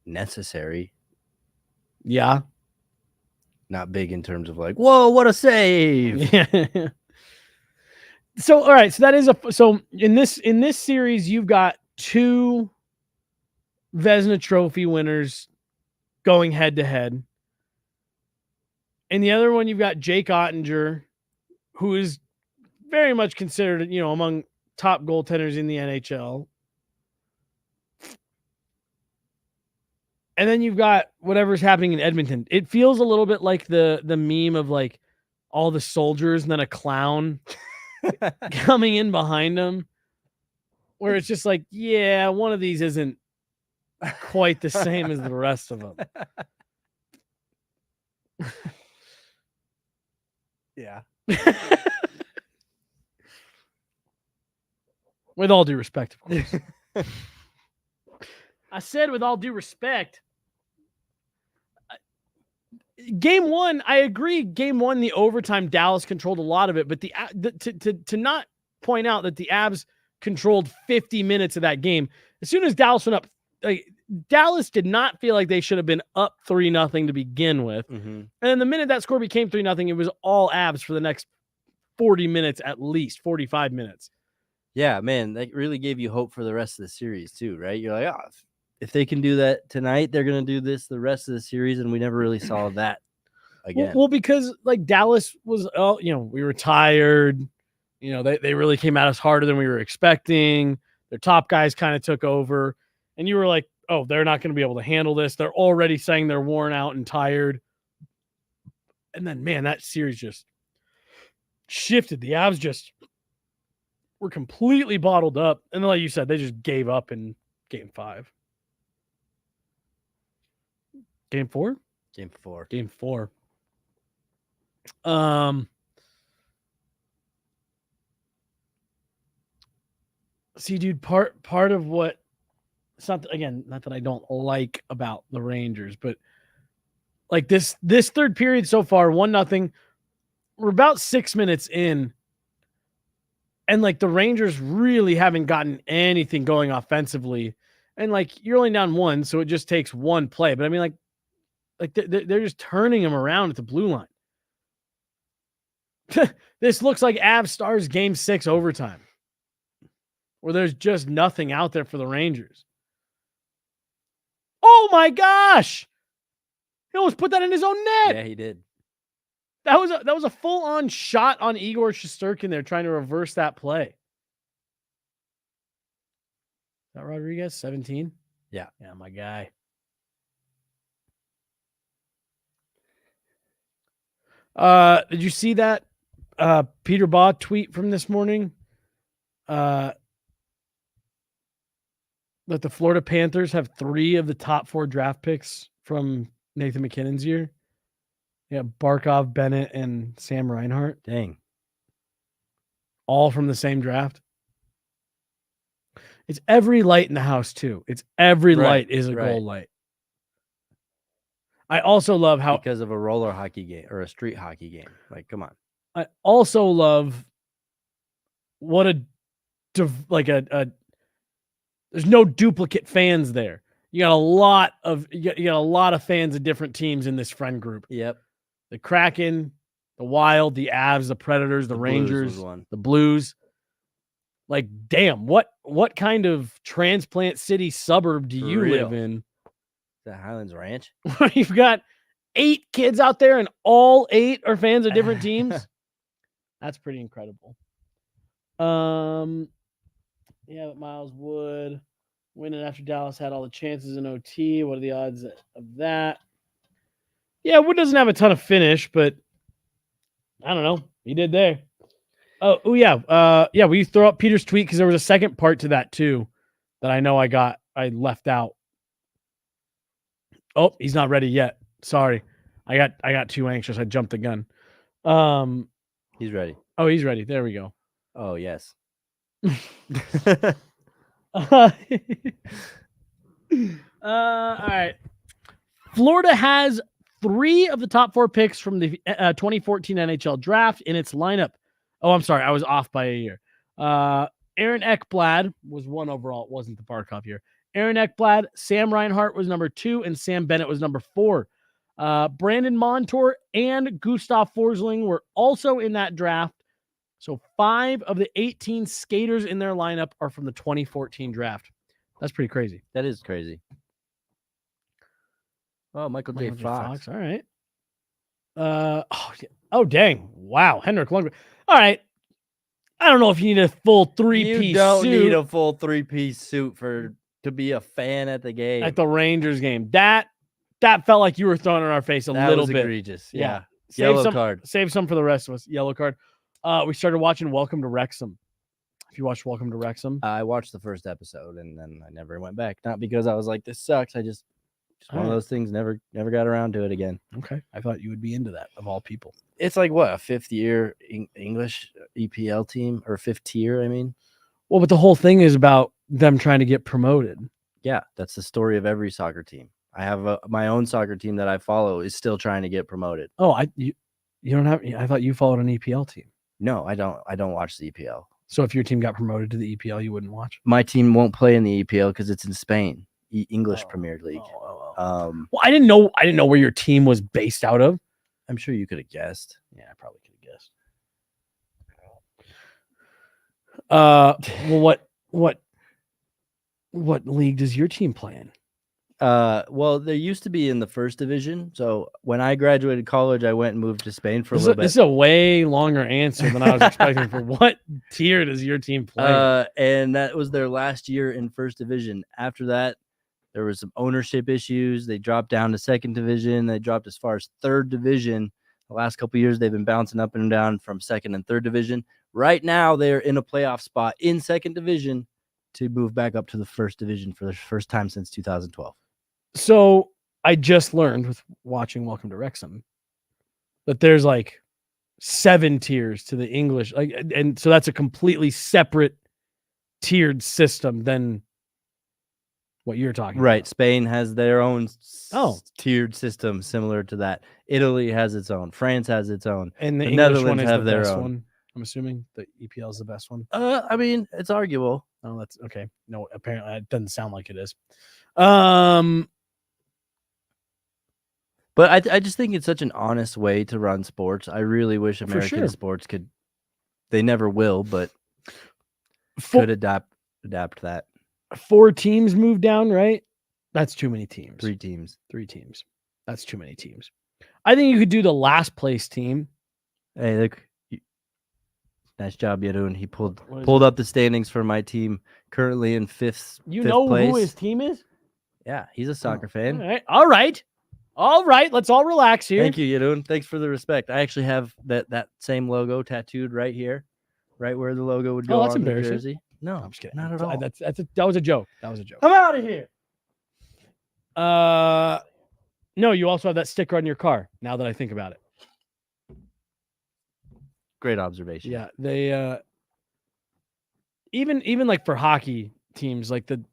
necessary. Yeah. Not big in terms of like, whoa, what a save. Yeah. So, all right. So that is so in this series, you've got 2 Vezina Trophy winners going head to head. And the other one, you've got Jake Ottinger, who is very much considered, among top goaltenders in the NHL. And then you've got whatever's happening in Edmonton. It feels a little bit like the meme of like all the soldiers and then a clown coming in behind them, where it's just like, yeah, one of these isn't quite the same as the rest of them. Yeah. With all due respect, of course. I said with all due respect. Game 1, I agree. Game 1, the overtime, Dallas controlled a lot of it, but to not point out that the Avs controlled 50 minutes of that game. As soon as Dallas went up, like Dallas did not feel like they should have been up 3-0 to begin with. Mm-hmm. And then the minute that score became 3-0, it was all Avs for the next 40 minutes, at least 45 minutes. Yeah, man, that really gave you hope for the rest of the series too, right? You're like, oh, if they can do that tonight, they're going to do this the rest of the series, and we never really saw that again. Well, because like Dallas was, we were tired. They really came at us harder than we were expecting. Their top guys kind of took over, and you were like, oh, they're not going to be able to handle this. They're already saying they're worn out and tired. And then, man, that series just shifted. The Avs just were completely bottled up. And then, like you said, they just gave up in game 5. Game 4? Game 4. Game 4. See, dude, part of what, it's not, again, not that I don't like about the Rangers, but like this third period so far, 1-0. We're about 6 minutes in, and like the Rangers really haven't gotten anything going offensively. And like you're only down 1, so it just takes one play. But I mean, like they're just turning them around at the blue line. This looks like Avs Stars Game 6 overtime, where there's just nothing out there for the Rangers. Oh my gosh! He almost put that in his own net. Yeah, he did. That was a full-on shot on Igor Shesterkin there, trying to reverse that play. Is that Rodriguez, 17? Yeah. Yeah, my guy. Did you see that Peter Baugh tweet from this morning? That the Florida Panthers have 3 of the top 4 draft picks from Nathan McKinnon's year. Yeah, Barkov, Bennett, and Sam Reinhart, Dang. all from the same draft. It's every light in the house too. It's every Right, light is a right. goal light. I also love how Because of a roller hockey game or a street hockey game. Like, come on. I also love what a there's no duplicate fans there. You got a lot of fans of different teams in this friend group. Yep. The Kraken, the Wild, the Avs, the Predators, the Blues Rangers, was one. the Blues. Like, damn, what kind of transplant city suburb do For you real. live in? The Highlands Ranch. You've got 8 kids out there and all 8 are fans of different teams. That's pretty incredible. Yeah, but Miles Wood winning after Dallas had all the chances in OT. What are the odds of that? Yeah, Wood doesn't have a ton of finish, but I don't know. He did there. Oh yeah. Yeah, will you throw up Peter's tweet? Because there was a second part to that too that I know I left out. Oh, he's not ready yet. Sorry. I got too anxious. I jumped the gun. He's ready. Oh, he's ready. There we go. Oh, yes. All right. Florida has 3 of the top 4 picks from the 2014 NHL draft in its lineup. Oh, I'm sorry. I was off by a year. Aaron Ekblad was 1 overall. It wasn't the Barkov year. Aaron Ekblad, Sam Reinhart was number 2, and Sam Bennett was number 4. Brandon Montour and Gustav Forsling were also in that draft. So 5 of the 18 skaters in their lineup are from the 2014 draft. That's pretty crazy. That is crazy. Oh, Michael J. Fox. All right. Oh, dang. Wow. Henrik Lundgren. All right. I don't know if you need a full 3-piece suit. You don't need a full 3-piece suit to be a fan at the game. At the Rangers game. That felt like you were throwing in our face a that little was bit. Egregious. Yeah. Save Yellow card. Save some for the rest of us. Yellow card. We started watching Welcome to Wrexham. If you watched Welcome to Wrexham. I watched the first episode and then I never went back. Not because I was like, this sucks. I just one of those things. Never got around to it again. Okay. I thought you would be into that of all people. It's like what, a 5th year English EPL team or 5th tier. I mean, well, but the whole thing is about them trying to get promoted. Yeah, that's the story of every soccer team. I have my own soccer team that I follow is still trying to get promoted. Oh, you don't have. I thought you followed an EPL team. No, I don't. I don't watch the EPL. So if your team got promoted to the EPL, you wouldn't watch? My team won't play in the EPL because it's in Spain, English Premier League. Well, I didn't know where your team was based out of. I'm sure you could have guessed. Yeah, I probably could have guessed. Well, what league does your team play in? Well, there used to be in the 1st division. So when I graduated college, I went and moved to Spain for a little bit. This is a way longer answer than I was expecting. For what tier does your team play? And that was their last year in 1st division. After that, there was some ownership issues. They dropped down to 2nd division. They dropped as far as 3rd division. The last couple of years, they've been bouncing up and down from 2nd and 3rd division. Right now, they're in a playoff spot in 2nd division to move back up to the 1st division for the first time since 2012. So I just learned with watching Welcome to Wrexham that there's like 7 tiers to the English, and so that's a completely separate tiered system than what you're talking about. Right. Spain has their own tiered system similar to that. Italy has its own. France has its own. And the English Netherlands one is have the their best own. one. I'm assuming the EPL is the best one. I mean, it's arguable. Oh, that's okay. No, apparently it doesn't sound like it is. But I just think it's such an honest way to run sports. I really wish American sports could. They never will, but could adapt that. 4 teams move down, right? That's too many teams. 3 teams. 3 teams. That's too many teams. I think you could do the last place team. Hey, look. Nice job, Yaroon. He pulled up the standings for my team. Currently in 5th. You 5th know place. who his team is? Yeah, he's a soccer fan. All right. All right, let's all relax here. Thank you, Yadun. Thanks for the respect. I actually have that same logo tattooed right here, right where the logo would go Oh, that's on the embarrassing. jersey. No, I'm just kidding. not at all. That was a joke. That was a joke. I'm out of here. No, you also have that sticker on your car. Now that I think about it. Great observation. Yeah, they even like for hockey teams, like the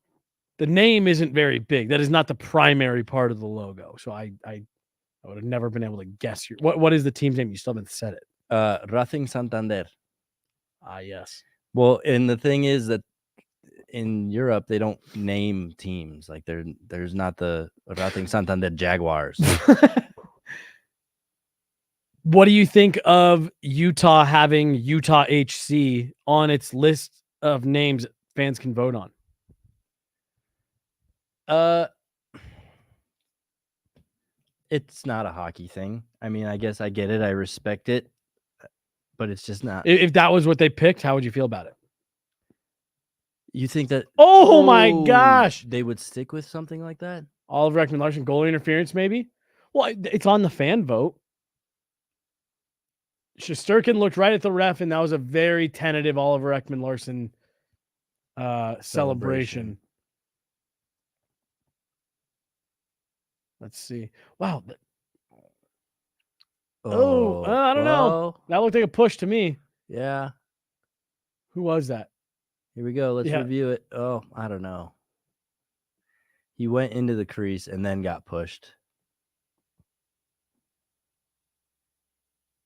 name isn't very big. That is not the primary part of the logo. So I would have never been able to guess what is the team's name? You still haven't said it. Racing Santander. Ah, yes. Well, and the thing is that in Europe they don't name teams. Like there's not the Racing Santander Jaguars. What do you think of Utah having Utah HC on its list of names fans can vote on? It's not a hockey thing. I mean, I guess I get it. I respect it, but it's just not. If that was what they picked, how would you feel about it? You think that? Oh my gosh! They would stick with something like that? Oliver Ekman-Larsson goalie interference, maybe? Well, it's on the fan vote. Shesterkin looked right at the ref, and that was a very tentative Oliver Ekman-Larsson celebration. Let's see. Wow. I don't know. That looked like a push to me. Yeah. Who was that? Here we go. Let's Yeah. review it. Oh, I don't know. He went into the crease and then got pushed.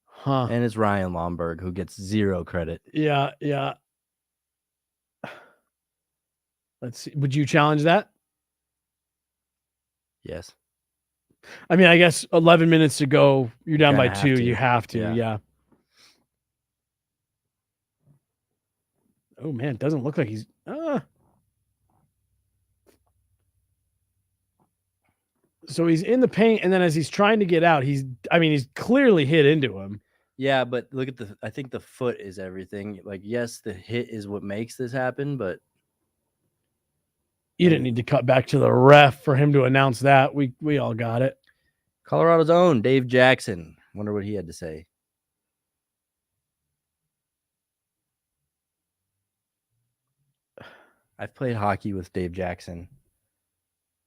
Huh. And it's Ryan Lomberg who gets zero credit. Yeah. Let's see. Would you challenge that? Yes. I mean, I guess 11 minutes to go. You're down by Kinda 2. have to. You have to. Yeah. Yeah. Oh, man. It doesn't look like he's. So he's in the paint, and then as he's trying to get out, he's clearly hit into him. Yeah, but look at I think the foot is everything. Like, yes, the hit is what makes this happen, but You didn't need to cut back to the ref for him to announce that. We all got it. Colorado's own Dave Jackson. Wonder what he had to say. I've played hockey with Dave Jackson,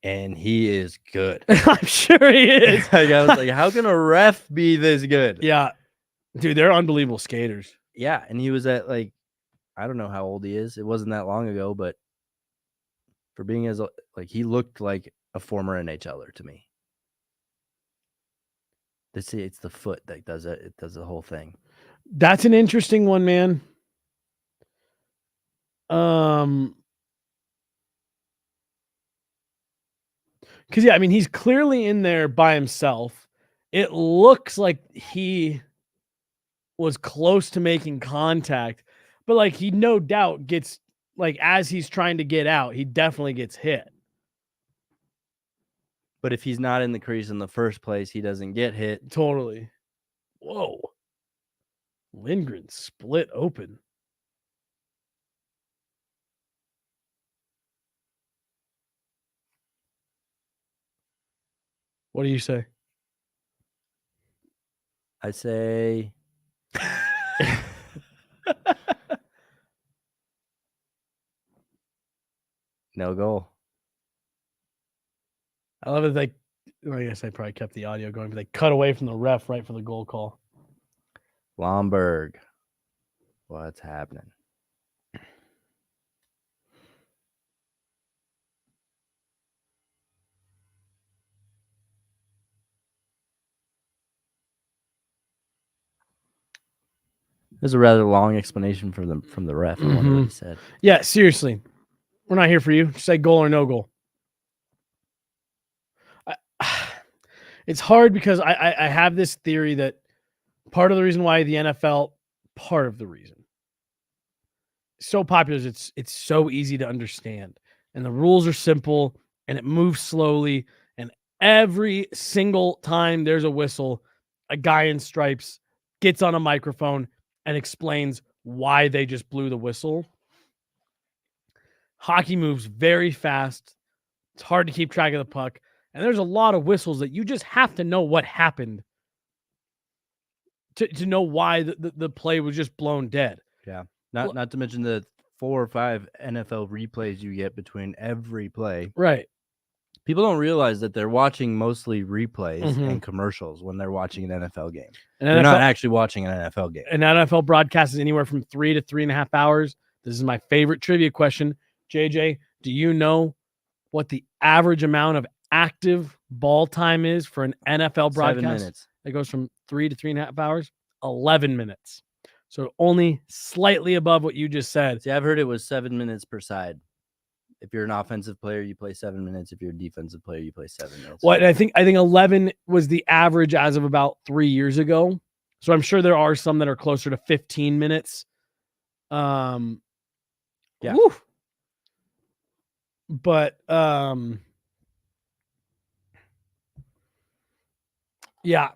and he is good. I'm sure he is. Like, I was like, how can a ref be this good? Yeah. Dude, they're unbelievable skaters. Yeah, and he was at, like, I don't know how old he is. It wasn't that long ago, but for being as, like, he looked like a former NHLer to me. It's the foot that does it. It does the whole thing. That's an interesting one, man. Because, yeah, I mean, he's clearly in there by himself. It looks like he was close to making contact, but, like, he no doubt gets, like, as he's trying to get out, he definitely gets hit. But if he's not in the crease in the first place, he doesn't get hit. Totally. Whoa. Lindgren split open. What do you say? I say no goal. I love it. I guess I probably kept the audio going, but they cut away from the ref right for the goal call. Lomberg. What's happening? There's a rather long explanation from the ref. I wonder what he said. Yeah, seriously. We're not here for you. Just say goal or no goal. It's hard because I have this theory that part of the reason why the NFL, part of the reason, so popular is it's so easy to understand. And the rules are simple and it moves slowly. And every single time there's a whistle, a guy in stripes gets on a microphone and explains why they just blew the whistle. Hockey moves very fast. It's hard to keep track of the puck. And there's a lot of whistles that you just have to know what happened to know why the play was just blown dead. Yeah. Not to mention the 4 or 5 NFL replays you get between every play. Right. People don't realize that they're watching mostly replays Mhm. and commercials when they're watching an NFL game. And They're not actually watching an NFL game. An NFL broadcast is anywhere from 3 to 3.5 hours. This is my favorite trivia question. JJ, do you know what the average amount of active ball time is for an NFL broadcast? 7 minutes. It goes from 3 to 3.5 hours, 11 minutes. So only slightly above what you just said. See, I've heard it was 7 minutes per side. If you're an offensive player, you play 7 minutes. If you're a defensive player, you play 7 minutes. Well, I think 11 was the average as of about 3 years ago. So I'm sure there are some that are closer to 15 minutes. Yeah. Whew. But yeah,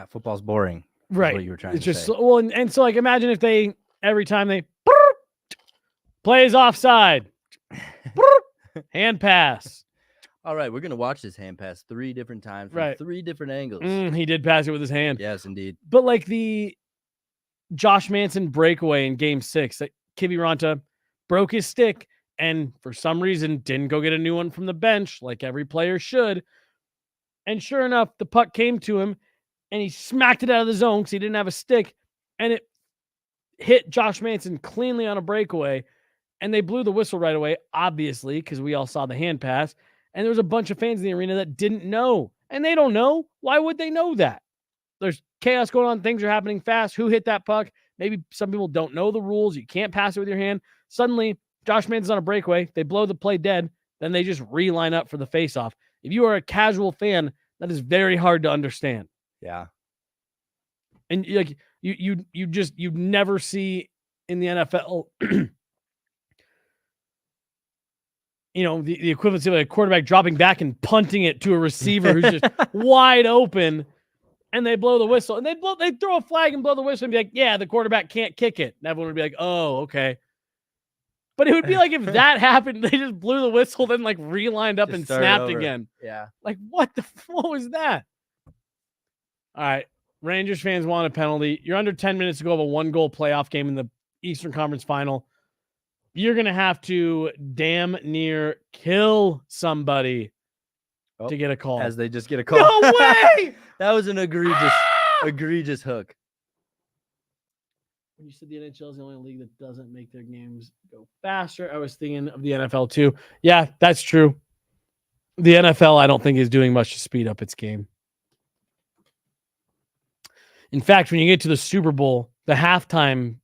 Football's boring. is right. What you were trying It's to just say. well, and so like imagine if they every time they plays offside, hand pass. All right, we're gonna watch this hand pass 3 different times from Right. 3 different angles. He did pass it with his hand. Yes, indeed. But like the Josh Manson breakaway in Game 6, that Kiviranta broke his stick and for some reason didn't go get a new one from the bench like every player should. And sure enough, the puck came to him and he smacked it out of the zone because he didn't have a stick. And it hit Josh Manson cleanly on a breakaway. And they blew the whistle right away, obviously, because we all saw the hand pass. And there was a bunch of fans in the arena that didn't know. And they don't know. Why would they know that? There's chaos going on. Things are happening fast. Who hit that puck? Maybe some people don't know the rules. You can't pass it with your hand. Suddenly, Josh Manson's on a breakaway. They blow the play dead. Then they just reline up for the faceoff. If you are a casual fan, that is very hard to understand. Yeah. And like you never see in the NFL, the equivalency of a quarterback dropping back and punting it to a receiver who's just wide open, and they blow the whistle, and they throw a flag and blow the whistle and be like, yeah, the quarterback can't kick it. And everyone would be like, oh, okay. But it would be like if that happened, they just blew the whistle, then like relined up Just and started snapped over. again. Yeah. Like what was that? All right. Rangers fans want a penalty. You're under 10 minutes to go of a 1-goal playoff game in the Eastern Conference Final. You're going to have to damn near kill somebody to get a call. As they just get a call. No way! That was an egregious hook. When you said the NHL is the only league that doesn't make their games go faster, I was thinking of the NFL too. Yeah, that's true. The NFL, I don't think, is doing much to speed up its game. In fact, when you get to the Super Bowl, the halftime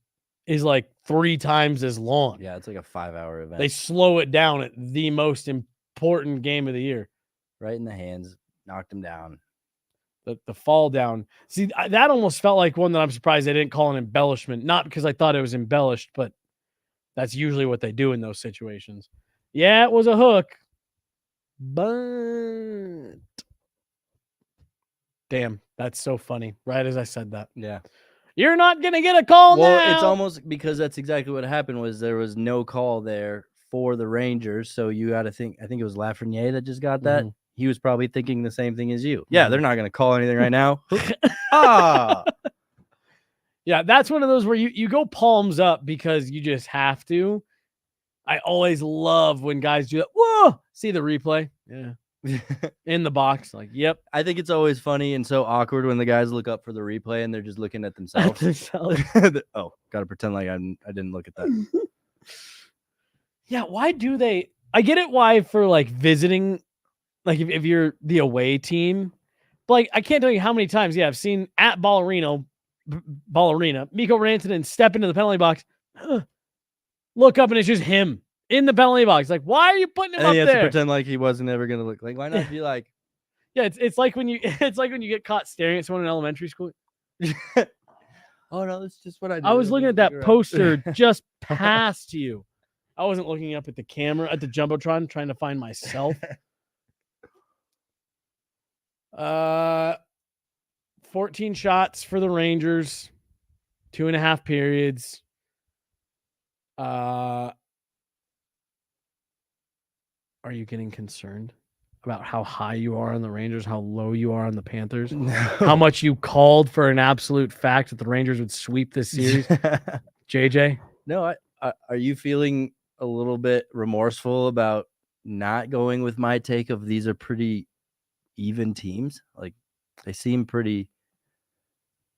is like 3 times as long. Yeah, it's like a 5-hour event. They slow it down at the most important game of the year. Right in the hands, knocked him down. The fall down. See, that almost felt like one that I'm surprised they didn't call an embellishment. Not because I thought it was embellished, but that's usually what they do in those situations. Yeah, it was a hook. But damn, that's so funny. Right as I said that. Yeah. You're not going to get a call now. Well, it's almost because that's exactly what happened was there was no call there for the Rangers. So you got to think, I think it was Lafreniere that just got that. Mhm. He was probably thinking the same thing as you. Yeah, they're not going to call anything right now. Yeah, that's one of those where you go palms up because you just have to. I always love when guys do that. Whoa! See the replay? Yeah. In the box. Like, yep. I think it's always funny and so awkward when the guys look up for the replay and they're just looking at themselves. Oh, got to pretend like I didn't look at that. Yeah, why do they? I get it why for like visiting, like if you're the away team. But like, I can't tell you how many times, I've seen at Ballerina, Mikko Rantanen step into the penalty box, look up and it's just him in the penalty box. Like, why are you putting him And up he has there? to pretend like he wasn't ever going to look like, why not be like, Yeah, it's like when you get caught staring at someone in elementary school. oh no, that's just what I do. I was looking at that Figure out." poster just past you. I wasn't looking up at the camera at the Jumbotron trying to find myself. 14 shots for the Rangers, 2.5 periods. Are you getting concerned? about how high you are on the Rangers, how low you are on the Panthers, No. how much you called for an absolute fact that the Rangers would sweep this series? JJ? No, are you feeling a little bit remorseful about not going with my take of these are pretty even teams? Like they seem pretty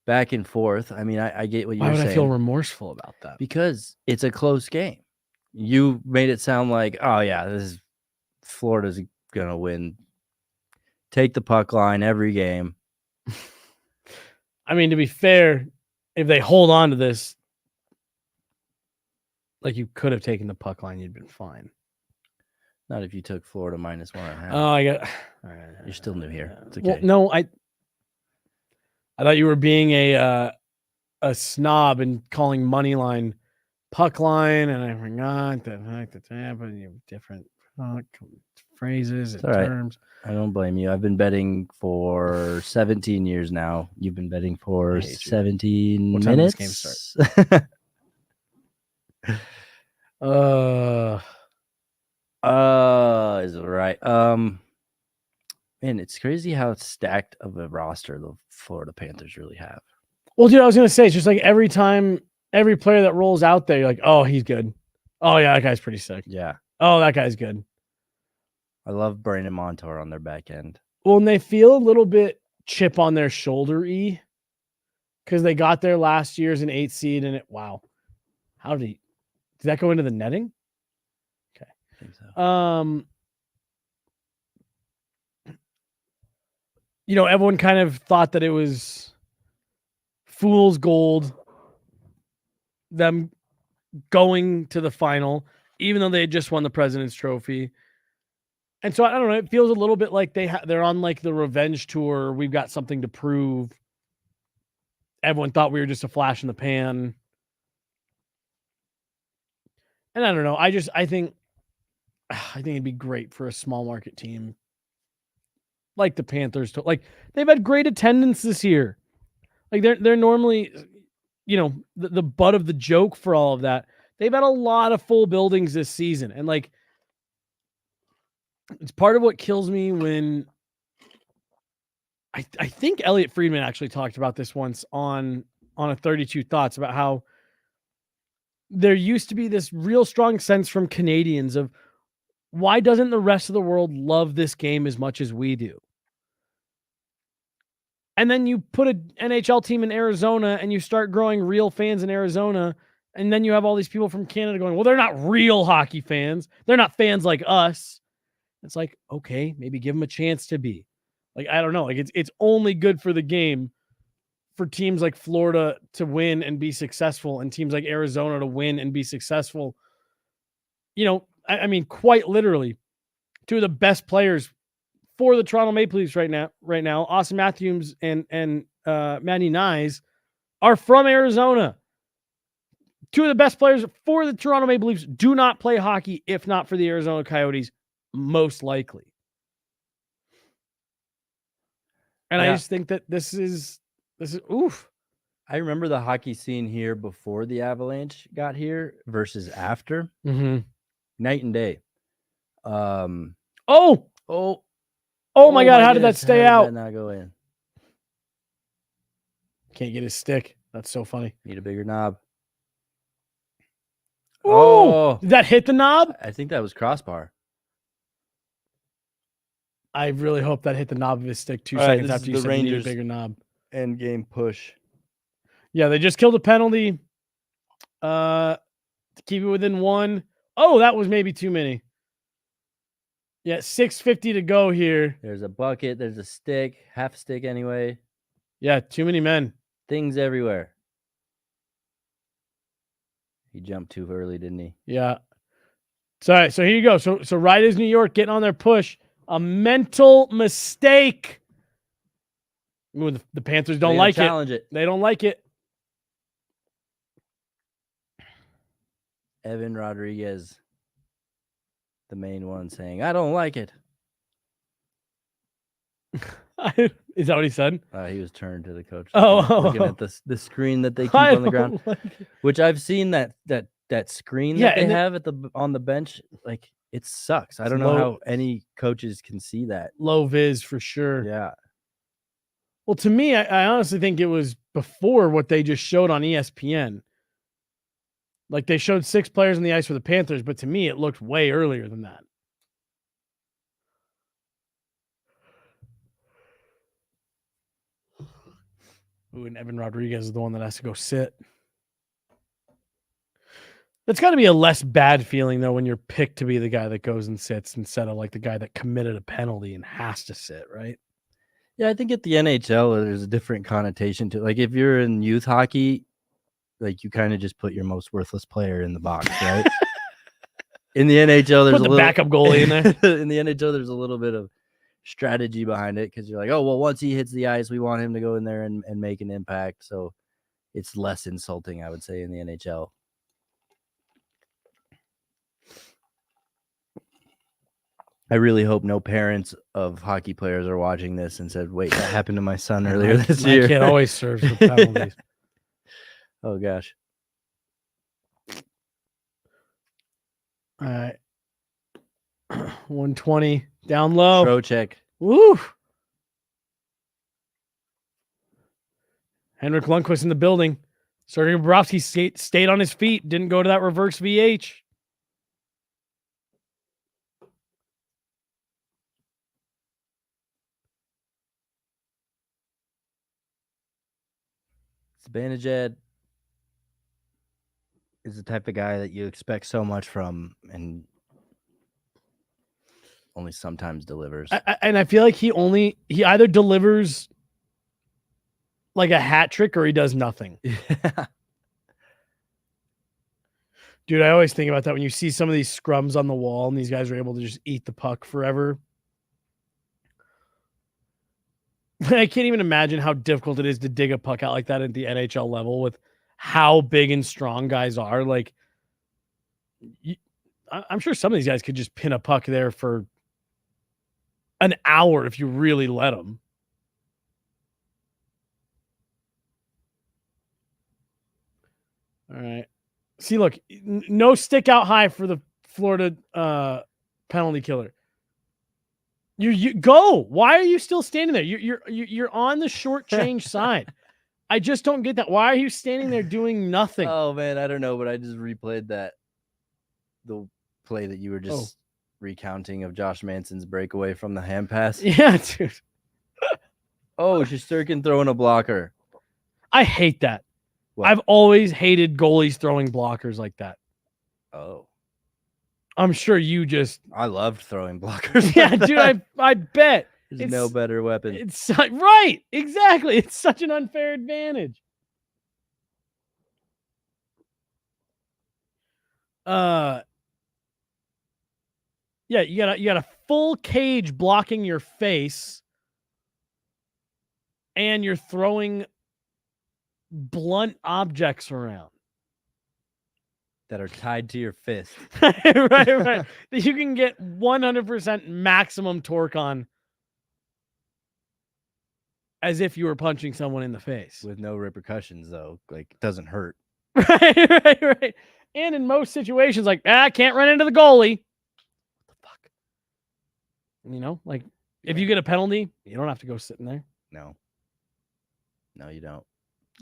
back and forth. I mean, I get what Why you're would saying. I feel remorseful about that? Because it's a close game. You made it sound like, oh yeah, this is Florida's gonna win. Take the puck line every game. I mean, to be fair, if they hold on to this, like you could have taken the puck line, you'd been fine. Not if you took Florida -1.5. Oh, I got. All right, You're still new here. It's Well, okay. no, I thought you were being a snob and calling money line puck line, and I forgot the fact that happened. You have different phrases and It's all right. terms. I don't blame you. I've been betting for 17 years now. You've been betting for I hate you. 17 What time does minutes. this game Is it right? Man, it's crazy how stacked of a roster the Florida Panthers really have. Well, dude, I was gonna say it's just like every time, every player that rolls out there, you're like, oh, he's good. Oh yeah, that guy's pretty sick. Yeah. Oh, that guy's good. I love Brandon Montour on their back end. Well, and they feel a little bit chip on their shoulder-y because they got there last year as an 8 seed, and how did that go into the netting? I think so. Everyone kind of thought that it was fool's gold, them going to the final, even though they had just won the President's Trophy. And so I don't know, it feels a little bit like they're on like the revenge tour. We've got something to prove. Everyone thought we were just a flash in the pan. And I don't know. I think it'd be great for a small market team like the Panthers. Like they've had great attendance this year. Like they're normally, the butt of the joke for all of that. They've had a lot of full buildings this season, and like it's part of what kills me when I think Elliot Friedman actually talked about this once on a 32 Thoughts about how there used to be this real strong sense from Canadians of why doesn't the rest of the world love this game as much as we do? And then you put an NHL team in Arizona and you start growing real fans in Arizona. And then you have all these people from Canada going, well, they're not real hockey fans. They're not fans like us. It's like, okay, maybe give them a chance to be. Like, I don't know. Like it's only good for the game for teams like Florida to win and be successful and teams like Arizona to win and be successful. I mean, quite literally, two of the best players for the Toronto Maple Leafs right now, Austin Matthews and Matty Nyes are from Arizona. Two of the best players for the Toronto Maple Leafs do not play hockey, if not for the Arizona Coyotes, most likely. And I just think that this is oof. I remember the hockey scene here before the Avalanche got here versus after. Mm-hmm. Night and day. Oh my God! How did that stay out? That not go in? Can't get his stick. That's so funny. Need a bigger knob. Ooh, Oh, did that hit the knob? I think that was crossbar. I really hope that hit the knob of his stick 2 All right, seconds this after is you the said you need a Rangers. bigger knob. End game push. Yeah, they just killed a penalty. To keep it within 1. Oh, that was maybe too many. Yeah, 6:50 to go here. There's a bucket. There's a stick. Half a stick anyway. Yeah, too many men. Things everywhere. He jumped too early, didn't he? Yeah. So here you go. So right as New York getting on their push, a mental mistake. Ooh, the Panthers don't like it. Challenge it. They don't like it. Evan Rodriguez, the main one, saying, "I don't like it." Is that what he said? He was turned to the coach. Oh. Looking at the screen that they keep on the ground, which I've seen that screen that they have on the bench. Like It sucks. I It's don't know low- how any coaches can see that. Low vis for sure. Yeah. Well, to me, I honestly think it was before what they just showed on ESPN. Like they showed 6 players on the ice for the Panthers, but to me, it looked way earlier than that. Ooh, and Evan Rodriguez is the one that has to go sit. That's got to be a less bad feeling, though, when you're picked to be the guy that goes and sits instead of like the guy that committed a penalty and has to sit, right? Yeah, I think at the NHL, there's a different connotation to like if you're in youth hockey, like you kind of just put your most worthless player in the box, right? In the NHL, there's Put a the little backup goalie in there. In the NHL, there's a little bit of strategy behind it because you're like, oh, well, once he hits the ice, we want him to go in there and make an impact. So it's less insulting, I would say, in the NHL. I really hope no parents of hockey players are watching this and said, wait, that happened to my son earlier this year. My kid always serves for penalties. Oh, gosh. All right. 120 down low. Trocheck. Woo. Henrik Lundqvist in the building. Sergei Bobrovsky stayed on his feet, didn't go to that reverse VH. Zibanejad is the type of guy that you expect so much from and only sometimes delivers. And I feel like he either delivers like a hat trick or he does nothing. Yeah. Dude, I always think about that when you see some of these scrums on the wall and these guys are able to just eat the puck forever. I can't even imagine how difficult it is to dig a puck out like that at the NHL level with how big and strong guys are. Like, I'm sure some of these guys could just pin a puck there for an hour if you really let them. All right. See, look, no stick out high for the Florida penalty killer. You go. Why are you still standing there? You're on the short change side. I just don't get that. Why are you standing there doing nothing? Oh, man, I don't know, but I just replayed the play that you were just recounting of Josh Manson's breakaway from the hand pass. Yeah, dude. Oh, Shesterkin throwing a blocker. I hate that. What? I've always hated goalies throwing blockers like that. Oh, I'm sure you just I loved throwing blockers. yeah, dude. I bet There's no better weapon. it's right. Exactly. It's such an unfair advantage. Yeah, you got a full cage blocking your face, and you're throwing blunt objects around. That are tied to your fist. right. That you can get 100% maximum torque on as if you were punching someone in the face. With no repercussions, though. Like, it doesn't hurt. Right. And in most situations, like, I can't run into the goalie. What the fuck? You know, like, if you get a penalty, you don't have to go sitting there. No, you don't.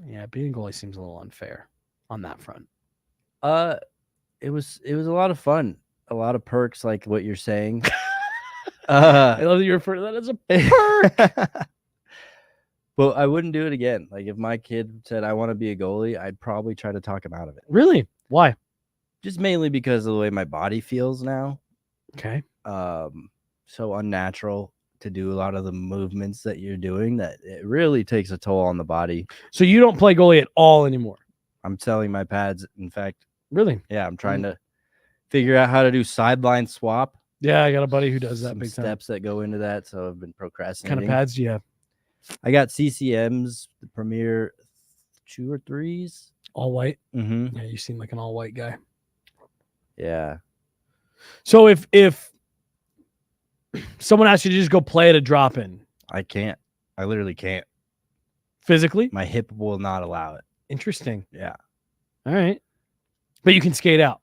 Yeah, being a goalie seems a little unfair on that front. It was a lot of fun. A lot of perks, like what you're saying. I love that you refer to that as a perk. But I wouldn't do it again. Like if my kid said I want to be a goalie, I'd probably try to talk him out of it. Really? Why? Just mainly because of the way my body feels now. Okay. So unnatural to do a lot of the movements that you're doing that it really takes a toll on the body. So you don't play goalie at all anymore? I'm selling my pads. In fact, really? Yeah, I'm trying to figure out how to do sideline swap. Yeah, I got a buddy who does that Some big time. steps that go into that, so I've been What procrastinating. kind of pads do you have? I got CCMs, the Premier 2 or 3s. All white? Mm-hmm. Yeah, you seem like an all white guy. Yeah. So if someone asked you to just go play at a drop in, I can't. I literally can't. physically? My hip will not allow it. Interesting. Yeah. All right. But you can skate out.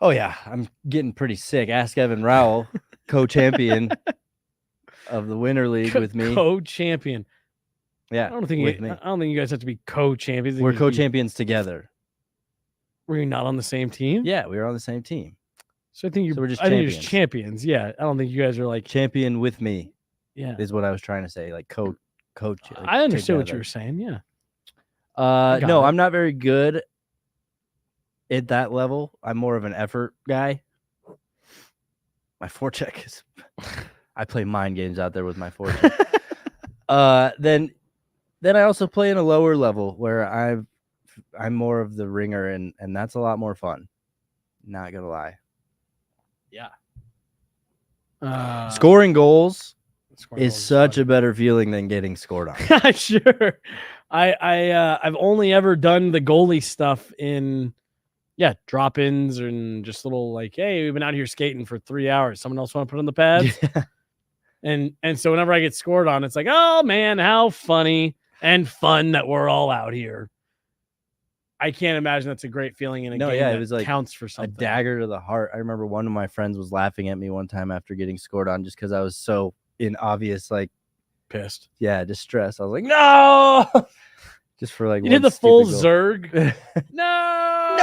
Oh yeah, I'm getting pretty sick. Ask Evan Rowell, co-champion of the Winter League with me. Co-champion. Yeah, I don't think with me. I don't think you guys have to be co-champions. We're co-champions together. Were you not on the same team? Yeah, we were on the same team. So I think we're just I think you're champions. just champions. Yeah. I don't think you guys are like Champion with me yeah. is what I was trying to say. Like coach. I understood what you were saying. Yeah. No, it. I'm not very good at that level. I'm more of an effort guy. My forecheck is. I play mind games out there with my forecheck. Then I also play in a lower level where I'm more of the ringer, and that's a lot more fun. Not gonna lie. Yeah. Scoring goals Scoring is goals such fun. a better feeling than getting scored on. Sure. I've only ever done the goalie stuff in drop-ins and just little like, hey, we've been out here skating for 3 hours. Someone else want to put on the pads? And so whenever I get scored on, it's like, oh man, how funny and fun that we're all out here. I can't imagine that's a great feeling in a game that it was like counts for something. a dagger to the heart. I remember one of my friends was laughing at me one time after getting scored on just because I was so in obvious like Pissed. Yeah, distress. I was like, no, just for like you did the full Zerg. No,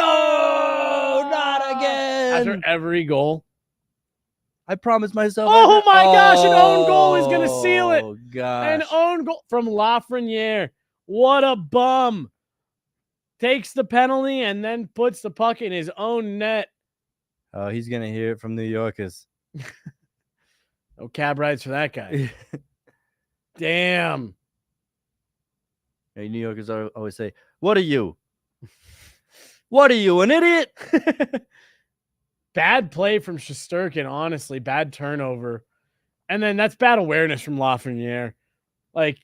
not again. After every goal. I promised myself. Oh my gosh, an own goal is gonna seal it. Oh gosh, An own goal from Lafreniere. What a bum. Takes the penalty and then puts the puck in his own net. Oh, he's gonna hear it from New Yorkers. No cab rides for that guy. Damn. Hey, New Yorkers always say, "What are you? What are you, an idiot?" Bad play from Shesterkin, honestly. Bad turnover. And then that's bad awareness from Lafreniere. Like,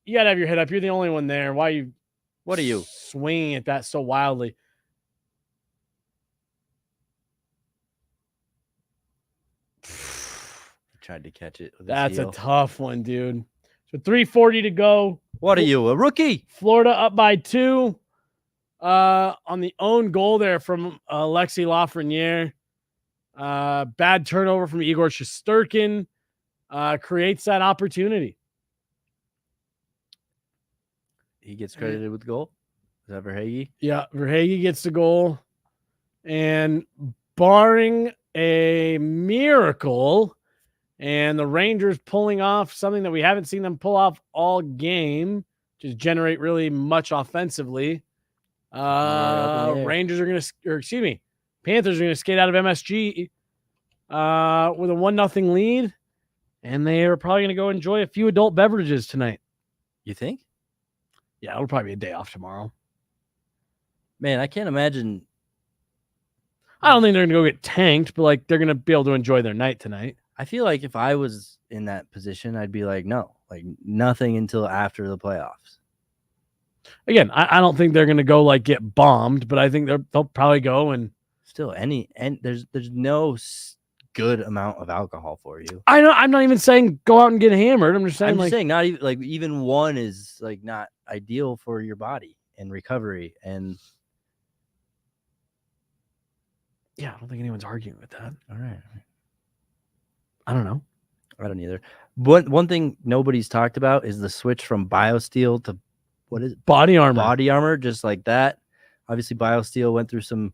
you got to have your head up. You're the only one there. Why are you What are you? swinging at that so wildly? Tried to catch it. With That's his a heel. tough one, dude. So 3:40 to go. What are you, a rookie? Florida up by 2. On the own goal there from Alexi Lafreniere. Bad turnover from Igor Shesterkin. Creates that opportunity. He gets credited with the goal. Is that Verhaeghe? Yeah, Verhaeghe gets the goal. And barring a miracle, and the Rangers pulling off something that we haven't seen them pull off all game, which is generate really much offensively. Rangers are going to, Panthers are going to skate out of MSG with a 1-0 lead, and they are probably going to go enjoy a few adult beverages tonight. You think? Yeah, it'll probably be a day off tomorrow. Man, I can't imagine. I don't think they're going to go get tanked, but like they're going to be able to enjoy their night tonight. I feel like if I was in that position, I'd be like, no, like nothing until after the playoffs. Again, I don't think they're going to go like get bombed, but I think they'll probably go and Still, there's no good amount of alcohol for you. I know. I'm not even saying go out and get hammered. I'm just saying not even like even one is like not ideal for your body and recovery. And yeah, I don't think anyone's arguing with that. all right, I don't know. I don't either. One thing nobody's talked about is the switch from BioSteel to what is it? Body armor. Body armor, just like that. Obviously, BioSteel went through some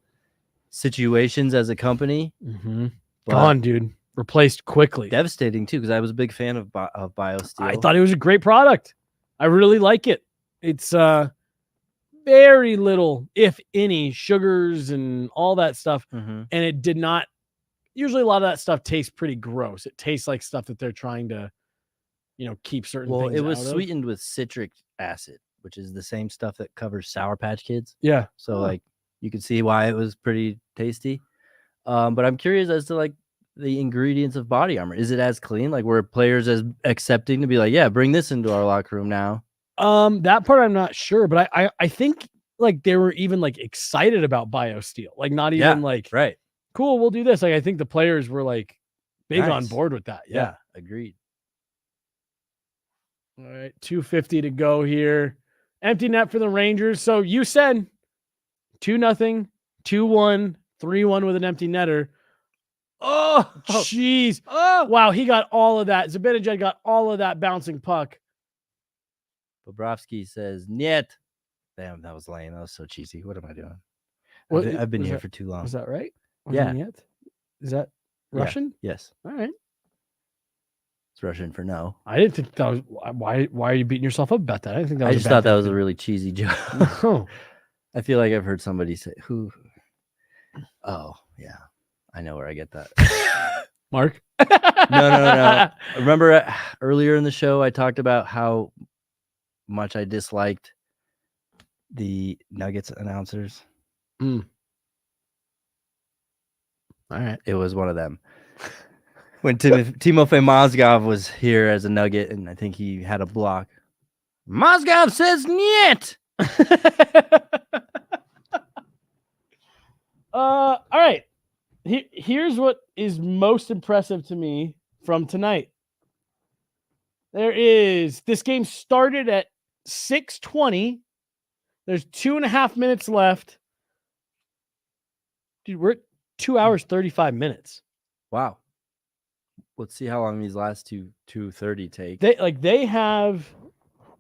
situations as a company. Mm-hmm. Gone, dude. Replaced quickly. Devastating too, because I was a big fan of BioSteel. I thought it was a great product. I really like it. It's very little, if any, sugars and all that stuff. Mm-hmm. And it did not. Usually, a lot of that stuff tastes pretty gross. It tastes like stuff that they're trying to, keep certain things. Well, it was out of. sweetened with citric acid, which is the same stuff that covers Sour Patch Kids. Yeah. So like you could see why it was pretty tasty. But I'm curious as to like the ingredients of body armor. Is it as clean? Like were players as accepting to be like, yeah, bring this into our locker room now? That part I'm not sure, but I think like they were even like excited about BioSteel. Like not even like right. Cool, we'll do this. Like I think the players were like big on board with that. Yeah. Agreed. All right, 2:50 to go here. Empty net for the Rangers. So you said 2-0, 2-1, 3-1 with an empty netter. Oh, Jeez. oh. Wow, he got all of that. Zibanejad got all of that bouncing puck. Bobrovsky says, "Niet." Damn, that was lame. That was so cheesy. What am I doing? What- I've been was here that- for too long. Was that right? Was Yeah. it yet? Is that Yeah. Russian? Yes, All right. it's Russian for no. I didn't think that was why are you beating yourself up about that? I didn't think that I was just a bad thought that thing was to a do. really cheesy joke. No. I feel like I've heard somebody say, "Who?" Oh, yeah, I know where I get that. Mark? No. Remember earlier in the show, I talked about how much I disliked the Nuggets announcers. All right. It was one of them. When Timofey Mozgov was here as a Nugget, and I think he had a block. Mozgov says niet. All right. Here's what is most impressive to me from tonight. This game started at 6:20. There's 2.5 minutes left. Dude, we're at 2 hours, 35 minutes. Wow. Let's see how long these last 2:30 take. They have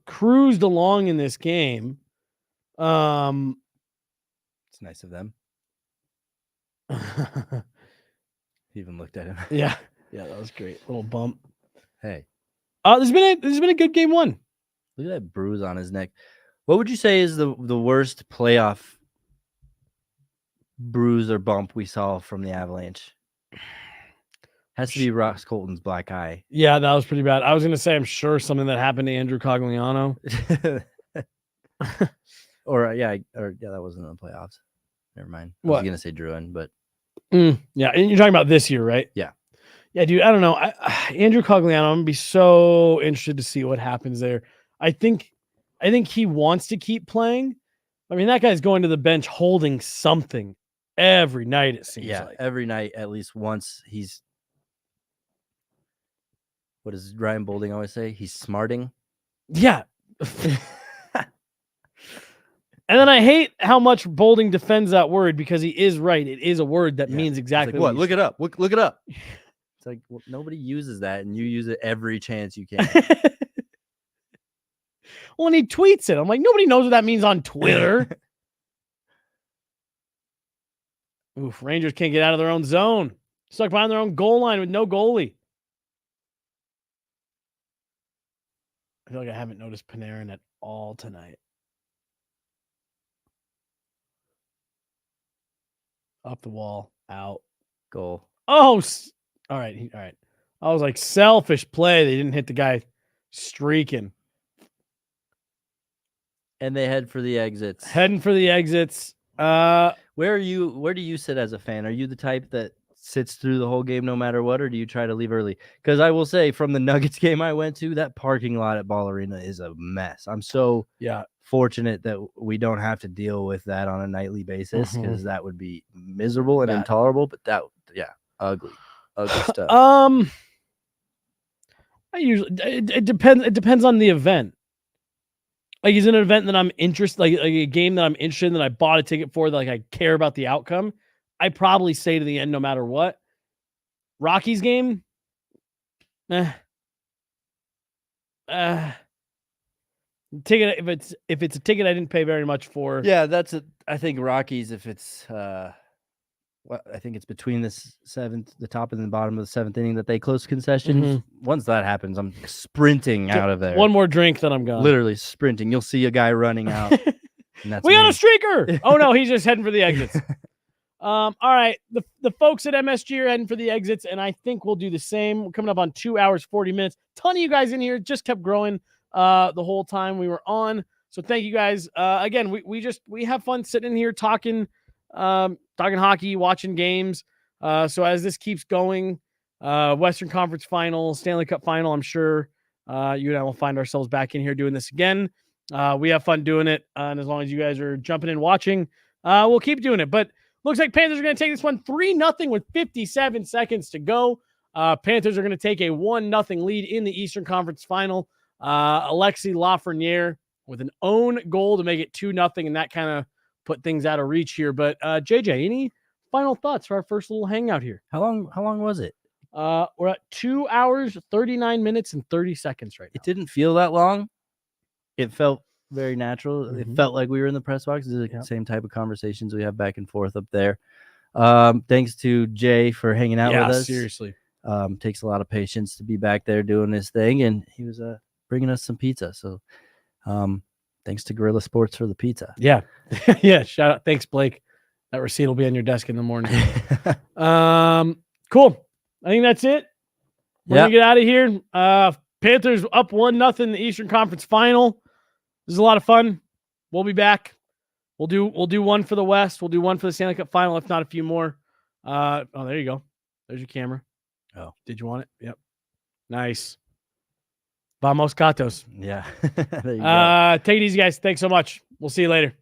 cruised along in this game. It's nice of them. He even looked at him. Yeah, that was great. Little bump. Hey, This has been a good game one. look at that bruise on his neck. What would you say is the worst playoff bruise or bump we saw from the Avalanche? Has to be Ross Colton's black eye. Yeah, that was pretty bad. I was gonna say I'm sure something that happened to Andrew Cogliano. that wasn't in the playoffs. Never mind. I What? was gonna say Druin, but Yeah, and you're talking about this year, right? Yeah. Yeah, dude. I don't know. Andrew Cogliano, I'm gonna be so interested to see what happens there. I think he wants to keep playing. I mean, that guy's going to the bench holding something every night. It seems like. every night at least once he's. What does Ryan Boulding always say? He's smarting. Yeah. And then I hate how much Boulding defends that word because he is right. It is a word that Yeah. means It's exactly like, what? you Look it up. Look it up. It's like, well, nobody uses that, and you use it every chance you can. Well, and he tweets it. I'm like, nobody knows what that means on Twitter. Oof, Rangers can't get out of their own zone. Stuck behind their own goal line with no goalie. I feel like I haven't noticed Panarin at all tonight. Up the wall, out. Goal. Oh, all right. All right. I was like, selfish play. They didn't hit the guy streaking. And they head for the exits. Heading for the exits. Where do you sit as a fan? Are you the type that sits through the whole game no matter what, or do you try to leave early? Because I will say, from the Nuggets game I went to, that parking lot at Ball Arena is a mess. I'm so fortunate that we don't have to deal with that on a nightly basis, because that would be miserable and intolerable. But ugly stuff. I usually it depends on the event. Like, is it an event that I'm interested, like a game that I'm interested in, that I bought a ticket for, that like I care about the outcome, I probably stay to the end no matter what. Rockies game, ticket, if it's a ticket I didn't pay very much for. Yeah, I think Rockies, if it's I think it's between the top and the bottom of the seventh inning that they close concessions. Once that happens, I'm sprinting out of there. One more drink, then I'm gone. Literally sprinting. You'll see a guy running out. And that's we got me. a streaker. Oh no, he's just heading for the exits. All right. The folks at MSG are heading for the exits, and I think we'll do the same. We're coming up on 2 hours, 40 minutes. Ton of you guys in here, just kept growing the whole time we were on. So thank you guys. Again, we have fun sitting in here talking hockey, watching games. So as this keeps going, Western Conference Final, Stanley Cup Final, I'm sure you and I will find ourselves back in here doing this again. We have fun doing it, and as long as you guys are jumping in watching, we'll keep doing it. But looks like Panthers are going to take this one 3-0 with 57 seconds to go. Panthers are going to take a 1-0 lead in the Eastern Conference Final. Alexis Lafreniere with an own goal to make it 2-0, and that kind of put things out of reach here. But JJ, any final thoughts for our first little hangout here. How long was it? We're at 2 hours, 39 minutes, and 30 seconds right now. It didn't feel that long. It felt very natural. Mhm. It felt like we were in the press box. It's the Yep. same type of conversations we have back and forth up there. Thanks to Jay for hanging out with us. Seriously. Takes a lot of patience to be back there doing this thing, and he was bringing us some pizza. So, thanks to Guerilla Sports for the pizza. Yeah. Yeah. Shout out. Thanks, Blake. That receipt will be on your desk in the morning. Cool. I think that's it. We're gonna get out of here. Panthers up 1-0 in the Eastern Conference Final. This is a lot of fun. We'll be back. We'll do one for the West. We'll do one for the Stanley Cup Final, if not a few more. Oh, there you go. There's your camera. Oh, did you want it? Yep. Nice. Vamos Gatos. Yeah. There you go. Take it easy, guys. Thanks so much. We'll see you later.